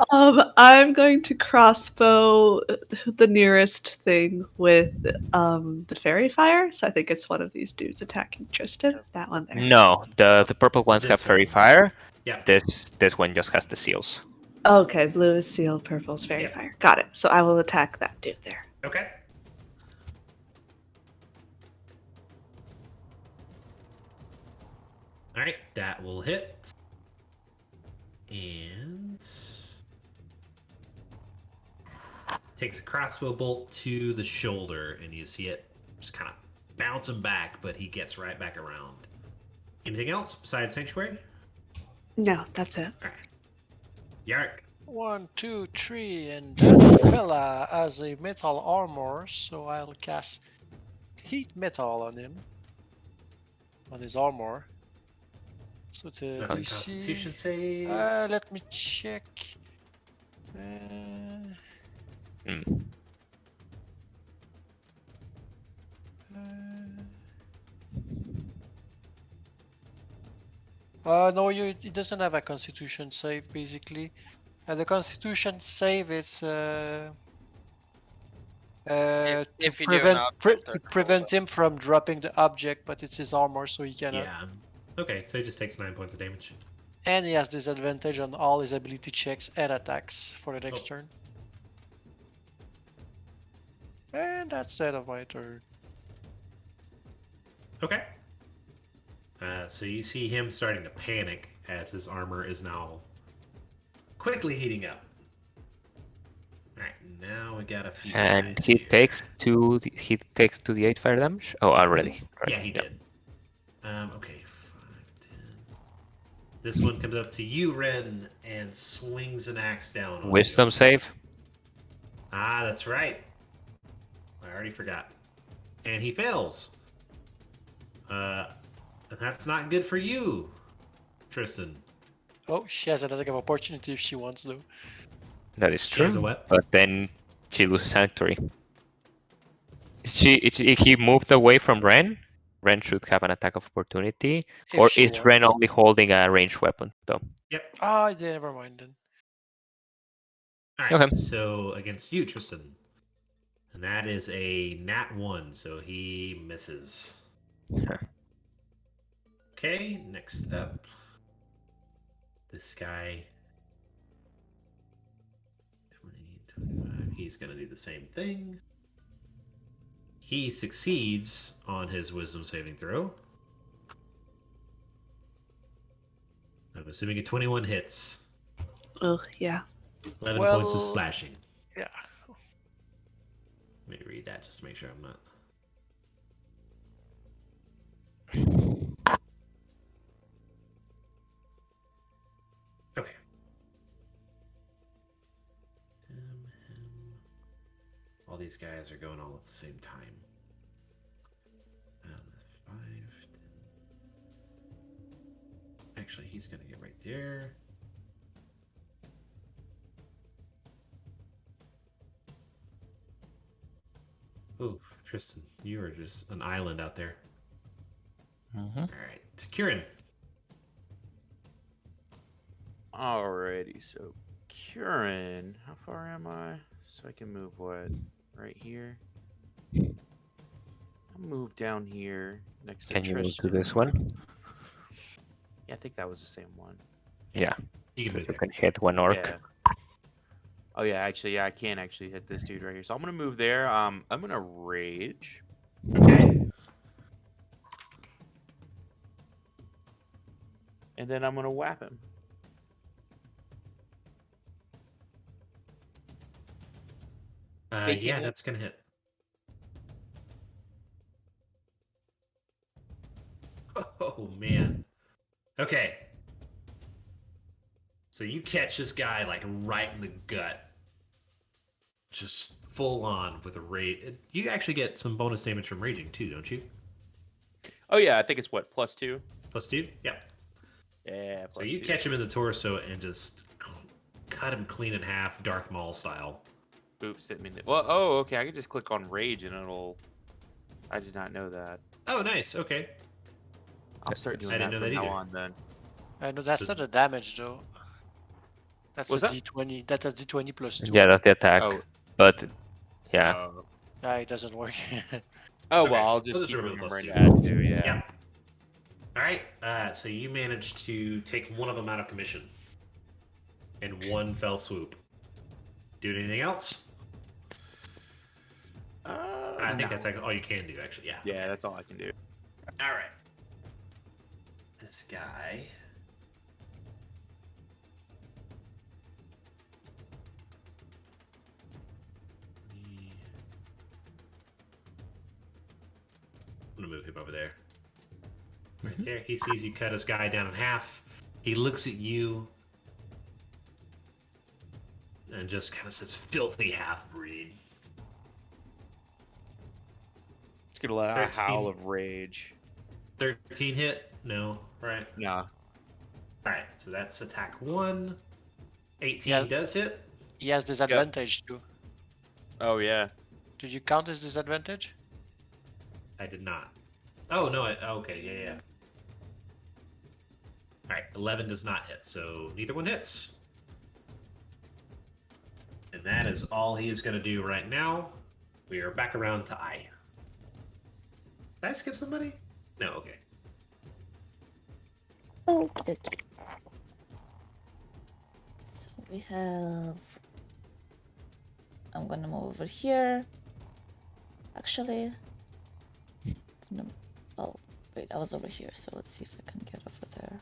I'm going to crossbow the nearest thing with the fairy fire. So I think it's one of these dudes attacking Tristan. That one there. No, the purple ones have This fairy one. fire. Yeah. This one just has the seals. Okay, blue is seal, purple is fairy Yep. fire. Got it. So I will attack that dude there. Okay. All right, that will hit. And takes a crossbow bolt to the shoulder, and you see it just kind of bouncing back, but he gets right back around. Anything else besides Sanctuary? No, that's it. All right. Yark. 1, 2, 3, and that fella has a metal armor, so I'll cast heat metal on him, on his armor. So the That's a DC. Constitution save. Let me check. Mm. No, it doesn't have a Constitution save basically. The Constitution save is If you do an object to or prevent him from dropping the object, but it's his armor, so he cannot. Yeah. Okay, so he just takes 9 points of damage. And he has disadvantage on all his ability checks and attacks for the next turn. And that's the end of my turn. Okay. So you see him starting to panic as his armor is now quickly heating up. All right, now we got a few. And guys he here. takes 2d8 fire damage. Oh, already. Yeah, he did. Okay, 5, 10. This one comes up to you, Ren, and swings an axe down on Wisdom you. save. Ah, that's right. I already forgot. And he fails. That's not good for you, Tristan. Oh, she has an attack of opportunity if she wants, though. That is She true. has a what? But then she loses Sanctuary. If he moved away from Ren, Ren should have an attack of opportunity. If Or she is Ren wants. only holding a ranged weapon, though? Yep. Ah, yeah, never mind then. All right. Okay. So against you, Tristan, and that is a nat 1, so he misses. Huh. Okay. Next up, this guy. 20, 25. He's gonna do the same thing. He succeeds on his wisdom saving throw. I'm assuming a 21 hits. Oh, yeah. 11 points of Well, slashing. Yeah. Let me read that just to make sure I'm not. Okay. All these guys are going all at the same time. 5, 10. Actually, he's going to get right there. Oh, Tristan, you are just an island out there. Mm-hmm. All right, Kieran. Alrighty, so Curran, how far am I? So I can move what? Right here? I'll move down here next to Can you move to Tristan. this one? Yeah, I think that was the same one. Yeah. You So can move you there. can hit one orc. Yeah. Oh yeah, actually, yeah, I can actually hit this dude right here. So I'm gonna move there. I'm gonna rage. Okay. And then I'm gonna whap him. Yeah, 18 hit. that's gonna hit. Oh man. Okay. So you catch this guy like right in the gut, just full on with a rage. You actually get some bonus damage from raging too, don't you? Oh yeah, I think it's what, +2? +2? Yeah. Yeah, So you +2. catch him in the torso and just cut him clean in half, Darth Maul style. Oops, didn't mean to. Well, oh, okay. I can just click on rage and it'll. I did not know that. Oh, nice. Okay. I'll start doing I didn't that know from that now either. on then. I know that's So- not a damage though. That's What's a that? D20. That's a D20 plus 2. Yeah, that's the attack. Oh. But yeah, It doesn't work. Oh Okay, well, I'll we'll just just keep remember the remembering +2. that too. Yeah. Yeah. All right. So you managed to take one of them out of commission in one fell swoop. Do anything else? I think that's like all you can do, actually. Yeah. Yeah, that's all I can do. All right. This guy. I'm gonna move him over there. Right there. He sees you cut his guy down in half. He looks at you and just kind of says, "Filthy half-breed." Just gonna let out a 13. howl of rage. 13 hit? No, right? Nah. Alright, so that's attack 1. 18 Yeah. does hit. He has disadvantage too. Oh yeah. Did you count his disadvantage? I did not. Oh, no, okay, yeah. Alright, 11 does not hit, so neither one hits. And that is all he is going to do right now. We are back around to I. Did I skip somebody? No, okay. Okay. So we have. I'm gonna move over here. Actually. No. Oh, wait, I was over here, so let's see if I can get over there.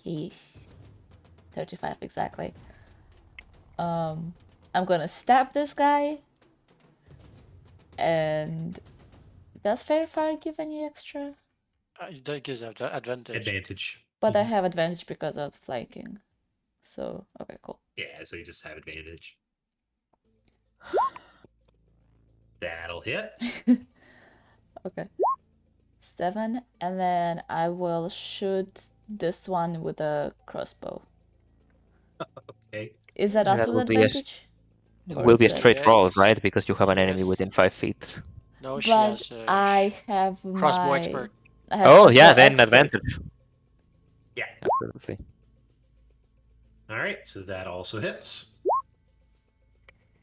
Yes. 35 exactly. I'm gonna stab this guy. And does Fair Fire give any extra? That gives advantage. Advantage. But I have advantage because of flanking. So, okay, cool. Yeah, so you just have advantage. That'll hit. Okay. 7, and then I will shoot this one with a crossbow. Okay. Is that That also will an be a- advantage? it Or will is be a that- straight roll, Yes. right? Because you have an enemy Yes. within 5 feet. No, she But has I have crossbow my... expert. I have Oh yeah, crossbow then expert. advantage. Yeah. Absolutely. All right, so that also hits.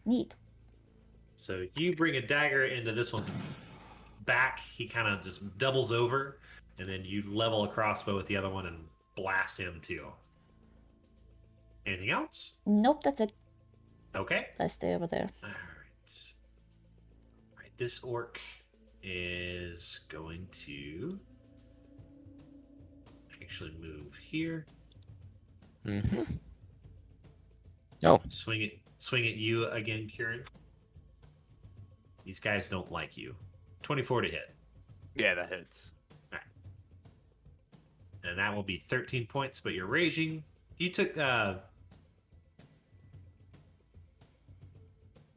Neat. So you bring a dagger into this one's back. He kind of just doubles over, and then you level a crossbow with the other one and blast him too. Anything else? Nope, that's it. Okay. I stay over there. All right. All right. This orc is going to actually move here. Mm-hmm. Oh, Swing at you again, Kieran. These guys don't like you. 24 to hit. Yeah, that hits. And that will be 13 points, but you're raging. You took the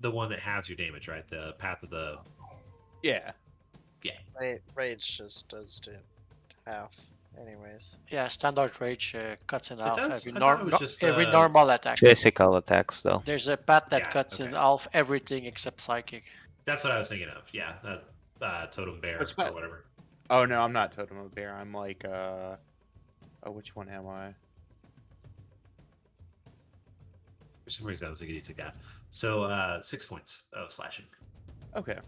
one that halves your damage, right? The path of the... Yeah. Rage just does to half, anyways. Yeah, standard rage cuts in half does? every, I thought it was just, every normal attack. physical attacks though. There's a path that Yeah, cuts in okay. half everything except psychic. That's what I was thinking of. Yeah, Totem Bear Which or path? whatever. Oh no, I'm not Totem of Bear. I'm like oh, which one am I? For some reason, I was thinking you took that. So 6 points of slashing. Okay.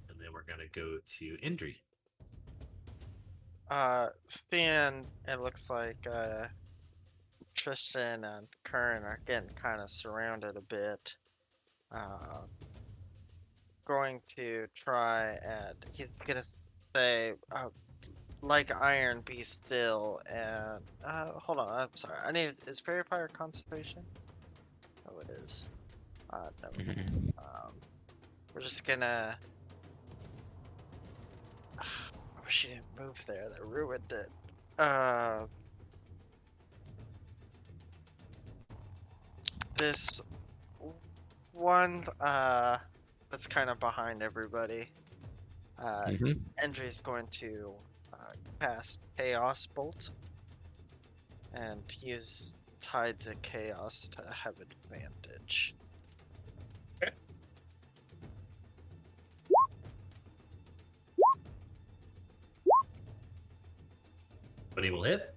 And then we're we're gonna go to Indri. Seeing it looks like Tristan and Kern are getting kind of surrounded a bit. Going to try and he's gonna say, like iron, be still, and hold on, I'm sorry. I need is Fairy Fire concentration? Oh, it is. No. We're just gonna. I wish she didn't move there. That ruined it. This one that's kind of behind everybody. Endry's going to cast Chaos Bolt and use Tides of Chaos to have advantage. Okay. But he will hit.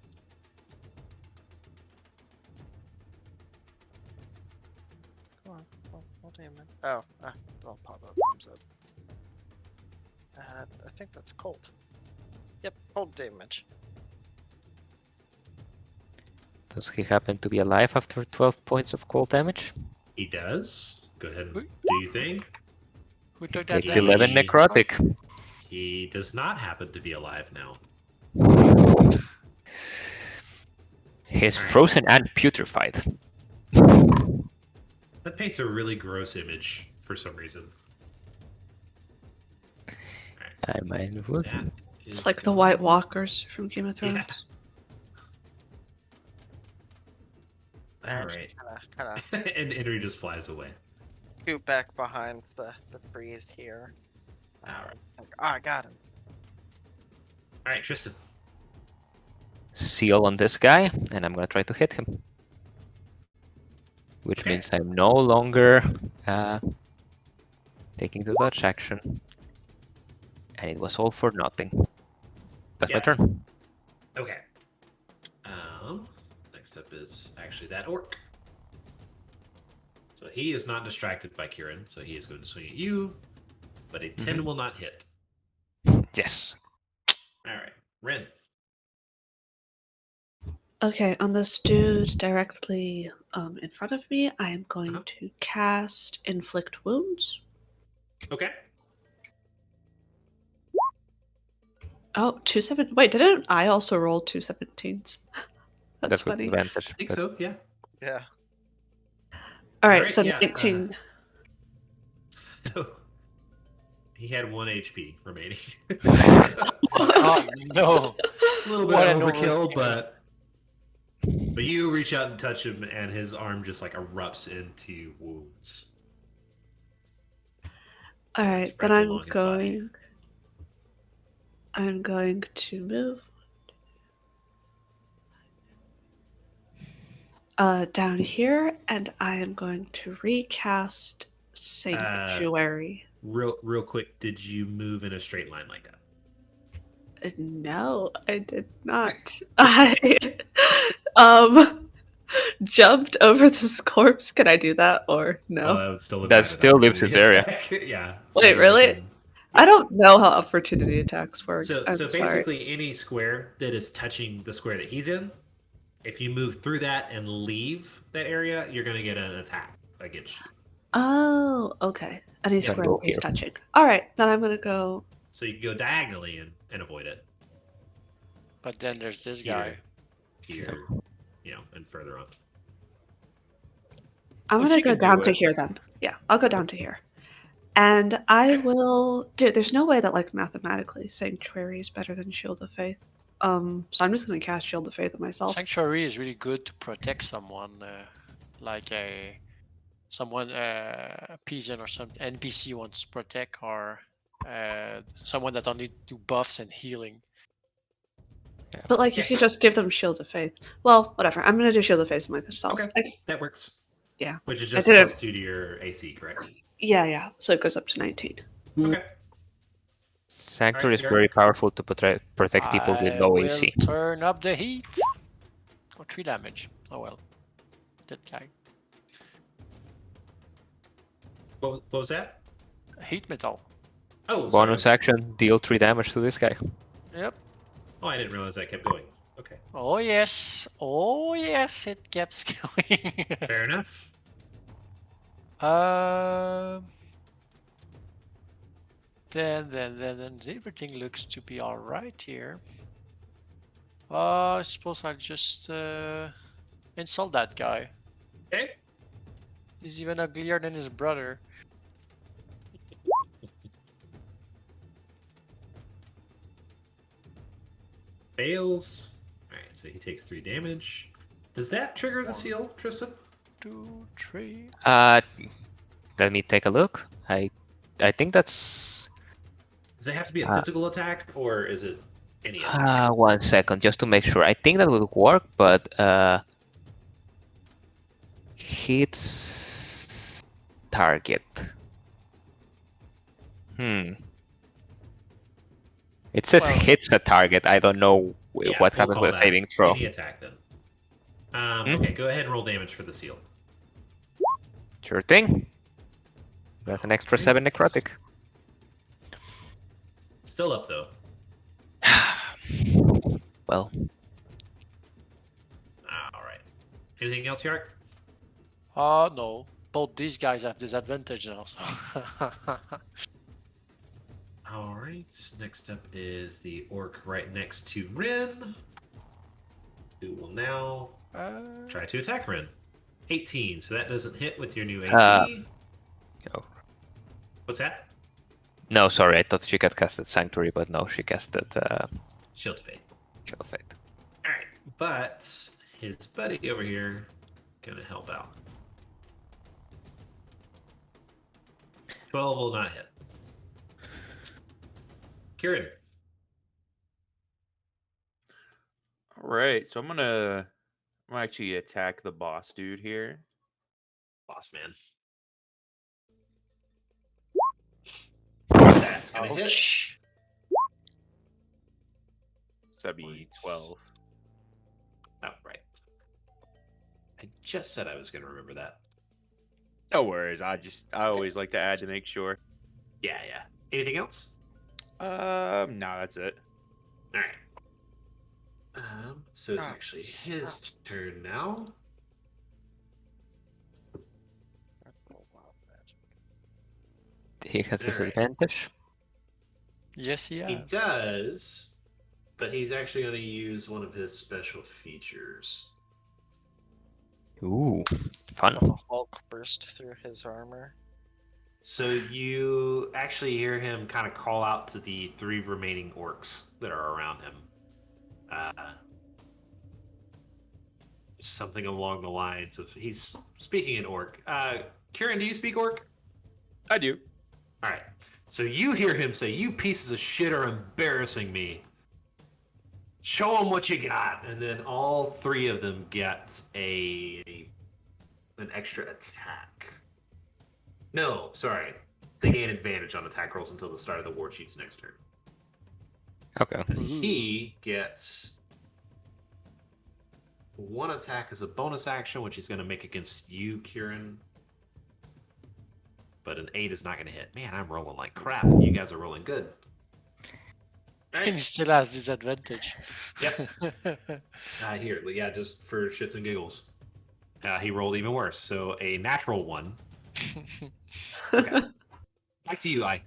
Come on, roll damage. Oh, it'll pop up. Comes up. I think that's cold. Yep, cold damage. Does he happen to be alive after 12 points of cold damage? He does. Go ahead and Wait. do your thing. Who took that It's Takes damage? 11 necrotic. He does not happen to be alive now. He's Alright. frozen and putrefied. That paints a really gross image for some reason. I might would. That It's is like the gonna- White Walkers from Game of Thrones. Yeah. And Alright. just kind of And Indri just flies away. scoot back behind the trees here. Alright. Like, oh, I got him. Alright, Tristan. Seal on this guy, and I'm gonna try to hit him. Which Okay. means I'm no longer taking the dodge action. And it was all for nothing. That's my Yeah. turn. Okay. Next up is actually that orc. So he is not distracted by Kieran, so he is going to swing at you, but a 10 will not hit. Yes. Alright, Ren. Okay, on this dude directly in front of me, I am going Uh-huh. to cast Inflict Wounds. Okay. Oh, 2-7. Wait, didn't I also roll 2 17s? That's with funny. advantage. I think but- so, yeah. Yeah. All right, Alright, so yeah, 19. So he had 1 HP remaining. Oh no! A little bit What an overkill, overkill. but you reach out and touch him, and his arm just like erupts into wounds. All right, then spreads I'm along his body. going to move down here, and I am going to recast Sanctuary. Real quick, did you move in a straight line like that? No, I did not. I jumped over this corpse. Can I do that or no? Oh, that would still That still leaves his area. Yeah. Wait, you really? can- I don't know how opportunity attacks work. So, I'm so sorry. basically, any square that is touching the square that he's in, if you move through that and leave that area, you're going to get an attack against you. Oh, okay. Any Yeah, square go that he's here. touching. All right, then I'm gonna go. So you can go diagonally and avoid it. But then there's this Here, guy. here, and further on. I'm Oh, gonna she go can do down to it. here then. Yeah, I'll go down to here, and I will. Dude, there's no way that like mathematically Sanctuary is better than Shield of Faith. So I'm just gonna cast Shield of Faith on myself. Sanctuary is really good to protect someone, like a peasant or some NPC wants to protect, or someone that only do buffs and healing. But like, you Yeah. could just give them Shield of Faith. Well, whatever. I'm gonna do Shield of Faith myself. Okay. That works. Yeah. Which is I just did it- +2 to your AC, correct? Yeah. So it goes up to 19. Okay. Sanctuary is Alright, very powerful to protect people with I low will AC. turn up the heat. Oh, 3 damage. Oh well. That guy. What was that? Heat metal. Oh, sorry. Bonus action, deal 3 damage to this guy. Yep. Oh, I didn't realize that kept going. Okay, Oh yes. Oh yes, it keeps going. fair enough. Um. Then everything looks to be all right here. I suppose I'll just insult that guy. Okay. He's even uglier than his brother. Fails. All right, so he takes 3 damage. Does that trigger the seal, Tristan? 2, 3. Let me take a look. I think that's... Does it have to be a physical attack, or is it any attack? 1 second, just to make sure. I think that would work, but hits target. It says Well- hits a target. I don't know Yeah, what we'll happens call with a that saving throw. Any attack then. Okay, go ahead and roll damage for the seal. Sure thing. That's an extra 7 necrotic. Still up though. Well, All right. Anything else, Yark? No. Both these guys have disadvantage now. So. All right. Next up is the orc right next to Rin, who will now try to attack Rin. 18, so that doesn't hit with your new AC. no. What's that? No, sorry, I thought she had casted Sanctuary, but no, she casted Shield of Faith. Shield of Fate. All right, but his buddy over here gonna help out. 12 will not hit. Kieran. All right, so I'm gonna actually attack the boss dude here. Boss man. That's gonna hit. Ouch. So that'd be 12. Oh, right. I just said I was gonna remember that. No worries. I always like to add to make sure. Yeah. Anything else? No, that's it. All right. So it's actually his turn now. He has All right. disadvantage. Yes, he He has. does, but he's actually going to use one of his special features. Ooh, fun. The Hulk burst through his armor. So you actually hear him kind of call out to the 3 remaining orcs that are around him. Something along the lines of, he's speaking in orc. Kieran, do you speak orc? I do. All right. So you hear him say, "You pieces of shit are embarrassing me. Show them what you got." And then all 3 of them get an extra attack. No, sorry. They gain advantage on attack rolls until the start of the war chief's next turn. Okay. And he gets 1 attack as a bonus action, which he's going to make against you, Kieran. But an 8 is not going to hit. Man, I'm rolling like crap. You guys are rolling good. And he still has disadvantage. Yep. Here, yeah, just for shits and giggles. He rolled even worse. So a natural 1. Okay. Back to you, I.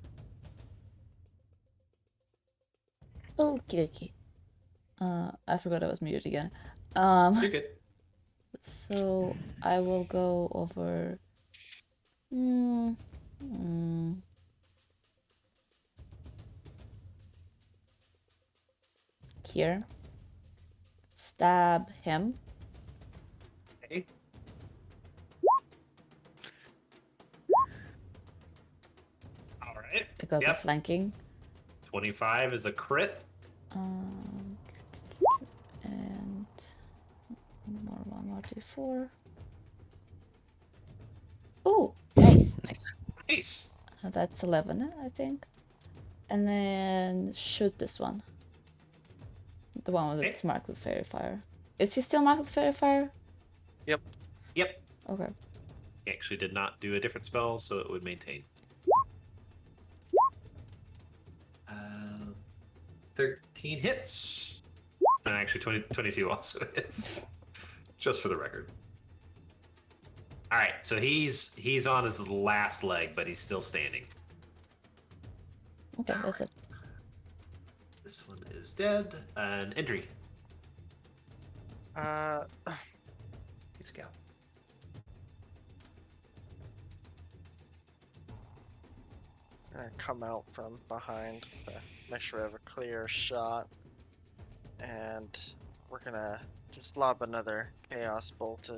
Okay. I forgot I was muted again. You're good. So I will go over. Here. Stab him. Okay. All right. Because Yep. of flanking. 25 is a crit. And one more d4. Oh, nice. Nice. That's 11, I think. And then shoot this one. The one that's marked with fairy fire. Is he still marked with fairy fire? Yep. Okay. He actually did not do a different spell, so it would maintain. 13 hits. And actually, 22 also hits. Just for the record. All right, so he's on his last leg, but he's still standing. Okay, that's it. This one is dead. And Endry. He's scout. Gonna come out from behind to make sure I have a clear shot, and we're gonna just lob another chaos bolt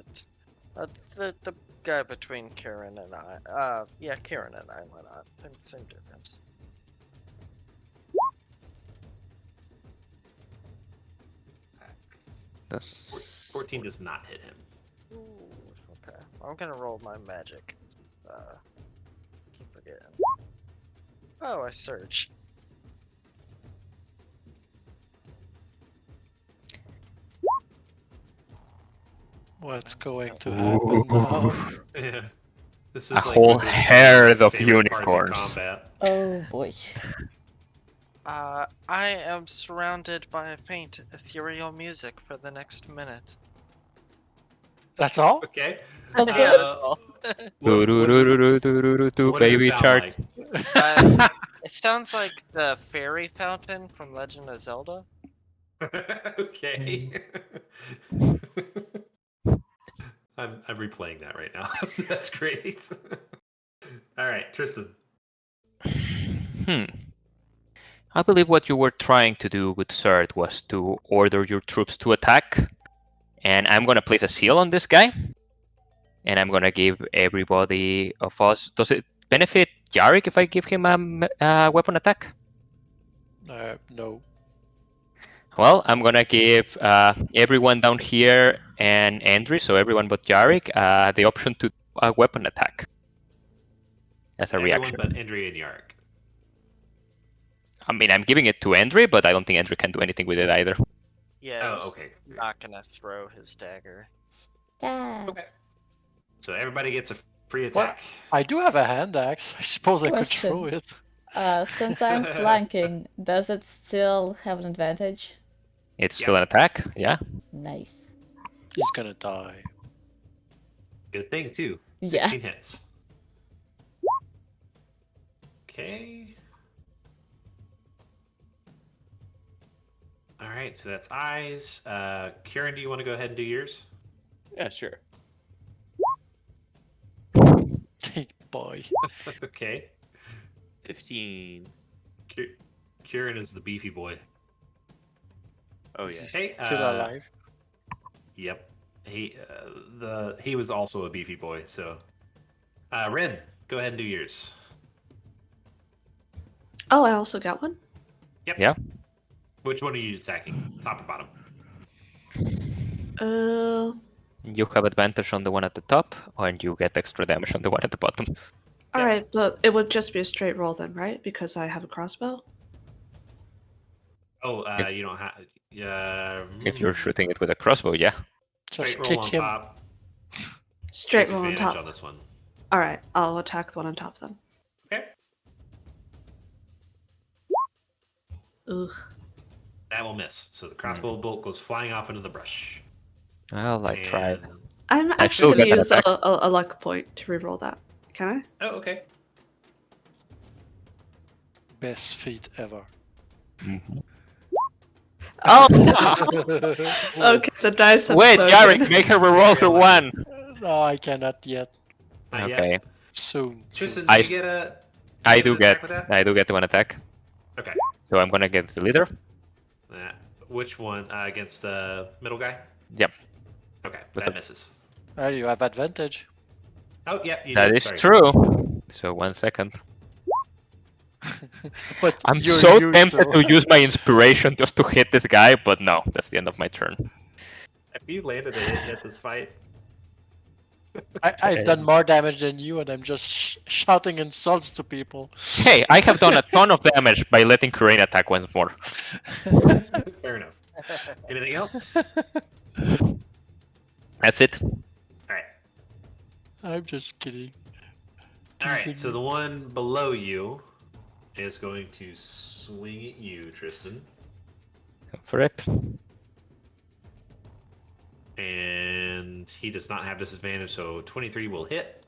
at the guy between Kieran and I. Yeah, Kieran and I. Why not? Same difference. That's 14 does not hit him. Ooh, okay. I'm gonna roll my magic. Keep forgetting. Oh, I surge. What's going to happen now? Yeah. This is A like whole one of Endry's herd of favorite parts of unicorns. combat. Oh boy. I am surrounded by faint ethereal music for the next minute. That's all? Okay. That's Yeah, it? that's all. Do What does it baby sound shark. like? It sounds like the fairy fountain from Legend of Zelda. Okay. I'm replaying that right now, so that's great. All right, Tristan. I believe what you were trying to do with Surt was to order your troops to attack. And I'm going to place a seal on this guy. And I'm going to give everybody of us... Does it benefit Yarrick if I give him a weapon attack? No. Well, I'm going to give everyone down here and Andrew, so everyone but Yarrick, the option to a weapon attack. As a Everyone reaction. but Endry and Yarrick. I mean, I'm giving it to Andre, but I don't think Andre can do anything with it either. Yeah, Oh, okay. he's not gonna throw his dagger. Stab. Okay. So everybody gets a free What? attack. I do have a hand axe. I suppose I could Question. throw it. Since I'm flanking, does it still have an advantage? It's still an attack, yeah. Nice. He's gonna die. Good thing, too. Yeah. 16 hits. Okay. All right, so that's eyes. Kieran, do you want to go ahead and do yours? Yeah, sure. Big boy. Okay. 15. Kieran is the beefy boy. Oh yeah. Hey, Still alive. Yep. He was also a beefy boy. So, Ren, go ahead and do yours. Oh, I also got one. Yep. Yeah. Which one are you attacking? Top or bottom? You have advantage on the one at the top, and you get extra damage on the one at the bottom. All Yeah. right, but it would just be a straight roll then, right? Because I have a crossbow. Oh, If- you don't have. If you're shooting it with a crossbow, yeah. Just straight roll kick on him. top. Straight roll on Disadvantage top. on this one. All right, I'll attack the one on top then. Okay. Ugh. That will miss. So the crossbow bolt goes flying off into the brush. Well, I tried. And- I'm I actually still going to got an use attack. a luck point to reroll that. Can I? Oh, okay. Best feat ever. Oh, no. Okay, the dice have Wait, spoken. Yarrick, make her reroll her one. No, I cannot yet. Not yet. Okay, Soon. Tristan, I- do you get a? I you do an get. attack with that? I do get one attack. Okay. So I'm gonna get the leader. Which one against the middle guy? Yep. Okay, With that the- misses. You have advantage. Oh, yeah, you That do. is Sorry. true. So 1 second. But I'm you're so used tempted to use my inspiration just to hit this guy, but no, that's the end of my turn. Have you landed a hit yet this fight? I've done more damage than you, and I'm just shouting insults to people. Hey, I have done a ton of damage by letting Kurain attack once more. Fair enough. Anything else? That's it. All right. I'm just kidding. All right. Teasing So me. the one below you is going to swing at you, Tristan. Go for it. And he does not have disadvantage, so 23 will hit,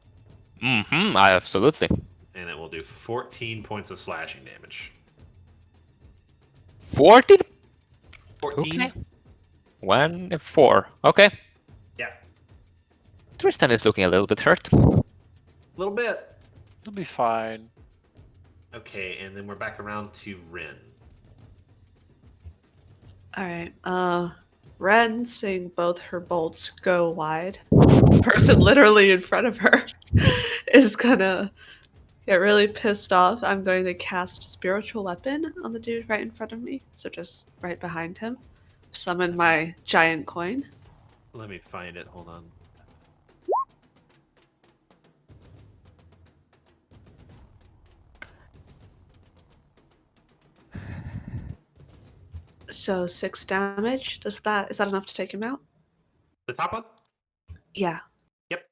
Absolutely. and it will do 14 points of slashing damage. 14? 14? Okay. 1 and 4. Okay. Yeah, Tristan is looking a little bit hurt. a little bit. It'll be fine. Okay, and then we're back around to Rin. Alright, Ren, seeing both her bolts go wide, the person literally in front of her is gonna get really pissed off. I'm going to cast Spiritual Weapon on the dude right in front of me, so just right behind him. Summon my giant coin. Let me find it. Hold on. So 6 damage. Is that enough to take him out? The top one? Yeah. Yep.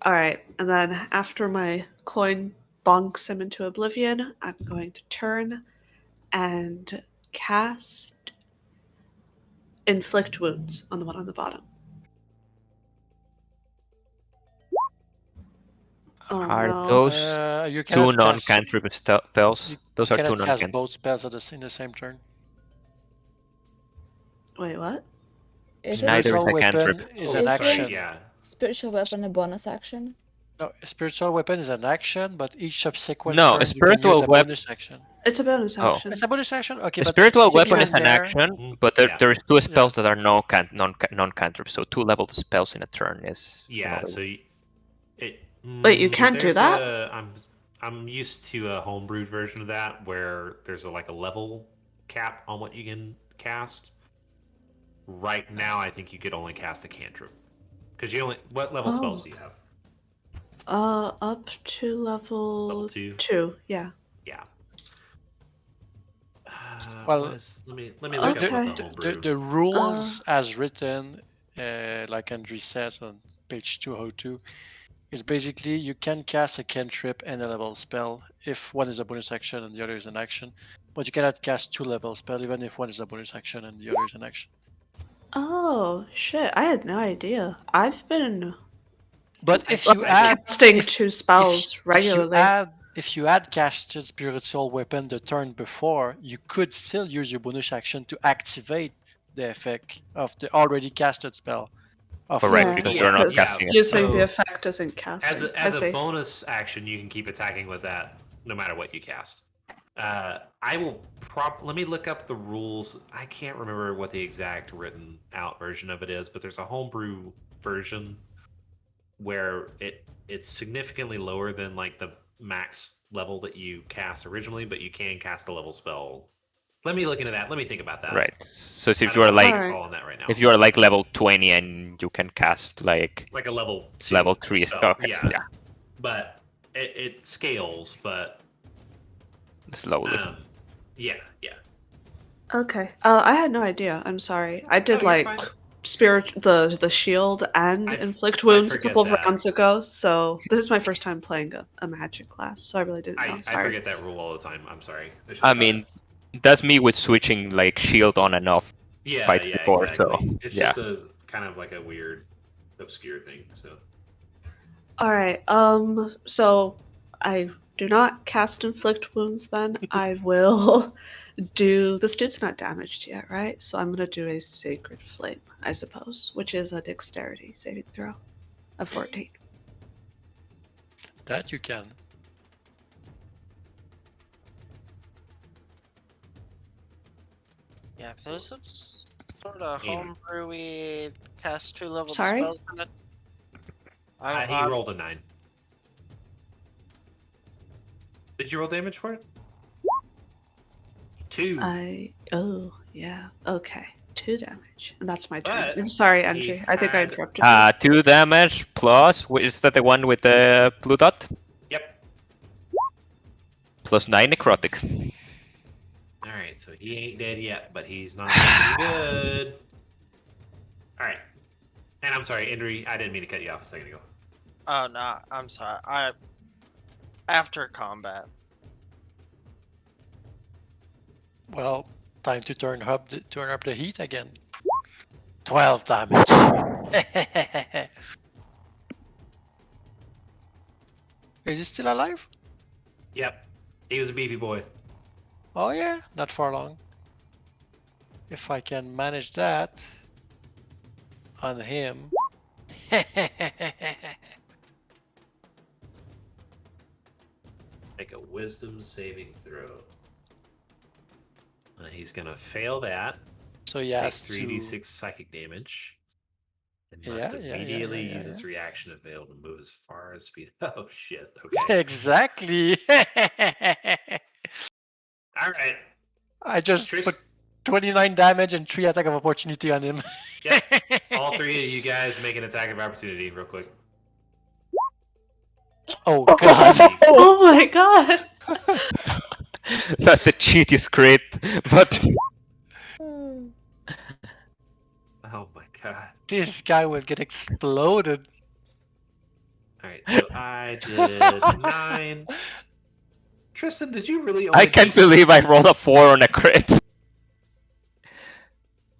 Alright, and then after my coin bonks him into oblivion, I'm going to turn and cast Inflict Wounds on the one on the bottom. Oh Are no. those You two cannot cast, non-cantrip spells? you Those are two cannot cast non-cantrip. both spells in the same turn. Wait, what? Is Neither it is Spiritual a cantrip. weapon is Oh, an Is sorry, action. yeah. spiritual weapon a bonus action? No, a spiritual weapon is an action, but each subsequent No, a turn you can spiritual use a weapon- bonus action. It's a bonus Oh. action. It's a bonus action? Okay, A but spiritual you weapon can is an there- action, but there, Yeah. there's two spells that are non-cantrip. So 2 leveled spells in a turn is Yeah, another so one. Wait, you can't do there's that? I'm used to a homebrewed version of that where there's a level cap on what you can cast. Right now, I think you could only cast a cantrip because what level spells do you have? Up to level Level 2. 2, yeah. Yeah. Well, let me look okay. up what the homebrew. the rules as written, like Andrew says on page 202, is basically you can cast a cantrip and a level spell if one is a bonus action and the other is an action, but you cannot cast 2 level spell even if one is a bonus action and the other is an action. Oh, shit. I had no idea. I've been But if you add casting 2 spells regularly. if you had casted spiritual weapon the turn before, you could still use your bonus action to activate the effect of the already casted spell. Correct, Yeah, because Yeah, you're not because casting it. using So, the effect isn't casting. As I see. a bonus action, you can keep attacking with that no matter what you cast. I will let me look up the rules. I can't remember what the exact written out version of it is, but there's a homebrew version where it's significantly lower than the max level that you cast originally, but you can cast a level spell. Let me look into that. Let me think about that. Right. So if I you don't are have a like good call on that right now. if you are like level 20 and you can cast like a level 2 level 3 spell, okay, yeah. But it scales, but Slowly. yeah. Okay. I had no idea. I'm sorry. I did you're fine. the shield and I inflict wounds a forget couple of that. rounds ago, so this is my first time playing a magic class, so I really didn't know. I Sorry. forget that rule all the time. I'm sorry. I mean, that's me with switching like shield on and off yeah, fights before, exactly. so It's yeah. just a kind of like a weird, obscure thing. So Alright, so I do not cast inflict wounds then. I will do this dude's not damaged yet, right? So I'm gonna do a sacred flame, I suppose, which is a dexterity saving throw of 14. that you can. Yeah, if there's some sort of homebrewy cast 2 level Sorry? spells in it. he rolled a 9. Did you roll damage for it? 2. Oh yeah. Okay. 2 damage. And that's my turn. But I'm sorry, he Angie. I think I had- interrupted you. 2 damage plus is that the one with the blue dot? Yep. Plus 9 necrotic. All right, so he ain't dead yet, but he's not looking good. All right, and I'm sorry, Indri. I didn't mean to cut you off a second ago. Oh no, I'm sorry. After combat, Well, time to turn up the heat again. 12 damage. Is he still alive? Yep. He was a beefy boy. Oh yeah, not for long. If I can manage that on him. Make a wisdom saving throw. He's gonna fail that. So he Take has 3d6 psychic damage. And Yeah, must yeah, yeah, immediately yeah, yeah, use yeah. its reaction to fail to move as far as speed. Oh shit. Okay. Exactly. All right. I just Tris- put 29 damage and 3 attack of opportunity on him. Yep. All three of you guys make an attack of opportunity real quick. Oh god. Oh my god. That the cheat is great, but Oh my god. This guy will get exploded. All right. So I did 9. Tristan, did you really? I Only can't do believe I rolled a 4 on a crit.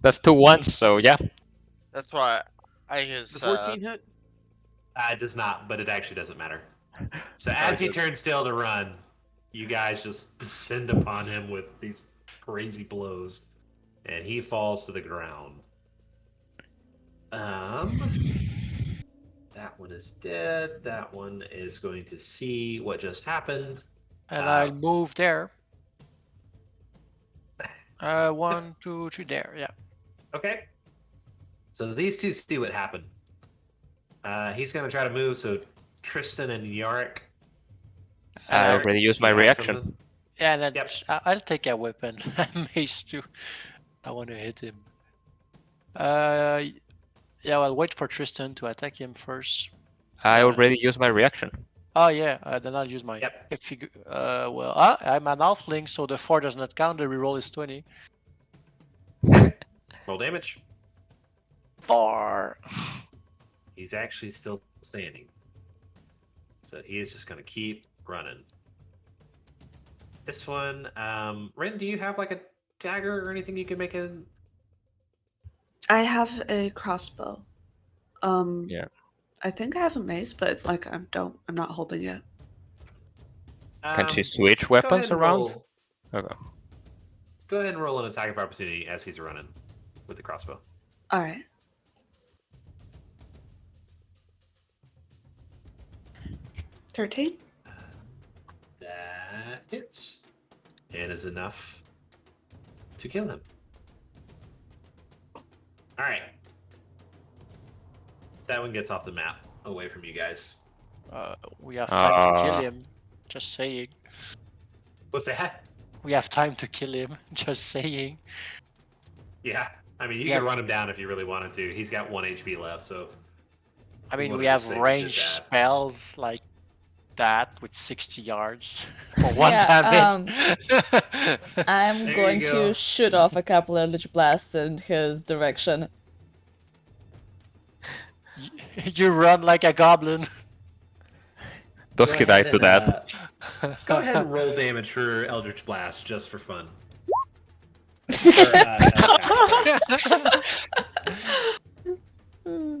That's 2 ones, so yeah. That's why I The use 14 hit? It does not, but it actually doesn't matter. So as he turns still to run, you guys just descend upon him with these crazy blows, and he falls to the ground. That one is dead. That one is going to see what just happened. And I'll move there. 1, 2, 3 there, yeah. Okay. So these two see what happened. He's going to try to move, so Tristan and Yarick. I already used my you have reaction. something? Yeah, and then Yep. I'll take a weapon. Mace too. I want to hit him. Yeah, well, wait for Tristan to attack him first. I already used my reaction. Oh yeah, then I'll use my. Yep. If you, well, I'm an halfling, so the 4 does not count. The reroll is 20. Roll damage. 4. He's actually still standing. So he is just going to keep running. This one, Ren, do you have like a dagger or anything you can make in? I have a crossbow. Yeah. I think I have a mace, but it's like I'm not holding it. Can she Um, switch go ahead weapons and around? roll- Okay. Go ahead and roll an attack of opportunity as he's running with the crossbow. All right. 13. That hits. And is enough to kill him. Alright. That one gets off the map, away from you guys. We have time to kill him. Just saying. What's that? We have time to kill him. Just saying. Yeah. I mean, you Yeah. could run him down if you really wanted to. He's got 1 HP left, so... I mean, What we did I have say? We did ranged that. spells like that with 60 yards for 1 Yeah, damage. I'm There going you go. to shoot off a couple Eldritch blasts in his direction. You run like a goblin. Does Go he die ahead to and, that? Go ahead and roll damage for Eldritch Blast, just for fun. Attack.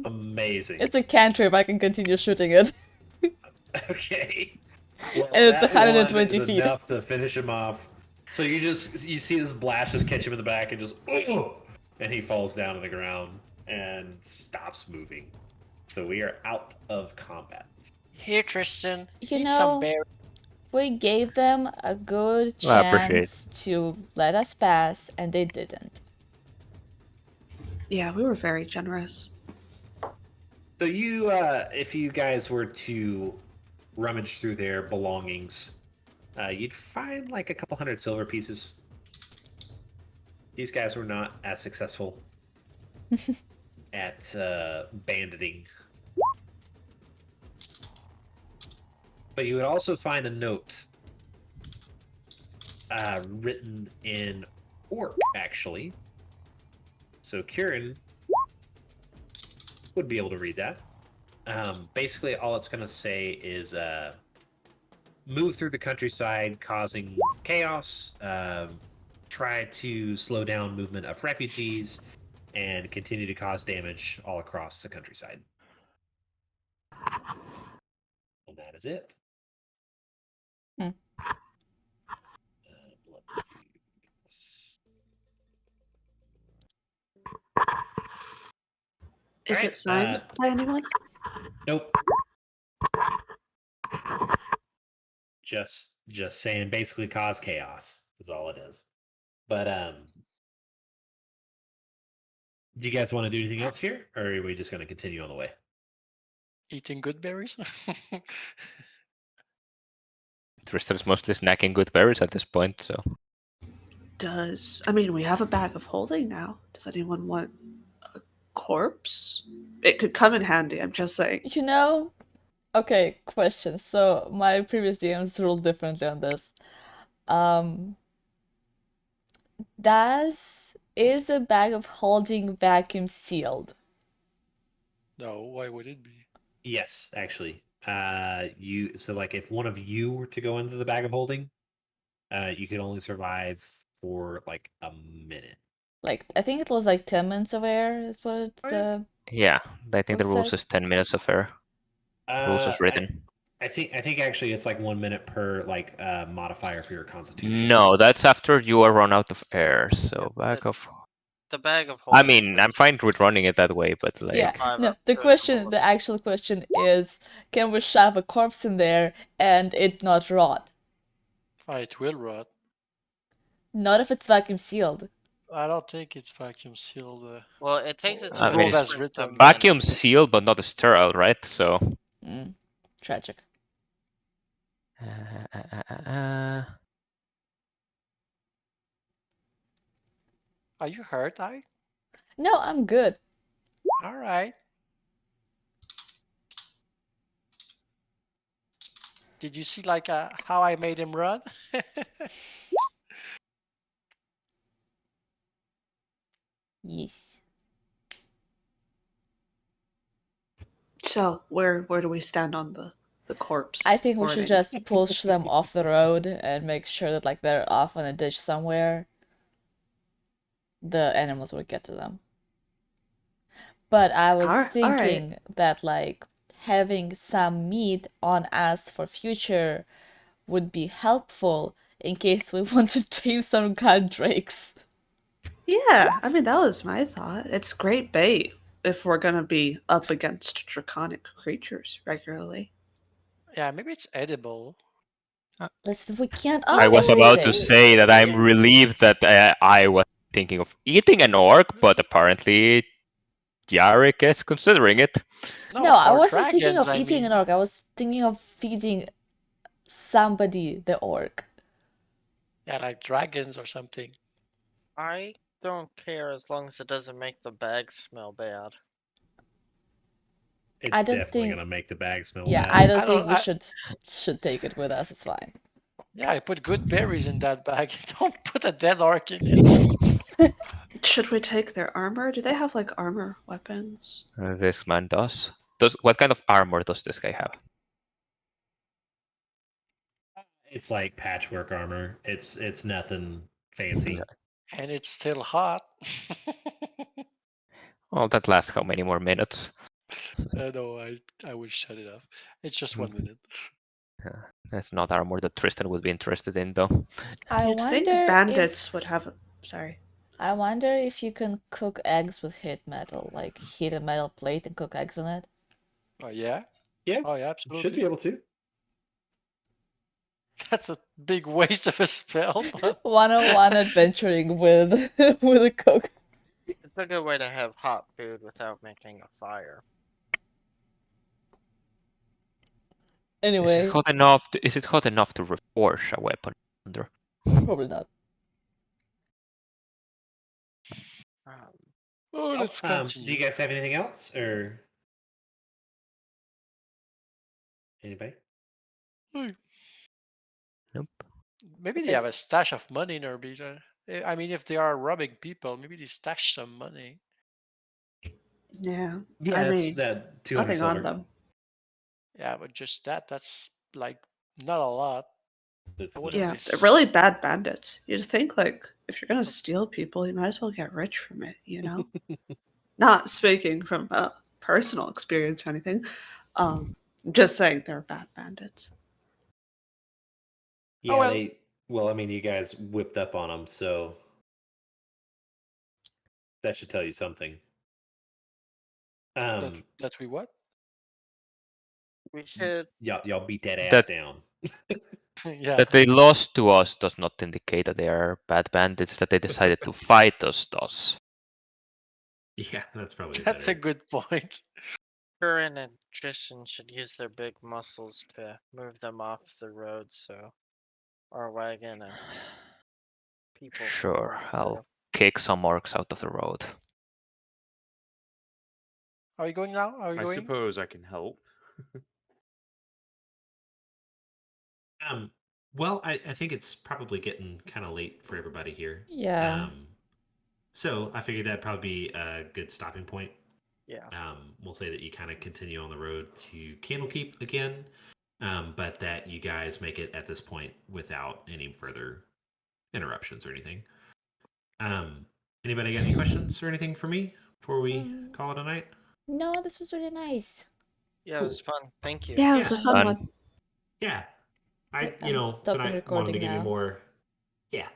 Amazing. It's a cantrip, I can continue shooting it. Okay. Well, And it's that 120 one is feet. enough to finish him off. So you see this blast just catch him in the back and just and he falls down to the ground and stops moving. So we are out of combat. Here, Tristan. You eat know, some berries. We gave them a good Well, I appreciate chance to let us pass, and they didn't. Yeah, we were very generous. So you, if you guys were to rummage through their belongings, you'd find like a couple hundred silver pieces. These guys were not as successful at banditing. But you would also find a note written in Orc, actually. So Kieran would be able to read that. Basically, all it's going to say is move through the countryside, causing chaos, try to slow down movement of refugees and continue to cause damage all across the countryside. And that is it. Hmm. Is Alright, it signed by anyone? Nope. Just saying, basically cause chaos is all it is. But do you guys want to do anything else here, or are we just going to continue on the way? Eating good berries? Tristan's mostly snacking good berries at this point, so We have a bag of holding now. Does anyone want a corpse? It could come in handy, I'm just saying. You know, okay, question. So my previous DMs ruled differently on this. Is a bag of holding vacuum sealed? No, why would it be? Yes, actually. Like if one of you were to go into the bag of holding, you could only survive for like a minute. Like, I think it was like 10 minutes of air is what Oh, yeah. the yeah, I think book the rules says. is 10 minutes of air. Rules as written. I think actually it's like 1 minute per like modifier for your constitution. No, that's after you are run out of air. So Yeah, back of. The bag of I holding. mean, I'm fine with running it that way, but like. Yeah, survive no, up the to a question, total the actual question is, can we shove a corpse in there and it not rot? It will rot. Not if it's vacuum sealed. I don't think it's vacuum sealed. Well, it takes its I mean, ruled rule as for written. a Vacuum minute. sealed, but not sterile, right? So. Tragic. Are you hurt, I? No, I'm good. All right. Did you see like how I made him run? Yes. So, where do we stand on the corpse? I think we should hoarding? just push them off the road and make sure that like they're off on a ditch somewhere. The animals will get to them. But I was All right. thinking that like having some meat on us for future would be helpful in case we want to tame some god drakes. Yeah, that was my thought. It's great bait if we're gonna be up against draconic creatures regularly. Yeah, maybe it's edible. Listen, we can't eat I was about to everything. say that I'm relieved that I was thinking of eating an orc, but apparently Jarek is considering it. No, I for wasn't thinking dragons, of eating an orc. I was thinking of feeding somebody the orc. Yeah, like dragons or something. I don't care as long as it doesn't make the bag smell bad. It's I don't definitely think- gonna make the bag smell Yeah, bad. I don't I think don't- we I- should take it with us. It's fine. Yeah, I put good berries in that bag. Don't put a dead orc in it. Should we take their armor? Do they have like armor weapons? This man does. What kind of armor does this guy have? It's like patchwork armor. It's nothing fancy. And it's still hot. Well, that lasts how many more minutes? No, I will shut it off. It's just 1 minute. That's not armor that Tristan would be interested in, though. I You'd think wonder bandits if would have a. Sorry. I wonder if you can cook eggs with heat metal, like heat a metal plate and cook eggs on it. Oh yeah? Yeah, Oh yeah, absolutely. should be able to. That's a big waste of a spell. But 101 adventuring with with a cook. It's a good way to have hot food without making a fire. Anyway, Is it hot enough to reforge a weapon? I wonder. probably not. let's Do continue. you guys have anything else, or anybody? Nope. Maybe they have a stash of money in their beat. I mean, if they are robbing people, maybe they stash some money. Yeah. Yeah, that's that 200 nothing silver. on them. Yeah, but just that's like not a lot. That's I not would Yeah, have they're really bad bandits. You'd think, like, if you're gonna steal people, you might as well get rich from it, you know? Not speaking from personal experience or anything. Just saying they're bad bandits. Yeah, well. they. Well, I mean, you guys whipped up on them, so that should tell you something. That we what? We should. Y'all beat that ass That down. Yeah. that they lost to us does not indicate that they are bad bandits. That they decided to fight us does. Yeah, that's probably That's a better. good point. Current and Tristan should use their big muscles to move them off the road so our wagon and people can Sure, walk I'll through. kick some orcs out of the road. Are we going now? Are we I going? suppose I can help. Well, I think it's probably getting kind of late for everybody here. Yeah. So I figured that'd probably be a good stopping point. Yeah. We'll say that you kind of continue on the road to Candlekeep again, but that you guys make it at this point without any further interruptions or anything. Anybody got any questions or anything for me before we call it a night? No, this was really nice. Yeah, it was fun. Thank you. Yeah, it was Yeah. a fun Fun. one. Yeah. I'm stopping Tonight wanted to recording give you now. more. Yeah.